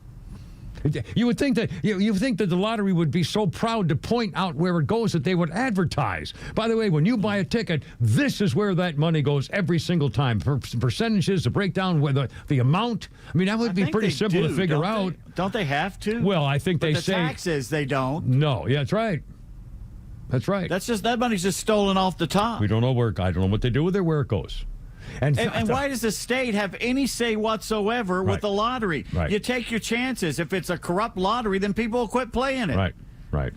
You would think that you think that the lottery would be so proud to point out where it goes that they would advertise. By the way, when you buy a ticket, this is where that money goes every single time. Percentages, the breakdown, whether the amount. I mean, that would be pretty simple to figure out. Don't they have to? Well, I think they say taxes they don't. No, yeah, that's right. That's right. That money's just stolen off the top. We don't know where. I don't know what they do with it, where it goes. And why does the state have any say whatsoever with the lottery? Right. You take your chances. If it's a corrupt lottery, then people will quit playing it. Right.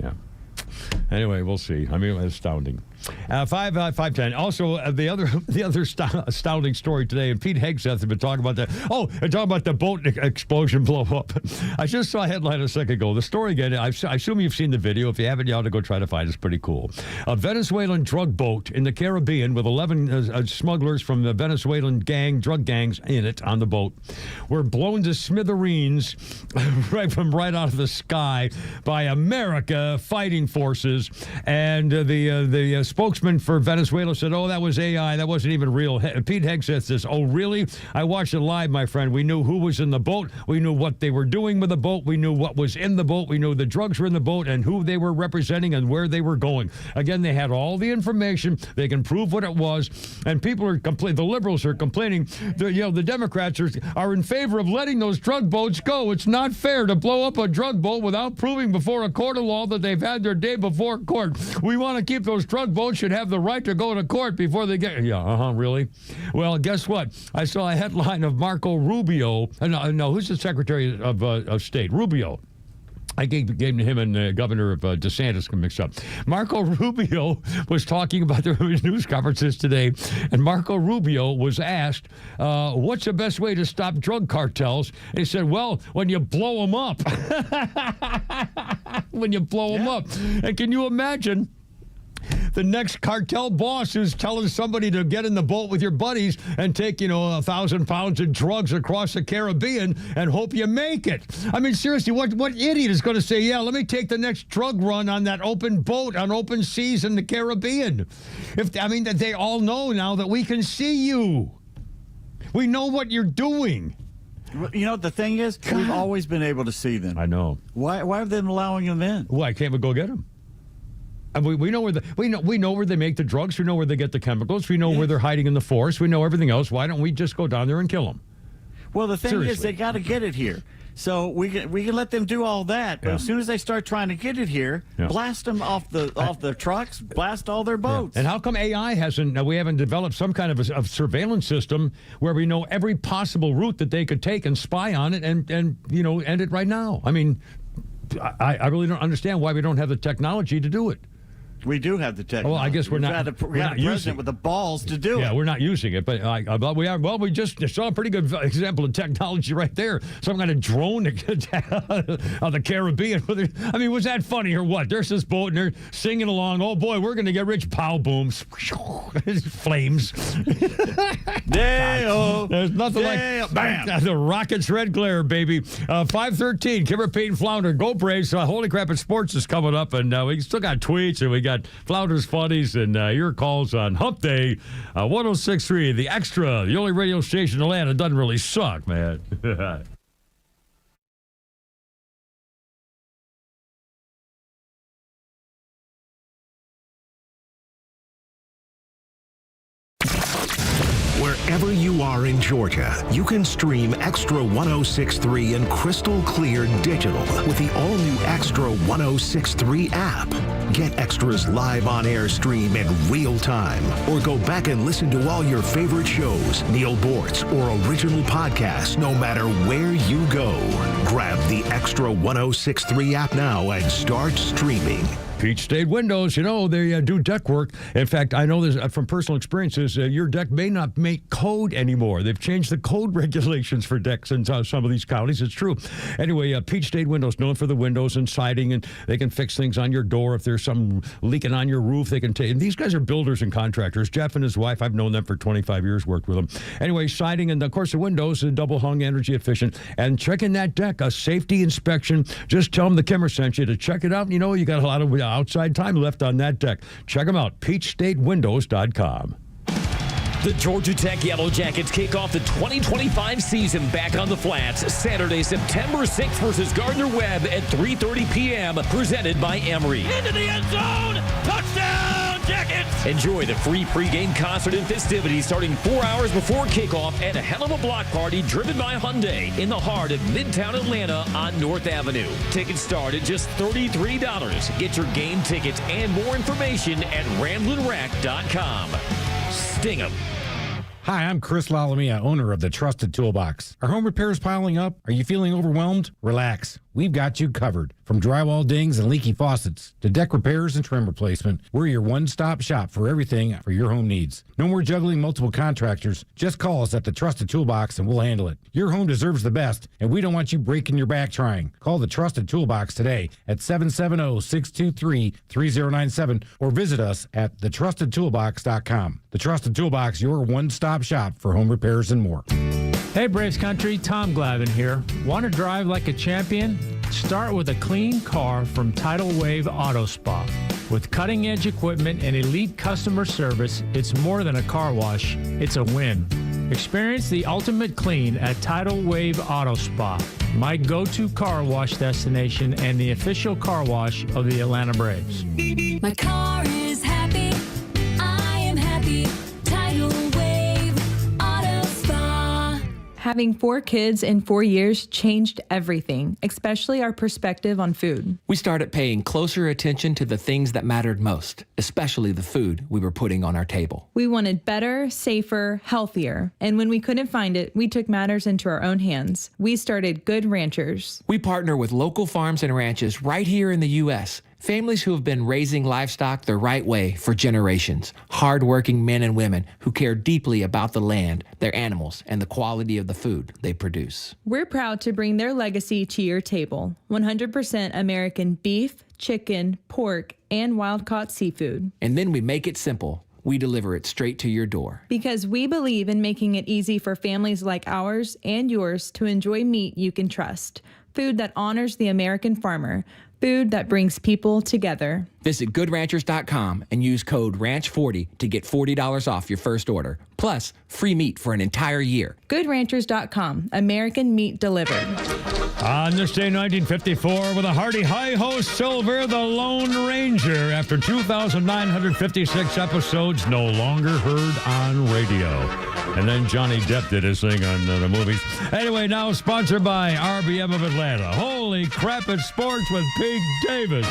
Yeah. Anyway, we'll see. I mean, astounding. 510. Also, the other astounding story today, and Pete Hegseth has been talking about that. Oh, and talking about the boat explosion blow up. I just saw a headline a second ago. The story again, I assume you've seen the video. If you haven't, you ought to go try to find it. It's pretty cool. A Venezuelan drug boat in the Caribbean with 11 smugglers from the Venezuelan drug gangs in it on the boat, were blown to smithereens right out of the sky by America fighting forces. And the spokesman for Venezuela said, that was AI. That wasn't even real. Pete Hegseth says, oh, really? I watched it live, my friend. We knew who was in the boat. We knew what they were doing with the boat. We knew what was in the boat. We knew the drugs were in the boat and who they were representing and where they were going. Again, they had all the information. They can prove what it was. And people are complaining. The liberals are complaining. The Democrats are in favor of letting those drug boats go. It's not fair to blow up a drug boat without proving before a court of law that they've had their day before court. We want to keep those drug boats should have the right to go to court before they get... Yeah, really? Well, guess what? I saw a headline of Marco Rubio. No, who's the Secretary of State? Rubio. I gave him and Governor of DeSantis mixed up. Marco Rubio was talking about the news conferences today, and Marco Rubio was asked, what's the best way to stop drug cartels? And he said, well, when you blow them up. When you blow them up. And can you imagine... the next cartel boss who's telling somebody to get in the boat with your buddies and take, 1,000 pounds of drugs across the Caribbean and hope you make it. I mean, seriously, what idiot is going to say, yeah, let me take the next drug run on that open boat on open seas in the Caribbean? That they all know now that we can see you. We know what you're doing. You know what the thing is? God. We've always been able to see them. I know. Why are they allowing them in? Why can't we go get them? And we know where they make the drugs. We know where they get the chemicals. We know where they're hiding in the forest. We know everything else. Why don't we just go down there and kill them? Well, the thing is, they got to get it here. So we can let them do all that. But as soon as they start trying to get it here, blast them off the trucks, blast all their boats. And how come AI we haven't developed some kind of a surveillance system where we know every possible route that they could take and spy on it and end it right now? I mean, I really don't understand why we don't have the technology to do it. We do have the technology. Well, I guess we're not. We got a president with the balls to do it. Yeah, we're not using it, but we are. Well, we just saw a pretty good example of technology right there. Some kind of drone on the Caribbean. I mean, was that funny or what? There's this boat and they're singing along. Oh boy, we're going to get rich. Pow, boom, flames. There's nothing like bam. The Rockets' red glare, baby. 5:13. Kimmer, Pete, and Flounder. Go Braves. Holy crap! And sports is coming up, and we still got tweets and we got Flounder's Funnies and your calls on Hump Day. 106.3, the Extra, the only radio station in Atlanta doesn't really suck, man. Wherever you are in Georgia, you can stream XTRA 106.3 in crystal clear digital with the all-new XTRA 106.3 app. Get Extra's live on-air stream in real time, or go back and listen to all your favorite shows, Neil Bortz, or original podcasts, no matter where you go. Grab the XTRA 106.3 app now and start streaming. Peach State Windows, they do deck work. In fact, I know this from personal experiences, your deck may not make code anymore. They've changed the code regulations for decks in some of these counties. It's true. Anyway, Peach State Windows, known for the windows and siding, and they can fix things on your door. If there's some leaking on your roof, they can take. And these guys are builders and contractors. Jeff and his wife, I've known them for 25 years, worked with them. Anyway, siding and, of course, the windows, double hung, energy efficient. And checking that deck, a safety inspection. Just tell them the Kimmer sent you to check it out. You got a lot of outside time left on that deck. Check them out, peachstatewindows.com. The Georgia Tech Yellow Jackets kick off the 2025 season back on the flats Saturday, September 6th versus Gardner-Webb at 3:30 p.m. presented by Emory. Into the end zone! Touchdown, Jackets! Enjoy the free pregame concert and festivities starting 4 hours before kickoff at a hell of a block party driven by Hyundai in the heart of Midtown Atlanta on North Avenue. Tickets start at just $33. Get your game tickets and more information at ramblinrack.com. Sting 'em. Hi, I'm Chris Lalamia, owner of the Trusted Toolbox. Are home repairs piling up? Are you feeling overwhelmed? Relax. We've got you covered. From drywall dings and leaky faucets to deck repairs and trim replacement, we're your one-stop shop for everything for your home needs. No more juggling multiple contractors. Just call us at the Trusted Toolbox and we'll handle it. Your home deserves the best, and we don't want you breaking your back trying. Call the Trusted Toolbox today at 770-623-3097 or visit us at thetrustedtoolbox.com. The Trusted Toolbox, your one-stop shop for home repairs and more. Hey, Braves Country, Tom Glavine here. Want to drive like a champion? Start with a clean car from Tidal Wave Auto Spa. With cutting-edge equipment and elite customer service, it's more than a car wash, it's a win. Experience the ultimate clean at Tidal Wave Auto Spa, my go-to car wash destination and the official car wash of the Atlanta Braves. My car is happy. I am happy. Tidal Wave Auto Spa. Having 4 kids in 4 years changed everything, especially our perspective on food. We started paying closer attention to the things that mattered most, especially the food we were putting on our table. We wanted better, safer, healthier. And when we couldn't find it, we took matters into our own hands. We started Good Ranchers. We partner with local farms and ranches right here in the U.S., families who have been raising livestock the right way for generations. Hard-working men and women who care deeply about the land, their animals, and the quality of the food they produce. We're proud to bring their legacy to your table. 100% American beef, chicken, pork, and wild-caught seafood. And then we make it simple. We deliver it straight to your door. Because we believe in making it easy for families like ours and yours to enjoy meat you can trust. Food that honors the American farmer. Food that brings people together. Visit GoodRanchers.com and use code RANCH40 to get $40 off your first order. Plus, free meat for an entire year. GoodRanchers.com. American meat delivered. On this day, 1954, with a hearty hi-ho Silver, the Lone Ranger, after 2,956 episodes, no longer heard on radio. And then Johnny Depp did his thing on the movies. Anyway, now sponsored by RBM of Atlanta. Holy crap, it's sports with Pete Davis.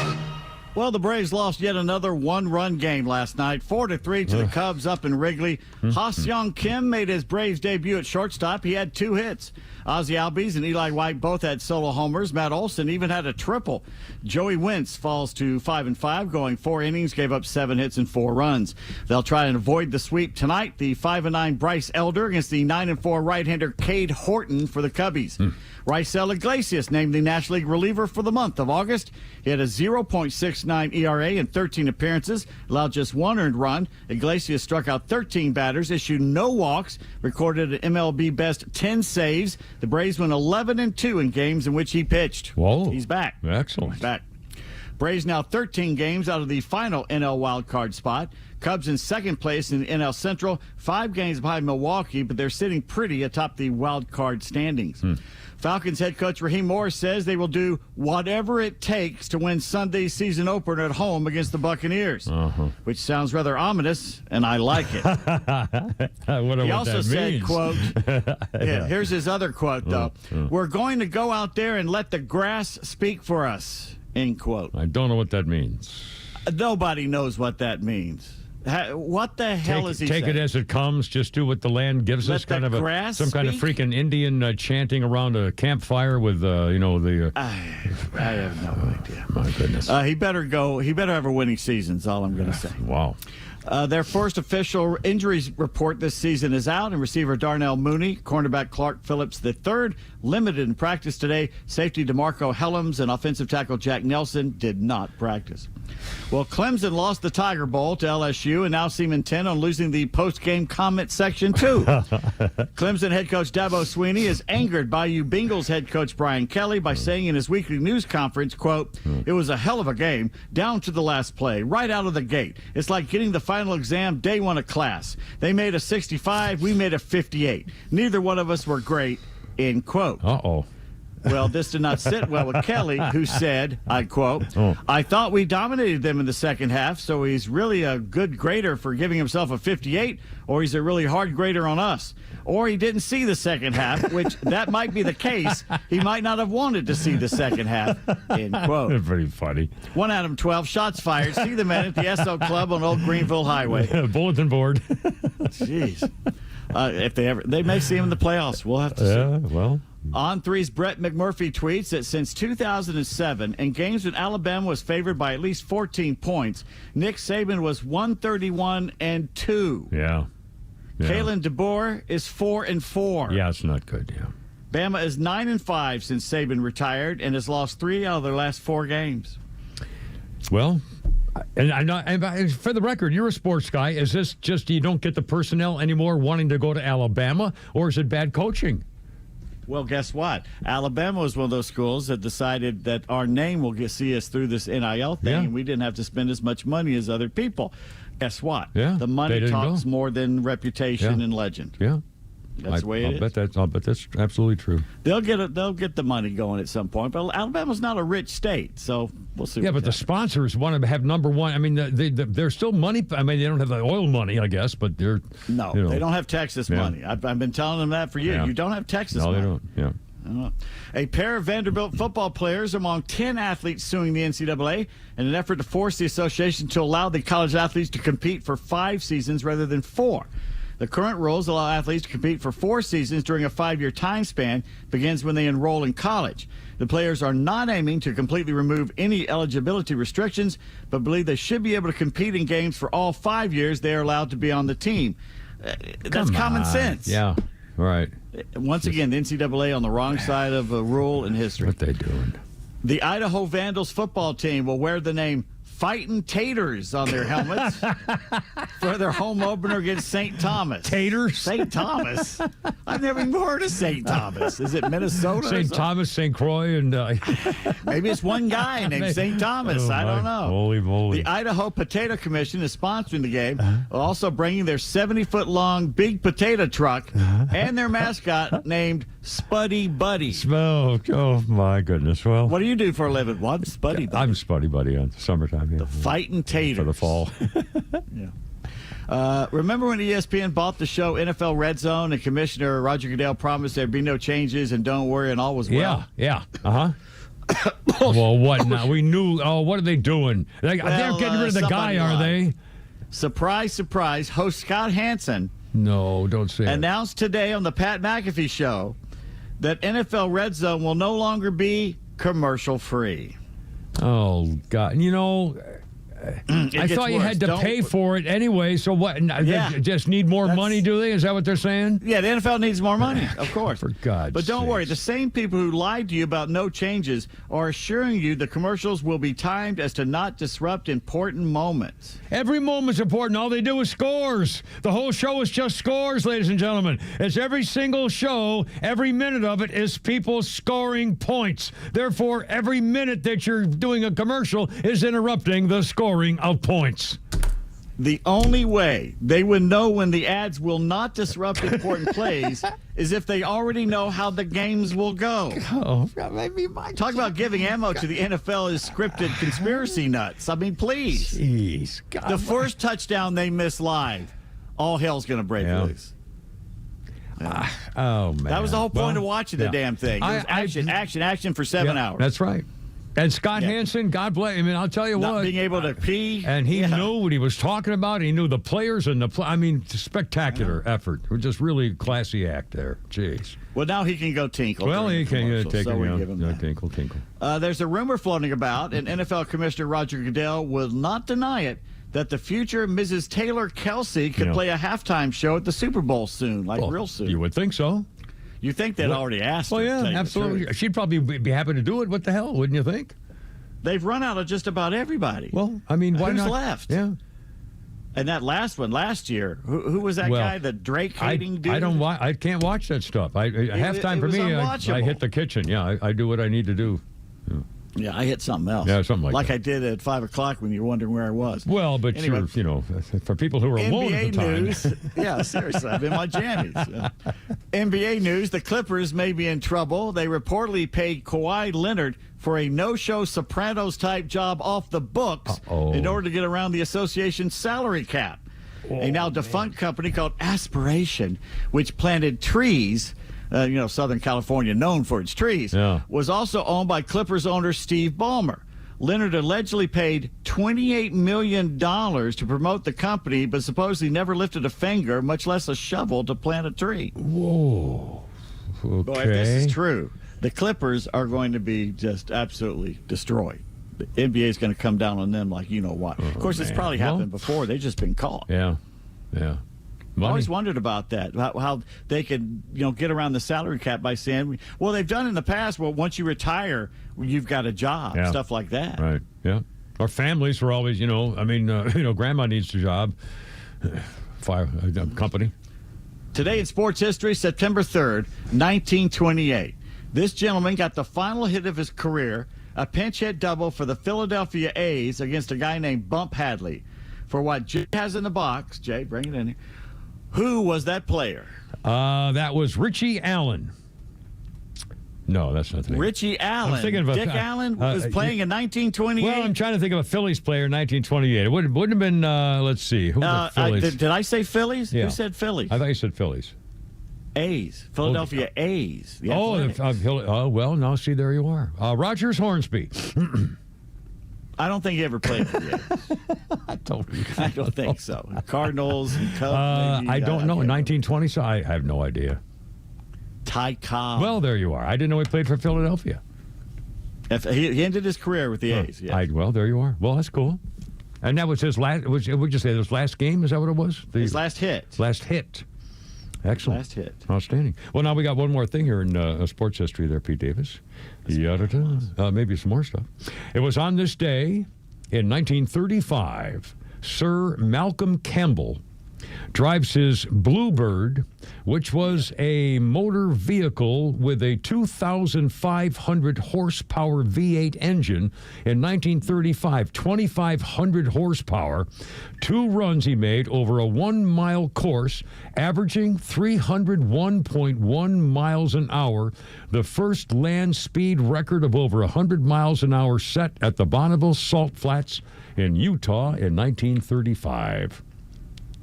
Well, the Braves lost yet another one-run game last night, 4-3 to the Cubs up in Wrigley. Ha-Seong Kim made his Braves debut at shortstop. He had 2 hits. Ozzie Albies and Eli White both had solo homers. Matt Olson even had a triple. Joey Wentz falls to 5-5, going 4 innings, gave up 7 hits and 4 runs. They'll try and avoid the sweep tonight. The 5-9 Bryce Elder against the 9-4 right-hander Cade Horton for the Cubbies. Raisel Iglesias named the National League reliever for the month of August. He had a 0.69 ERA in 13 appearances, allowed just 1 earned run. Iglesias struck out 13 batters, issued no walks, recorded an MLB best 10 saves. The Braves went 11-2 in games in which he pitched. Whoa. He's back. Excellent. He's back. Braves now 13 games out of the final NL wildcard spot. Cubs in second place in the NL Central, 5 games behind Milwaukee, but they're sitting pretty atop the wild card standings. Falcons head coach Raheem Morris says they will do whatever it takes to win Sunday's season opener at home against the Buccaneers, which sounds rather ominous, and I like it. He also said, quote, here's his other quote, though. We're going to go out there and let the grass speak for us, end quote. I don't know what that means. Nobody knows what that means. What the hell is he saying? Take it as it comes. Just do what the land gives us. Kind of some kind of freaking Indian chanting around a campfire with I have no idea. My goodness. He better go. He better have a winning season. Is all I'm going to say. Wow. Their first official injuries report this season is out, and receiver Darnell Mooney, cornerback Clark Phillips III, limited in practice today. Safety DeMarco Helms and offensive tackle Jack Nelson did not practice. Well, Clemson lost the Tiger Bowl to LSU and now seem intent on losing the post-game comment section, too. Clemson head coach Dabo Swinney is angered by Bengals head coach Brian Kelly by saying in his weekly news conference, quote, "It was a hell of a game, down to the last play, right out of the gate. It's like getting the final exam day one of class. They made a 65, we made a 58. Neither one of us were great," end quote. Uh-oh. Well, this did not sit well with Kelly, who said, I quote, "I thought we dominated them in the second half, so he's really a good grader for giving himself a 58, or he's a really hard grader on us. Or he didn't see the second half, which that might be the case. He might not have wanted to see the second half," end quote. Very funny. 1 Adam 12, shots fired. See the men at the SO Club on Old Greenville Highway. Bulletin board. Jeez. If they may see him in the playoffs. We'll have to see. Yeah, well. On three's Brett McMurphy tweets that since 2007, in games when Alabama was favored by at least 14 points, Nick Saban was 131-2. Yeah. Kalen DeBoer is 4-4. Yeah, it's not good. Yeah. Bama is 9-5 since Saban retired and has lost 3 out of their last 4 games. Well, and for the record, you're a sports guy. Is this just you don't get the personnel anymore wanting to go to Alabama, or is it bad coaching? Well, guess what? Alabama was one of those schools that decided that our name will see us through this NIL thing, and we didn't have to spend as much money as other people. Guess what? Yeah, the money talks more than reputation and legend. Yeah. That's the way it is. I'll bet that's absolutely true. They'll get the money going at some point, but Alabama's not a rich state, so we'll see. Yeah, but the sponsors want to have number one. I mean, they're still money. I mean, they don't have the oil money, I guess, but they're they don't have Texas money. I've been telling them that for years. Yeah. You don't have Texas money. No, they don't. Yeah. A pair of Vanderbilt football players among 10 athletes suing the NCAA in an effort to force the association to allow the college athletes to compete for 5 seasons rather than 4. The current rules allow athletes to compete for 4 seasons during a 5-year time span, begins when they enroll in college. The players are not aiming to completely remove any eligibility restrictions, but believe they should be able to compete in games for all 5 years they are allowed to be on the team. That's common sense. Yeah, right. Once again, the NCAA on the wrong side of a rule in history. What they doing? The Idaho Vandals football team will wear the name Fightin' Taters on their helmets for their home opener against St. Thomas. Taters? St. Thomas? I've never even heard of St. Thomas. Is it Minnesota? St. Thomas, St. Croix, and... Maybe it's one guy named St. Thomas. I don't know. Holy moly. The Idaho Potato Commission is sponsoring the game, also bringing their 70-foot-long big potato truck and their mascot named Spuddy Buddy. Oh, my goodness. Well, what do you do for a living? What? Spuddy Buddy. I'm Spuddy Buddy on summertime. Yeah. The Fightin' Taters. For the fall. Yeah. Remember when ESPN bought the show NFL Red Zone and Commissioner Roger Goodell promised there'd be no changes and don't worry and all was well? Yeah. Uh-huh. Well, what now? We knew. Oh, what are they doing? They're getting rid of the guy, are they? Surprise, surprise. Host Scott Hansen. No, don't say it. Announced today on the Pat McAfee show that NFL Red Zone will no longer be commercial free. Oh, God. You know, I thought you had to pay for it anyway. So what? Yeah. They just need more money, do they? Is that what they're saying? Yeah, the NFL needs more money, of course. For God's But don't worry, the same people who lied to you about no changes are assuring you the commercials will be timed as to not disrupt important moments. Every moment's important. All they do is scores. The whole show is just scores, ladies and gentlemen. It's every single show, every minute of it is people scoring points. Therefore, every minute that you're doing a commercial is interrupting the scoring of points. The only way they would know when the ads will not disrupt important plays is if they already know how the games will go. Oh, talk about giving ammo to the NFL is scripted conspiracy nuts. I mean, please. Jeez, God. The first touchdown they miss live, all hell's going to break loose. Oh, man. That was the whole point of watching the damn thing. It was action for 7 hours. That's right. And Scott Hansen, God bless him. I mean, I'll tell you Not what. being able to pee. And he knew what he was talking about. He knew the players and I mean, spectacular effort. We're just really classy act there. Jeez. Well, now he can go tinkle. Well, he can take him tinkle. There's a rumor floating about, and NFL Commissioner Roger Goodell will not deny it, that the future Mrs. Taylor Kelsey could play a halftime show at the Super Bowl soon, real soon. You would think so. You think they'd already asked her? Well, yeah, absolutely. She'd probably be happy to do it. What the hell, wouldn't you think? They've run out of just about everybody. Well, I mean, why Who's not? left? Yeah. And that last one, last year, who was that guy, the Drake-hating dude? I can't watch that stuff. Halftime for me, I hit the kitchen. Yeah, I do what I need to do. Yeah, I hit something else. Yeah, something like that. I did at 5 o'clock when you were wondering where I was. Well, but anyway, for people who are alone at the time. News. Yeah, seriously, I've been in my jammies. NBA news, the Clippers may be in trouble. They reportedly paid Kawhi Leonard for a no-show Sopranos-type job off the books in order to get around the association's salary cap. A now defunct company called Aspiration, which planted trees, Southern California known for its trees, was also owned by Clippers owner Steve Ballmer. Leonard allegedly paid $28 million to promote the company, but supposedly never lifted a finger, much less a shovel, to plant a tree. Whoa. Okay. Boy, if this is true, the Clippers are going to be just absolutely destroyed. The NBA is going to come down on them like you know what. Of course, it's probably happened before. They've just been caught. Yeah. I always wondered about that, how they could, get around the salary cap by saying, well, they've done in the past, well, once you retire, you've got a job, stuff like that. Right, yeah. Our families were always, grandma needs a job, company. Today in sports history, September 3rd, 1928. This gentleman got the final hit of his career, a pinch hit double for the Philadelphia A's against a guy named Bump Hadley. For what Jay has in the box, Jay, bring it in here. Who was that player? That was Richie Allen. No, that's not the name. Richie Allen. I'm thinking of Dick Allen was playing in 1928. Well, I'm trying to think of a Phillies player in 1928. It wouldn't have been, let's see. Who was the Phillies? Did I say Phillies? Yeah. Who said Phillies? I thought you said Phillies. A's. Philadelphia A's. Well, now see, there you are. Rogers Hornsby. I don't think he ever played for the A's. I don't think so. Cardinals and Cubs. Maybe. I don't know. 1920, so I have no idea. Ty Cobb. Well, there you are. I didn't know he played for Philadelphia. He ended his career with the A's. Yes. Well, there you are. Well, that's cool. And that was his last. Would you say his last game? Is that what it was? His last hit. Last hit. Excellent. Last hit. Outstanding. Well, now we got one more thing here in sports history there, Pete Davis. Maybe some more stuff. It was on this day in 1935, Sir Malcolm Campbell drives his Bluebird, which was a motor vehicle with a 2,500 horsepower V8 engine in 1935, 2,500 horsepower. 2 runs he made over a 1-mile course, averaging 301.1 miles an hour, the first land speed record of over 100 miles an hour set at the Bonneville Salt Flats in Utah in 1935.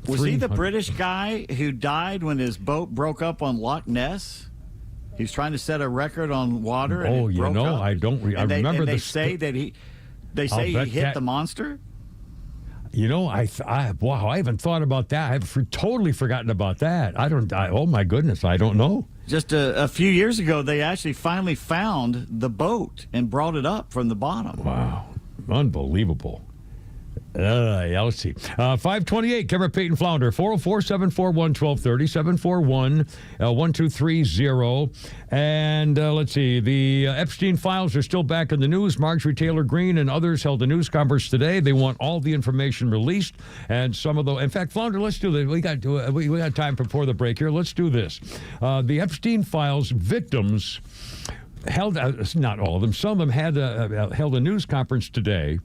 Was he the British guy who died when his boat broke up on Loch Ness? He was trying to set a record on water. And it broke up. I don't. I remember. They say that he hit the monster. Wow, I haven't thought about that. I've totally forgotten about that. Oh my goodness, I don't know. Just a few years ago, they actually finally found the boat and brought it up from the bottom. Wow, unbelievable. Yeah, let's see. 528, Kevin Peyton Flounder, 404-741-1230, 741-1230. And let's see, the Epstein files are still back in the news. Marjorie Taylor Greene and others held a news conference today. They want all the information released. And some of the, in fact, Flounder, let's do this. We got time before the break here. Let's do this. The Epstein files victims held, not all of them, some of them had held a news conference today,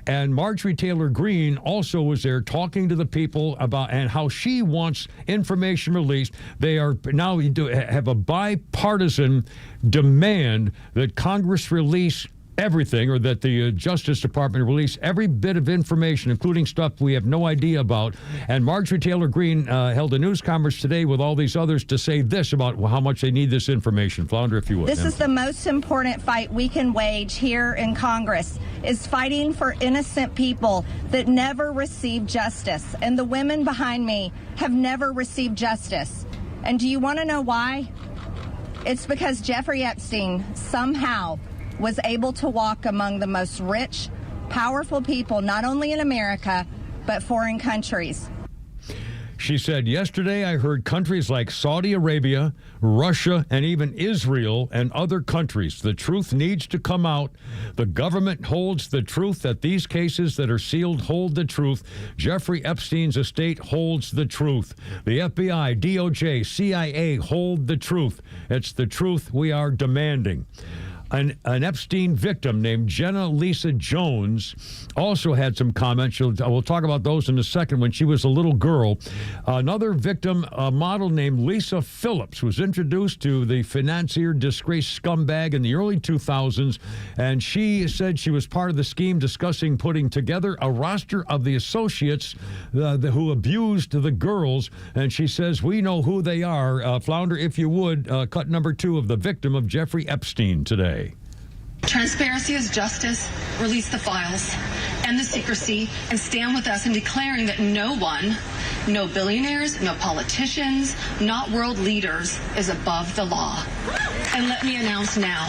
and Marjorie Taylor Greene also was there talking to the people about and how she wants information released. They are now have a bipartisan demand that Congress release everything, or that the Justice Department release every bit of information, including stuff we have no idea about. And Marjorie Taylor Greene held a news conference today with all these others to say this about how much they need this information. Flounder, if you would. This is the most important fight we can wage here in Congress, is fighting for innocent people that never receive justice. And the women behind me have never received justice. And do you want to know why? It's because Jeffrey Epstein somehow was able to walk among the most rich, powerful people, not only in America, but foreign countries. She said, yesterday I heard countries like Saudi Arabia, Russia, and even Israel and other countries. The truth needs to come out. The government holds the truth, that these cases that are sealed hold the truth. Jeffrey Epstein's estate holds the truth. The FBI, DOJ, CIA hold the truth. It's the truth we are demanding. An Epstein victim named Jenna Lisa Jones also had some comments. We'll talk about those in a second. When she was a little girl, another victim, a model named Lisa Phillips, was introduced to the financier disgraced scumbag in the early 2000s, and she said she was part of the scheme discussing putting together a roster of the associates who abused the girls, and she says, we know who they are. Flounder, if you would, cut number 2 of the victim of Jeffrey Epstein today. Transparency is justice. Release the files, end the secrecy, and stand with us in declaring that no one, no billionaires, no politicians, not world leaders, is above the law. And let me announce now,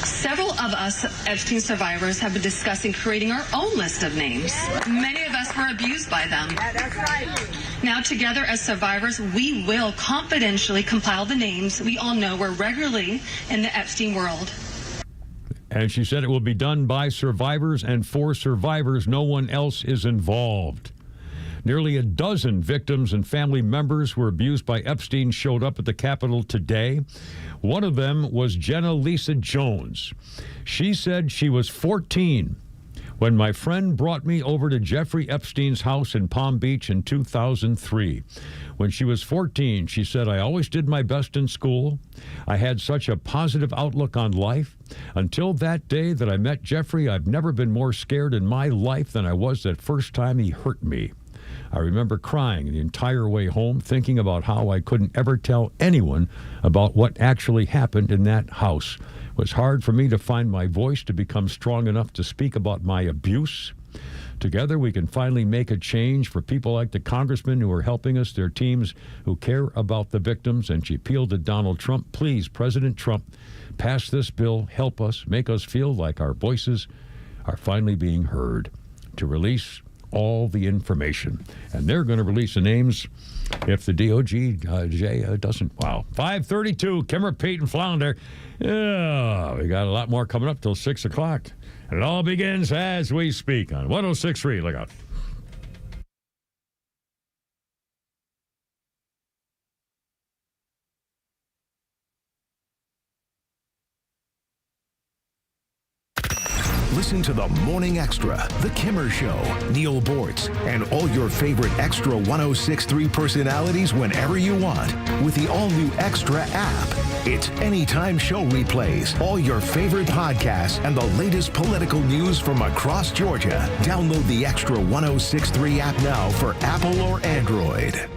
several of us Epstein survivors have been discussing creating our own list of names. Many of us were abused by them. Yeah, that's right. Now, together as survivors, we will confidentially compile the names we all know were regularly in the Epstein world. And she said it will be done by survivors and for survivors. No one else is involved. Nearly a dozen victims and family members who were abused by Epstein showed up at the Capitol today. One of them was Jenna Lisa Jones. She said she was 14 when my friend brought me over to Jeffrey Epstein's house in Palm Beach in 2003. When she was 14, she said, I always did my best in school. I had such a positive outlook on life. Until that day that I met Jeffrey, I've never been more scared in my life than I was that first time he hurt me. I remember crying the entire way home, thinking about how I couldn't ever tell anyone about what actually happened in that house. It was hard for me to find my voice to become strong enough to speak about my abuse. Together, we can finally make a change for people like the congressmen who are helping us, their teams who care about the victims. And she appealed to Donald Trump, please, President Trump, pass this bill, help us, make us feel like our voices are finally being heard, to release all the information. And they're going to release the names if the DOJ doesn't. Wow. 5:32, Kimmer, Peyton, Flounder. Yeah, we got a lot more coming up till 6 o'clock. And it all begins as we speak on 106.3. Look out. Listen to the Morning Extra, The Kimmer Show, Neil Bortz, and all your favorite Extra 106.3 personalities whenever you want with the all-new Extra app. It's anytime show replays, all your favorite podcasts, and the latest political news from across Georgia. Download the Extra 106.3 app now for Apple or Android.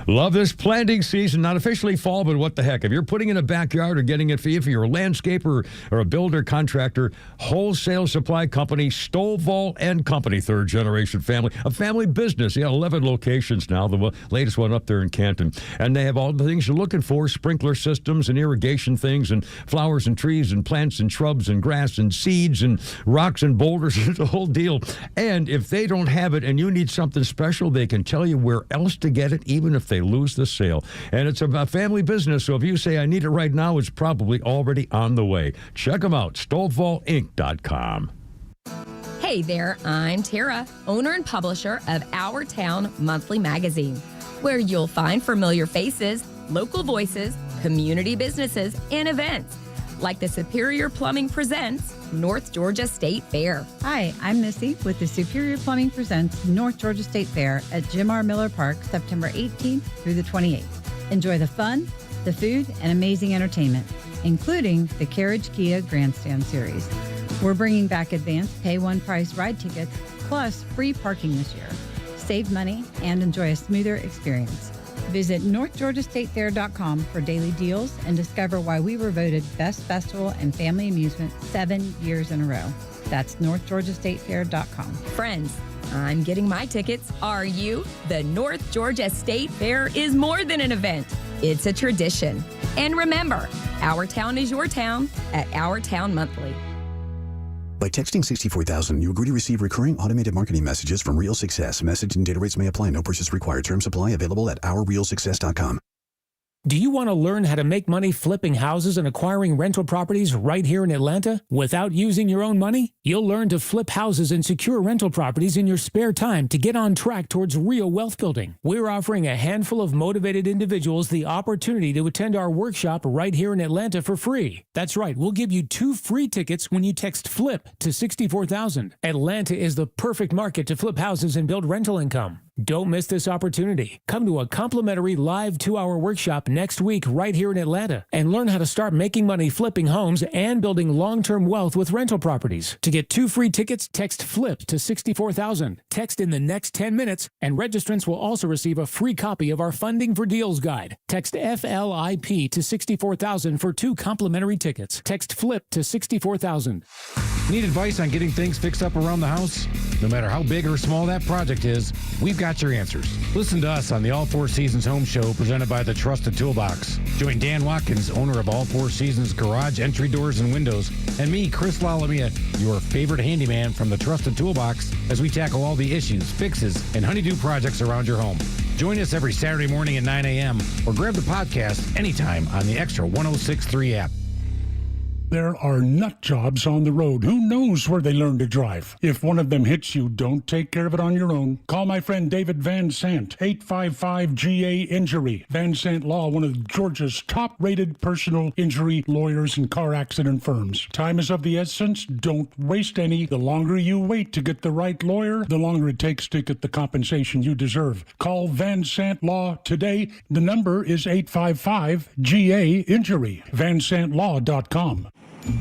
Love this planting season, not officially fall, but what the heck. If you're putting in a backyard or getting it for you, if you're a landscaper or a builder contractor, wholesale supply company, Stovall and Company, third generation family, a family business. 11 locations now, the latest one up there in Canton. And they have all the things you're looking for, sprinkler systems and irrigation things and flowers and trees and plants and shrubs and grass and seeds and rocks and boulders, the whole deal. And if they don't have it and you need something special, they can tell you where else to get it, even if they lose the sale. And it's a family business, so if you say, I need it right now, it's probably already on the way. Check them out, StovallInc.com. Hey there, I'm Tara, owner and publisher of Our Town Monthly Magazine, where you'll find familiar faces, local voices, community businesses, and events, like the Superior Plumbing Presents North Georgia State Fair. Hi, I'm Missy with the Superior Plumbing Presents North Georgia State Fair at Jim R. Miller Park, September 18th through the 28th. Enjoy the fun, the food, and amazing entertainment, including the Carriage Kia Grandstand Series. We're bringing back advanced pay one price ride tickets, plus free parking this year. Save money and enjoy a smoother experience. Visit NorthGeorgiaStateFair.com for daily deals and discover why we were voted Best Festival and Family Amusement 7 years in a row. That's NorthGeorgiaStateFair.com. Friends, I'm getting my tickets. Are you? The North Georgia State Fair is more than an event. It's a tradition. And remember, our town is your town at Our Town Monthly. By texting 64000, you agree to receive recurring automated marketing messages from Real Success. Message and data rates may apply. No purchase required. Terms apply. Available at ourrealsuccess.com. Do you want to learn how to make money flipping houses and acquiring rental properties right here in Atlanta without using your own money? You'll learn to flip houses and secure rental properties in your spare time to get on track towards real wealth building. We're offering a handful of motivated individuals the opportunity to attend our workshop right here in Atlanta for free. That's right, we'll give you 2 free tickets when you text FLIP to 64,000. Atlanta is the perfect market to flip houses and build rental income. Don't miss this opportunity. Come to a complimentary live 2-hour workshop next week right here in Atlanta and learn how to start making money flipping homes and building long-term wealth with rental properties. To get 2 free tickets, text FLIP to 64,000. Text in the next 10 minutes, and registrants will also receive a free copy of our Funding for Deals guide. Text FLIP to 64,000 for 2 complimentary tickets. Text FLIP to 64,000. Need advice on getting things fixed up around the house? No matter how big or small that project is, we've got your answers. Listen to us on the All Four Seasons Home Show presented by the Trusted Toolbox. Join Dan Watkins, owner of All Four Seasons Garage Entry Doors and Windows, and me, Chris Lalamia, your favorite handyman from the Trusted Toolbox, as we tackle all the issues, fixes, and honeydew projects around your home. Join us every Saturday morning at 9 a.m. or grab the podcast anytime on the XTRA 106.3 app. There are nut jobs on the road. Who knows where they learn to drive? If one of them hits you, don't take care of it on your own. Call my friend David Van Sant, 855-GA-INJURY. Van Sant Law, one of Georgia's top-rated personal injury lawyers and car accident firms. Time is of the essence. Don't waste any. The longer you wait to get the right lawyer, the longer it takes to get the compensation you deserve. Call Van Sant Law today. The number is 855-GA-INJURY. VanSantLaw.com.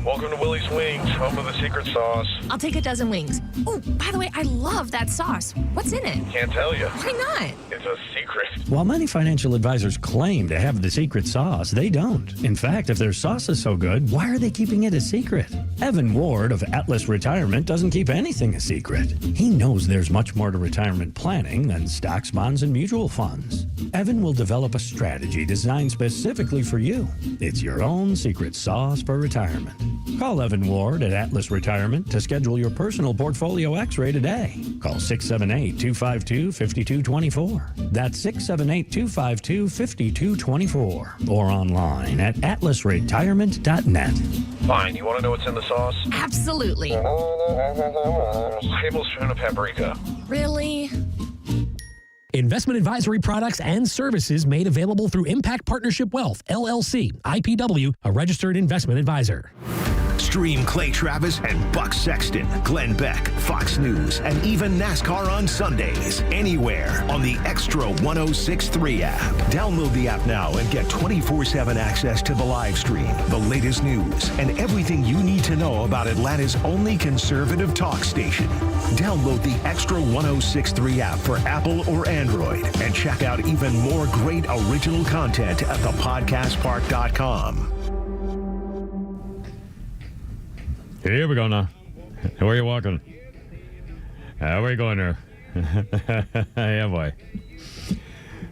Welcome to Willie's Wings, home of the secret sauce. I'll take a dozen wings. Oh, by the way, I love that sauce. What's in it? Can't tell you. Why not? It's a secret. While many financial advisors claim to have the secret sauce, they don't. In fact, if their sauce is so good, why are they keeping it a secret? Evan Ward of Atlas Retirement doesn't keep anything a secret. He knows there's much more to retirement planning than stocks, bonds, and mutual funds. Evan will develop a strategy designed specifically for you. It's your own secret sauce for retirement. Call Evan Ward at Atlas Retirement to schedule your personal portfolio x-ray today. Call 678-252-5224. That's 678-252-5224. Or online at atlasretirement.net. Fine, you want to know what's in the sauce? Absolutely. Tablespoon of paprika. Really? Investment advisory products and services made available through Impact Partnership Wealth, LLC, IPW, a registered investment advisor. Stream Clay Travis and Buck Sexton, Glenn Beck, Fox News, and even NASCAR on Sundays. Anywhere on the Extra 106.3 app. Download the app now and get 24/7 access to the live stream, the latest news, and everything you need to know about Atlanta's only conservative talk station. Download the Extra 106.3 app for Apple or Android and check out even more great original content at thepodcastpark.com. Here we go now. Where are you walking? Where are you going there? Yeah, boy.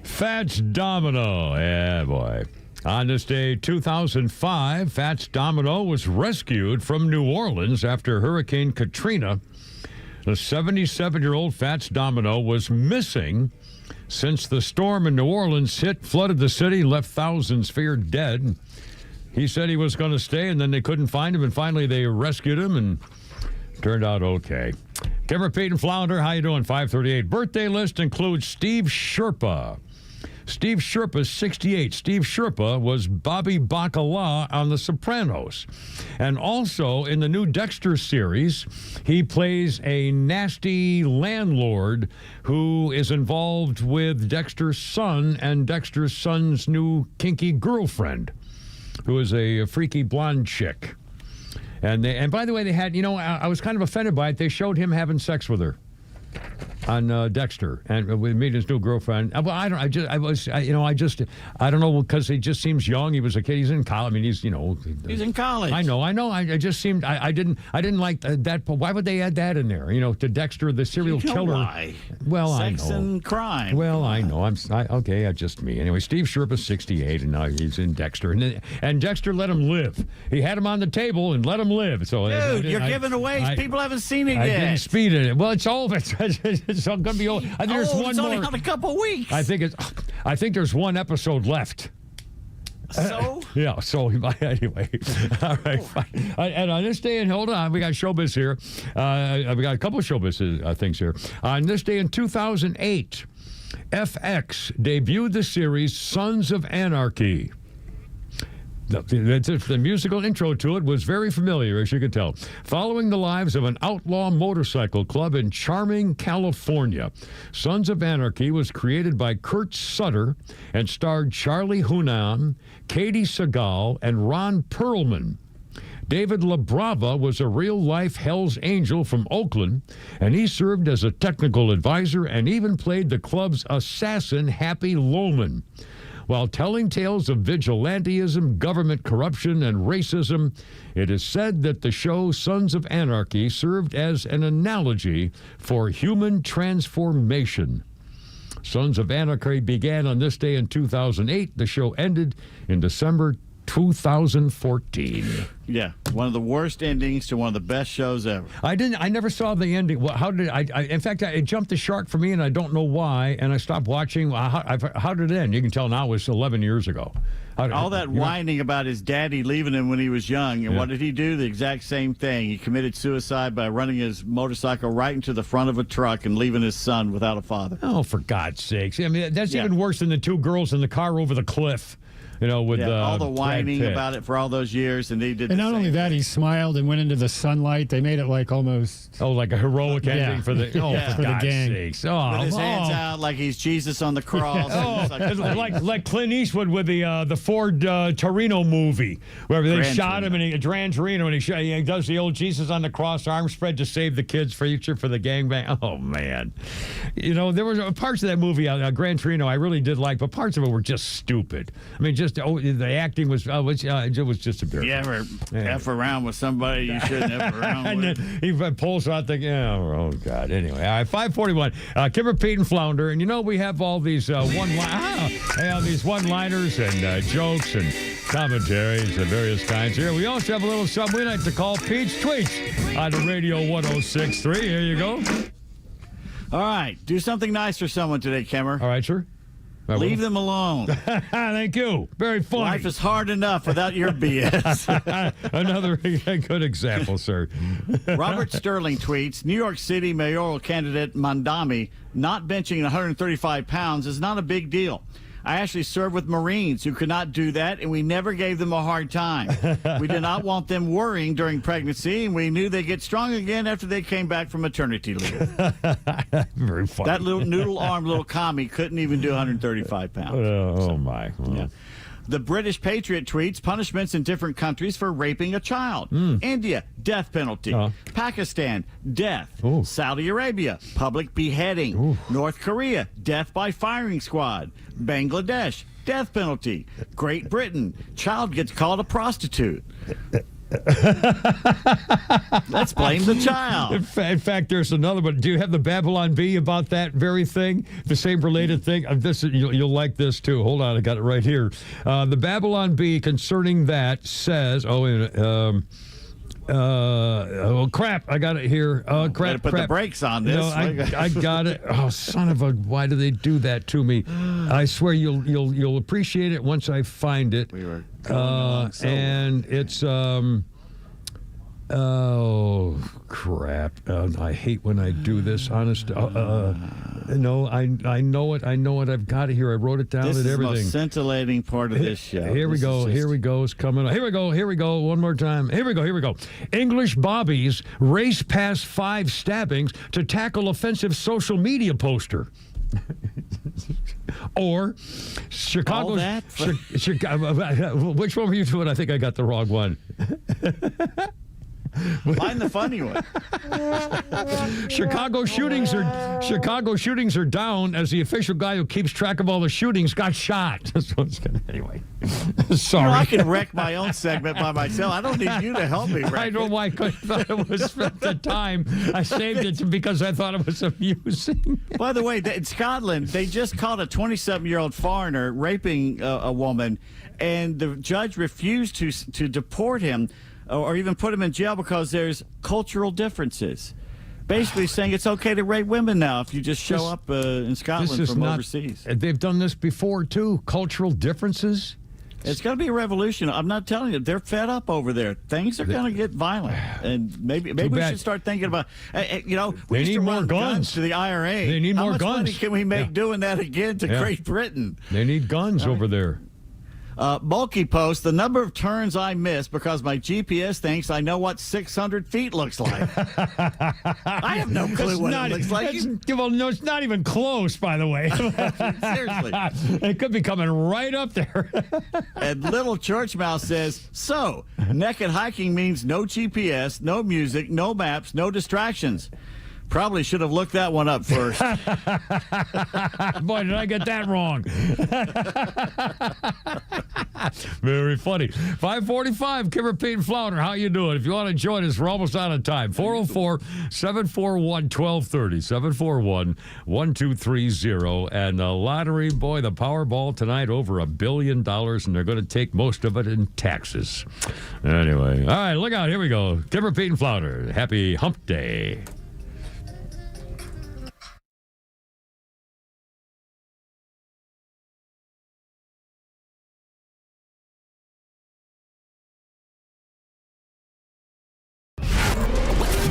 Fats Domino. Yeah, boy. On this day, 2005, Fats Domino was rescued from New Orleans after Hurricane Katrina. The 77-year-old Fats Domino was missing since the storm in New Orleans flooded the city, left thousands feared dead. He said he was going to stay, and then they couldn't find him, and finally they rescued him, and turned out okay. Kimmer, Pete, and Flounder, how you doing? 538. Birthday list includes Steve Sherpa. Steve Sherpa's 68. Steve Sherpa was Bobby Bacala on The Sopranos. And also in the new Dexter series, he plays a nasty landlord who is involved with Dexter's son and Dexter's son's new kinky girlfriend, who is a freaky blonde chick. And by the way, they had, I was kind of offended by it. They showed him having sex with her on Dexter, and we meet his new girlfriend. Well, I don't know, because he just seems young. He was a kid. He's in college. I mean, he's in college. I know. I just seemed. I didn't like that. Why would they add that in there? To Dexter, the serial killer. Why? Well, Sex I know. and crime. Well, I know. Okay. That's just me. Anyway, Steve Sherpa's 68, and now he's in Dexter, and Dexter let him live. He had him on the table and let him live. So, dude, you're giving away. People haven't seen it yet. I didn't speed in it. Well, it's over. It's going to be over. I think there's one it's more. only on a couple weeks. I think there's one episode left. So? Yeah, so anyway. All right, fine. And on this day, and hold on, we got Showbiz here. We got a couple of Showbiz things here. On this day in 2008, FX debuted the series Sons of Anarchy. The musical intro to it was very familiar, as you can tell. Following the lives of an outlaw motorcycle club in charming California, Sons of Anarchy was created by Kurt Sutter and starred Charlie Hunnam, Katie Seagal, and Ron Perlman. David LaBrava was a real-life Hell's Angel from Oakland, and he served as a technical advisor and even played the club's assassin, Happy Lohman. While telling tales of vigilantism, government corruption, and racism, it is said that the show Sons of Anarchy served as an analogy for human transformation. Sons of Anarchy began on this day in 2008. The show ended in December 2014. Yeah, one of the worst endings to one of the best shows ever. I never saw the ending. How did I in fact, it jumped the shark for me, and I don't know why. And I stopped watching. How did it end? You can tell now it was 11 years ago. All that whining about his daddy leaving him when he was young. And what did he do? The exact same thing. He committed suicide by running his motorcycle right into the front of a truck and leaving his son without a father. Oh, for God's sakes. I mean, that's even worse than the two girls in the car over the cliff. With all the whining about it for all those years, and he did. And not only that, he smiled and went into the sunlight. They made it like almost like a heroic ending for the for the gang. Sakes. With his hands out like he's Jesus on the cross. like Clint Eastwood with the Ford Torino movie, where they shot him in Gran Torino, and he does the old Jesus on the cross, arms spread to save the kids' future for the gangbang. Oh man, there were parts of that movie, Gran Torino, I really did like, but parts of it were just stupid. I mean, the acting was it was just embarrassing. You ever F around with somebody you shouldn't F around with? He pulls out the oh God. Anyway, all right, 541. Kimmer, Pete, and Flounder, and we have all these these one-liners and jokes and commentaries of various kinds here. We also have a little something we like to call Pete's Tweets on the Radio 106.3. Here you go. All right, do something nice for someone today, Kimmer. All right, sir. Leave them alone. Thank you. Very funny. Life is hard enough without your BS. Another good example, sir. Robert Sterling tweets, New York City mayoral candidate Mandami not benching 135 pounds is not a big deal. I actually served with Marines who could not do that, and we never gave them a hard time. We did not want them worrying during pregnancy, and we knew they'd get strong again after they came back from maternity leave. Very funny. That little noodle-armed little commie couldn't even do 135 pounds. Oh, my. Yeah. The British Patriot tweets punishments in different countries for raping a child. India, death penalty. Pakistan, death. Saudi Arabia, public beheading. North Korea, death by firing squad. Bangladesh, death penalty. Great Britain, child gets called a prostitute. Let's blame the child. In fact, there's another one. Do you have the Babylon Bee about that very thing? The same related thing? You'll like this, too. Hold on. I got it right here. The Babylon Bee concerning that says, crap. I got it here. Crap. Better put the brakes on this. No, I got it. Oh, son of a, why do they do that to me? I swear you'll appreciate it once I find it. We were and it's oh crap. I hate when I do this, honest. No, I know it. I've got it here. I wrote it down this and is everything. The most scintillating part of this show. Here we go. It's coming up. Here we go. One more time. Here we go. English bobbies race past 5 stabbings to tackle offensive social media poster. Or Chicago. Which one were you doing? I think I got the wrong one. Find the funny one. Chicago shootings are down as the official guy who keeps track of all the shootings got shot. Anyway, sorry. I can wreck my own segment by myself. I don't need you to help me wreck I know why. I thought it was at the time. I saved it because I thought it was amusing. By the way, in Scotland, they just caught a 27-year-old foreigner raping a woman, and the judge refused to deport him or even put him in jail because there's cultural differences. Basically saying it's okay to rape women now if you just show up in Scotland from overseas. They've done this before, too. Cultural differences. It's going to be a revolution. I'm not telling you. They're fed up over there. Things are going to get violent. And maybe we should start thinking about, we used to run guns to the IRA. They need more guns. How much money can we make doing that again to Great Britain? They need guns over there. Bulky post, the number of turns I miss because my GPS thinks I know what 600 feet looks like. I have no clue what it looks like. Well, no, it's not even close, by the way. Seriously. It could be coming right up there. And Little Church Mouse says, so, naked hiking means no GPS, no music, no maps, no distractions. Probably should have looked that one up first. Boy, did I get that wrong. Very funny. 5:45, Kimmer, Pete, and Flounder. How you doing? If you want to join us, we're almost out of time. 404-741-1230. 741-1230. And the lottery, boy, the Powerball tonight, over $1 billion, and they're going to take most of it in taxes. Anyway, all right, look out. Here we go. Kimmer, Pete, and Flounder. Happy Hump Day.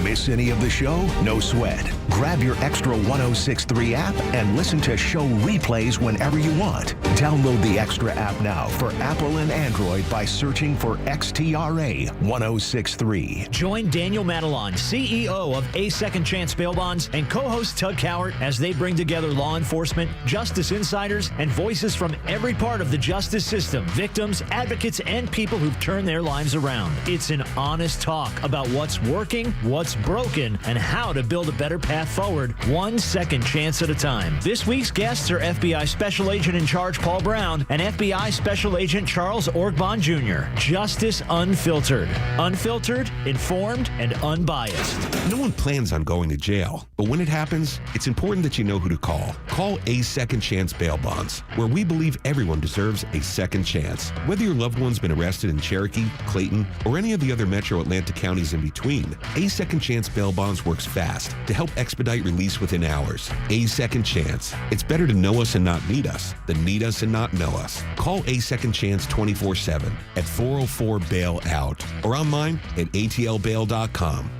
Miss any of the show? No sweat. Grab your XTRA 106.3 app and listen to show replays whenever you want. Download the XTRA app now for Apple and Android by searching for XTRA 106.3. Join Daniel Matalon, CEO of A Second Chance Bail Bonds, and co-host Tug Cowart as they bring together law enforcement, justice insiders, and voices from every part of the justice system, victims, advocates, and people who've turned their lives around. It's an honest talk about what's working, what's broken, and how to build a better path forward, one second chance at a time. This week's guests are FBI Special Agent in Charge Paul Brown and FBI Special Agent Charles Orgbon Jr. Justice Unfiltered. Unfiltered, informed, and unbiased. No one plans on going to jail, but when it happens, it's important that you know who to call. Call A Second Chance Bail Bonds, where we believe everyone deserves a second chance. Whether your loved one's been arrested in Cherokee, Clayton, or any of the other metro Atlanta counties in between, A Second Chance Bail Bonds works fast to help expedite release within hours. A Second Chance. It's better to know us and not need us than need us and not know us. Call A Second Chance 24/7 at 404-BAIL-OUT or online at atlbail.com.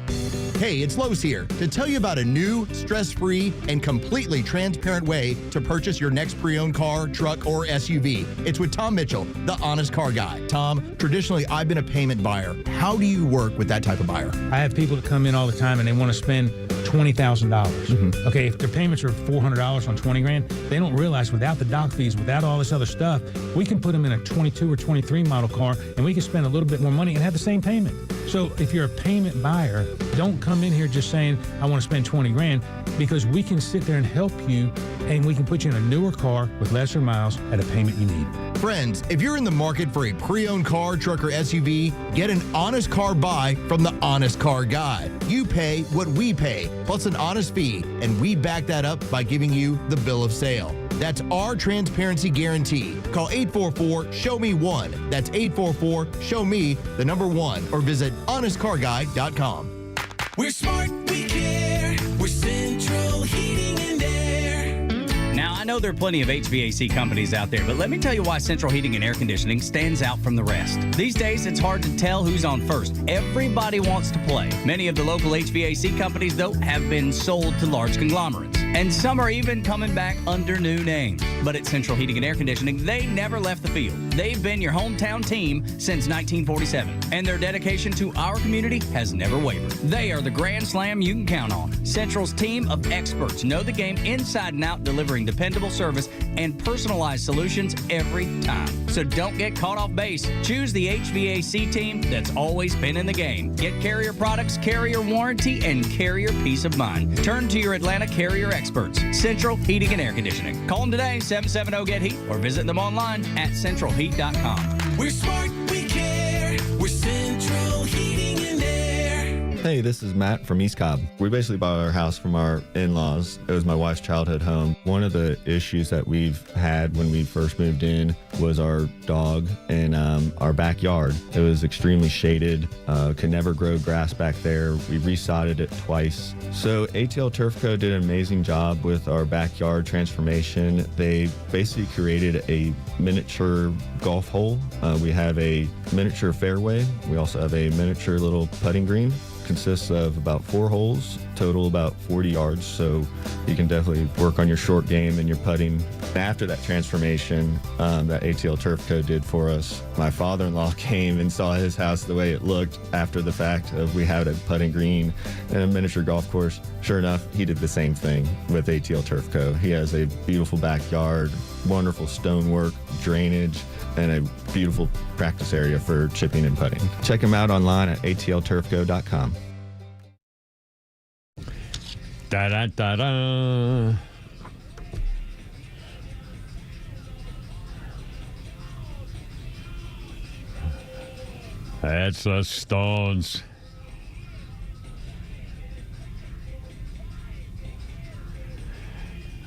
Hey, it's Lowe's here to tell you about a new, stress-free, and completely transparent way to purchase your next pre-owned car, truck, or SUV. It's with Tom Mitchell, the honest car guy. Tom, traditionally, I've been a payment buyer. How do you work with that type of buyer? I have people that come in all the time and they want to spend $20,000. Okay, if their payments are $400 on 20 grand, they don't realize without the doc fees, without all this other stuff, we can put them in a 22 or 23 model car and we can spend a little bit more money and have the same payment. So if you're a payment buyer, don't come in here just saying, I want to spend 20 grand, because we can sit there and help you and we can put you in a newer car with lesser miles at a payment you need. Friends, if you're in the market for a pre-owned car, truck, or SUV, get an honest car buy from the honest car guy. You pay what we pay, plus an honest fee, and we back that up by giving you the bill of sale. That's our transparency guarantee. Call 844-SHOW-ME-1. That's 844-SHOW-ME, the number 1, or visit honestcarguy.com. We're smart, we care. We're Central Heating and Air. Now, I know there are plenty of HVAC companies out there, but let me tell you why Central Heating and Air Conditioning stands out from the rest. These days, it's hard to tell who's on first. Everybody wants to play. Many of the local HVAC companies, though, have been sold to large conglomerates. And some are even coming back under new names. But at Central Heating and Air Conditioning, they never left the field. They've been your hometown team since 1947. And their dedication to our community has never wavered. They are the grand slam you can count on. Central's team of experts know the game inside and out, delivering dependable service and personalized solutions every time. So don't get caught off base. Choose the HVAC team that's always been in the game. Get Carrier products, Carrier warranty, and Carrier peace of mind. Turn to your Atlanta Carrier experts, Central Heating and Air Conditioning. Call them today, 770-GET-HEAT, or visit them online at centralheat.com. We're smart, we care. We're Central Heating and Air. Hey, this is Matt from East Cobb. We basically bought our house from our in-laws. It was my wife's childhood home. One of the issues that we've had when we first moved in was our dog in our backyard. It was extremely shaded, could never grow grass back there. We resodded it twice. So ATL Turf Co. did an amazing job with our backyard transformation. They basically created a miniature golf hole. We have a miniature fairway. We also have a miniature little putting green. Consists of about 4 holes, total about 40 yards, so you can definitely work on your short game and your putting. After that transformation that ATL Turf Co. did for us, my father-in-law came and saw his house the way it looked after the fact of we had a putting green and a miniature golf course. Sure enough, he did the same thing with ATL Turf Co. He has a beautiful backyard, wonderful stonework, drainage, and a beautiful practice area for chipping and putting. Check him out online at atlturfco.com. Da-da-da-da. That's the Stones.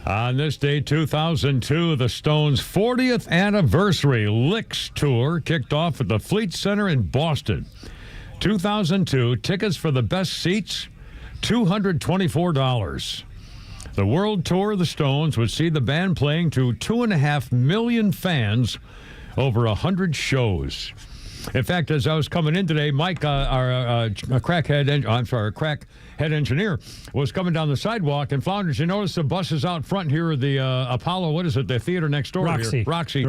On this day, 2002, the Stones' 40th anniversary Licks tour kicked off at the Fleet Center in Boston. 2002, tickets for the best seats, $224. The world tour of the Stones would see the band playing to 2.5 million fans over 100 shows. In fact, as I was coming in today, Mike, our crackhead engineer, was coming down the sidewalk, and Flounders, you notice the buses out front here, the Apollo, what is it, the theater next door here? Roxy.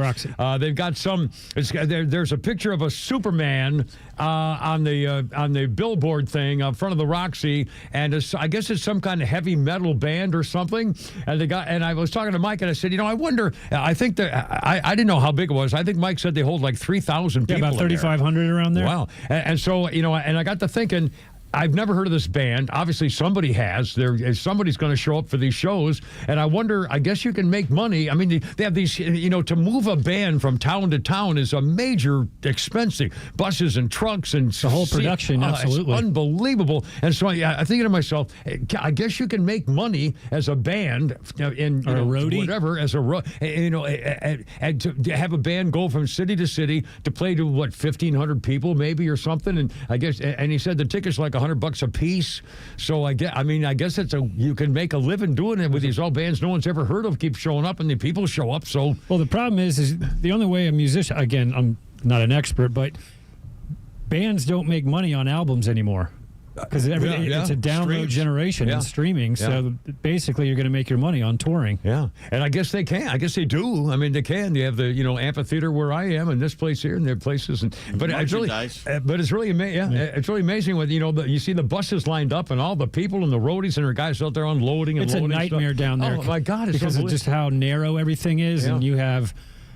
They've got some, there's a picture of a Superman on the billboard thing in front of the Roxy, and I guess it's some kind of heavy metal band or something. And I was talking to Mike, and I said, I wonder, I think that, I didn't know how big it was. I think Mike said they hold like 3,000 people. Yeah, about 3,500 around there. Wow. And so, and I got to thinking, I've never heard of this band. Obviously, somebody has. Somebody's going to show up for these shows. And I wonder, I guess you can make money. I mean, they have these, to move a band from town to town is a major expense. Buses and trucks and the whole production, absolutely. It's unbelievable. And so I'm thinking to myself, I guess you can make money as a band or a roadie, whatever, as and to have a band go from city to city to play to 1,500 people maybe or something. And I guess, and he said the tickets like $100 a piece. So I guess you can make a living doing it with these old bands no one's ever heard of keep showing up, and the people show up. So well, the problem is the only way a musician, again, I'm not an expert, but bands don't make money on albums anymore. Because it's a download generation and streaming. So basically, you're going to make your money on touring. Yeah, and I guess they can. I guess they do. I mean, they can. You have the amphitheater where I am, and this place here, and their places. But it's really amazing. It's really amazing when you see the buses lined up and all the people and the roadies and their guys out there unloading and loading. It's a nightmare down there. Oh my God! It's because of just how narrow everything is, and you have.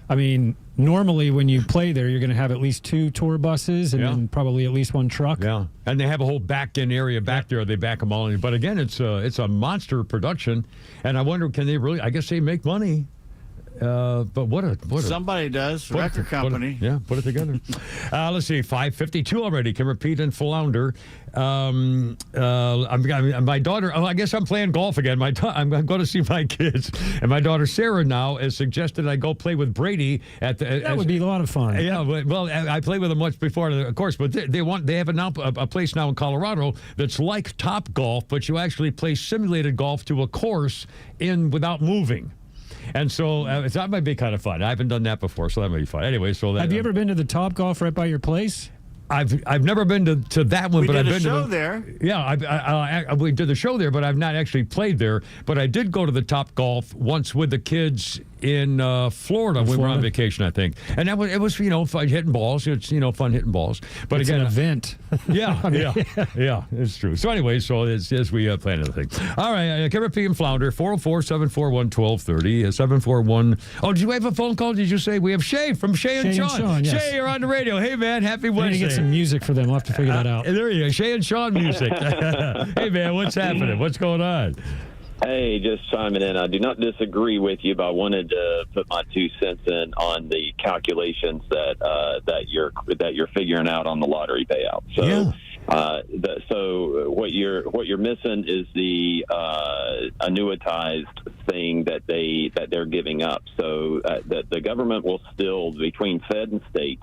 I mean, normally when you play there, you're going to have at least 2 tour buses and then probably at least 1 truck. Yeah, and they have a whole back-end area back there. They back them all in. But again, it's a monster production, and I wonder, can they really? I guess they make money. But what somebody does record company. Put it together. Let's see, 5:52 already. Can repeat and flounder. My daughter. I guess I'm playing golf again. I'm going to see my kids, and my daughter Sarah now has suggested I go play with Brady at the. That would be a lot of fun. Yeah, well, I played with them much before, of course, but they have a place now in Colorado that's like Top Golf, but you actually play simulated golf to a course without moving. And so that might be kind of fun. I haven't done that before, so that might be fun. Anyway, have you ever been to the Top Golf right by your place? I've never been to that one, but I've been to show there. Yeah, we did the show there, but I've not actually played there. But I did go to the Top Golf once with the kids in Florida when we were on vacation, I think. And it was fun hitting balls. It's fun hitting balls. But it's again, an event. Yeah, it's true. So anyway, it's as we plan another thing. All right, Kevin P. and Flounder, 404-741-1230, 741. Oh, did you have a phone call? Did you say we have Shay from Shay and Sean? Yes. Shay, you're on the radio. Hey man, happy Wednesday. We're gonna get some music for them. We'll have to figure that out. There you go, Shay and Sean music. Hey man, what's happening? What's going on? Hey, just chiming in. I do not disagree with you, but I wanted to put my 2 cents in on the calculations that you're figuring out on the lottery payout. So, so what you're missing is the annuitized thing that they're giving up. So the government will still, between Fed and state.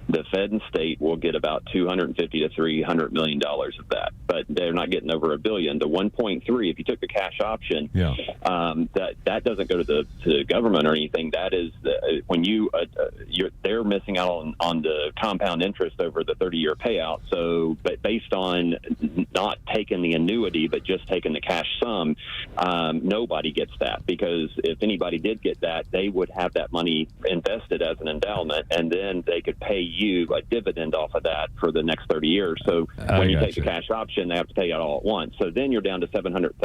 The Fed and state will get about $250 to $300 million of that, but they're not getting over $1 billion. The 1.3, if you took the cash option, that doesn't go to the government or anything. That is when they're missing out on the compound interest over the 30-year payout. So, but based on not taking the annuity but just taking the cash sum, nobody gets that, because if anybody did get that, they would have that money invested as an endowment, and then they could pay you a dividend off of that for the next 30 years. So when you take the cash option, they have to pay out all at once. So then you're down to 700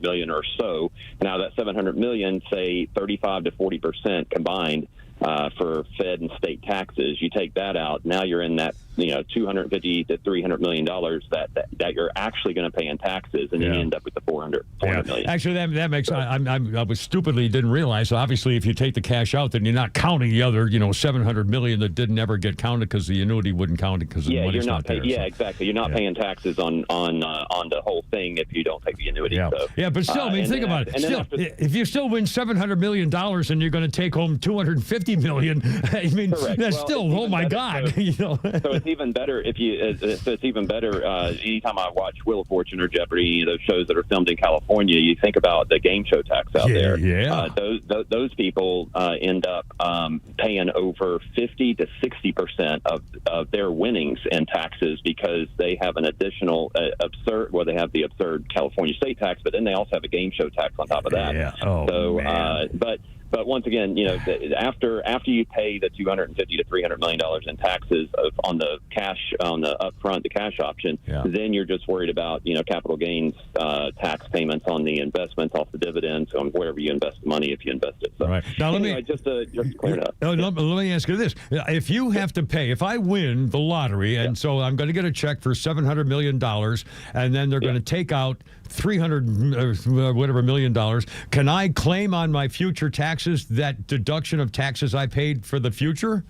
million or so. Now that 700 million, say 35 to 40% combined for Fed and state taxes. You take that out, now you're in that $250 to $300 million that you're actually going to pay in taxes, and then you end up with the 400 million. Actually, that makes I was stupidly didn't realize. So obviously, if you take the cash out, then you're not counting the other 700 million that didn't ever get counted because the annuity wouldn't count it because the money's not there. Yeah, exactly. You're not paying taxes on the whole thing if you don't take the annuity. Yeah, but still, I mean, think about it. Still, if you still win $700 million and you're going to take home $250 million, I mean, that's still, oh my God. So it's even better it's even better. Anytime I watch Wheel of Fortune or Jeopardy, those shows that are filmed in California, you think about the game show tax out there. Yeah. Those people end up paying over 50 to 60% of their winnings in taxes, because they have an additional absurd. Well, they have the absurd California state tax, but then they also have a game show tax on top of that. Yeah. Oh, man. But once again, after you pay the $250 to $300 million in taxes on the cash, on the upfront, the cash option, then you're just worried about capital gains tax payments on the investments, off the dividends, on wherever you invest the money, if you invest it. So right. Now anyway, just to clear it up. Let me ask you this: if you have to pay, if I win the lottery, and so I'm going to get a check for $700 million, and then they're going to take out $300 whatever million dollars, can I claim on my future taxes that deduction of taxes I paid for the future?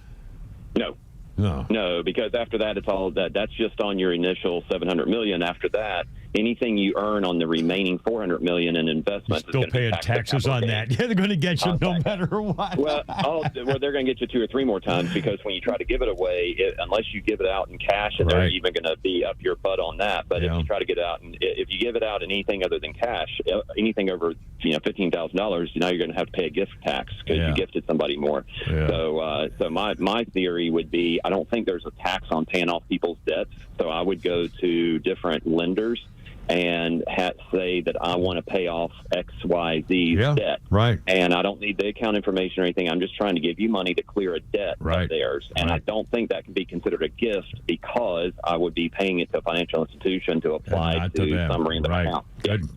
No, because after that, it's all that's just on your initial $700 million. After that, anything you earn on the remaining $400 million in investments still paying taxes on that. Yeah, they're going to get you no matter what. Well, they're going to get you 2 or 3 more times, because when you try to give it away, unless you give it out in cash, and they're even going to be up your butt on that. But if you try to get it out, and if you give it out in anything other than cash, anything over $15,000, now you're going to have to pay a gift tax because you gifted somebody more. So my theory would be, I don't think there's a tax on paying off people's debts. So I would go to different lenders and say that I want to pay off XYZ's debt. Right. And I don't need the account information or anything. I'm just trying to give you money to clear a debt of theirs. And I don't think that can be considered a gift, because I would be paying it to a financial institution to apply to some random account.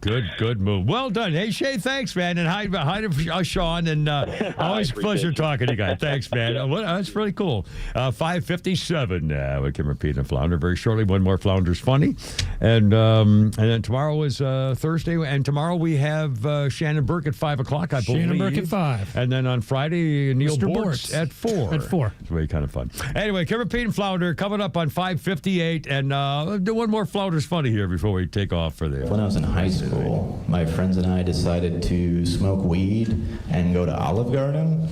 Good move. Well done. Hey, Shay, thanks, man. And hi to Sean. And always a pleasure talking to you guys. Thanks, man. That's really cool. 5:57 with Kimmer, Pete, and Flounder. Very shortly, one more Flounder's Funny. And then tomorrow is Thursday. And tomorrow we have Shannon Burke at 5 o'clock, I believe. Shannon Burke at 5. And then on Friday, Neil Mr. Bortz at 4. At 4. It's really kind of fun. Anyway, Kimmer, Pete, and Flounder coming up on 5:58. And do one more Flounder's Funny here before we take off for the... When I was in high school, my friends and I decided to smoke weed and go to Olive Garden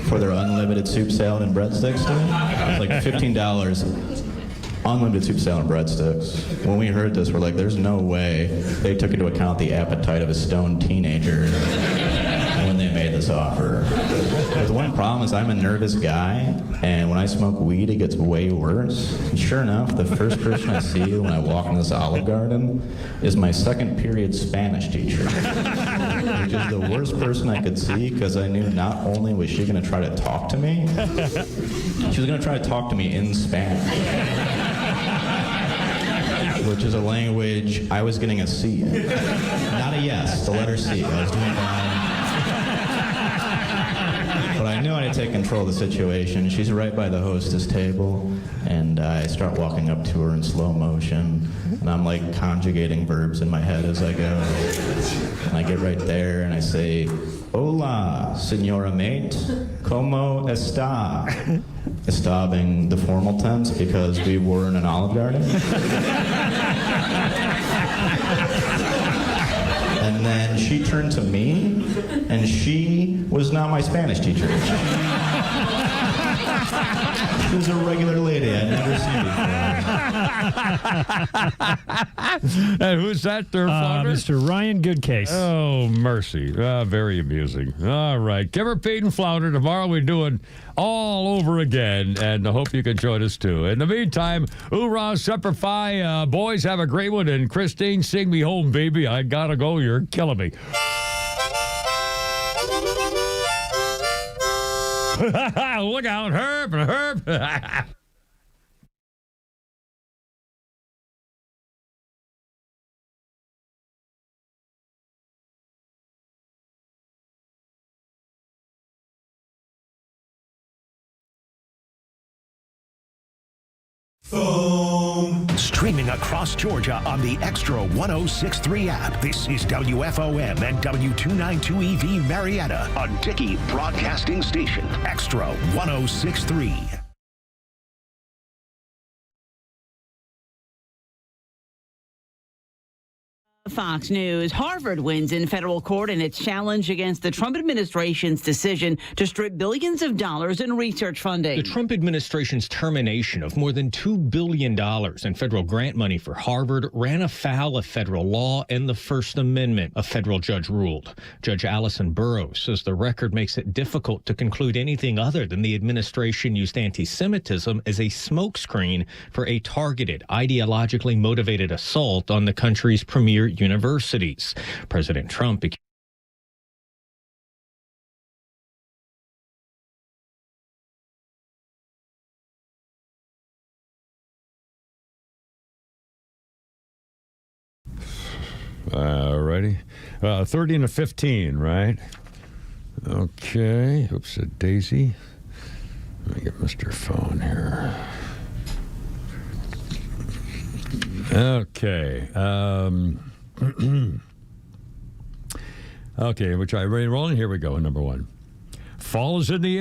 for their unlimited soup, salad, and breadsticks. It was like $15. Unlimited soup, salad, and breadsticks. When we heard this, we're like, there's no way they took into account the appetite of a stoned teenager when they made this offer. But the one problem is I'm a nervous guy, and when I smoke weed, it gets way worse. And sure enough, the first person I see when I walk in this Olive Garden is my second period Spanish teacher, which is the worst person I could see, because I knew not only was she going to try to talk to me, she was going to try to talk to me in Spanish. Which is a language I was getting a C in. Not a yes, the letter C. I was doing fine. But I knew I had to take control of the situation. She's right by the hostess table, and I start walking up to her in slow motion, and I'm like conjugating verbs in my head as I go. And I get right there, and I say, "Hola, señora mate, ¿cómo está?" Está being the formal tense because we were in an Olive Garden. And then she turned to me, and she was not my Spanish teacher. She was a regular lady I'd never seen before. And who's that there, Flounder? Mr. Ryan Goodcase. Oh, mercy. Very amusing. All right. Kimmer, Pete, and Flounder. Tomorrow we're doing all over again, and I hope you can join us, too. In the meantime, hoorah, Semper Fi. Boys, have a great one. And Christine, sing me home, baby. I gotta go. You're killing me. Look out, Herb. Streaming across Georgia on the XTRA 106.3 app. This is WFOM and W292EV Marietta, a Dickey broadcasting station. XTRA 106.3. Fox News. Harvard wins in federal court in its challenge against the Trump administration's decision to strip billions of dollars in research funding. The Trump administration's termination of more than $2 billion in federal grant money for Harvard ran afoul of federal law and the First Amendment, a federal judge ruled. Judge Allison Burroughs says the record makes it difficult to conclude anything other than the administration used anti-Semitism as a smokescreen for a targeted, ideologically motivated assault on the country's premier universities. President Trump Alrighty. 30 and 15, right? Okay. Oops, a daisy. Let me get Mr. Phone here. Okay. Okay, which I already rolling. Here we go. Number one. Fall is in the air.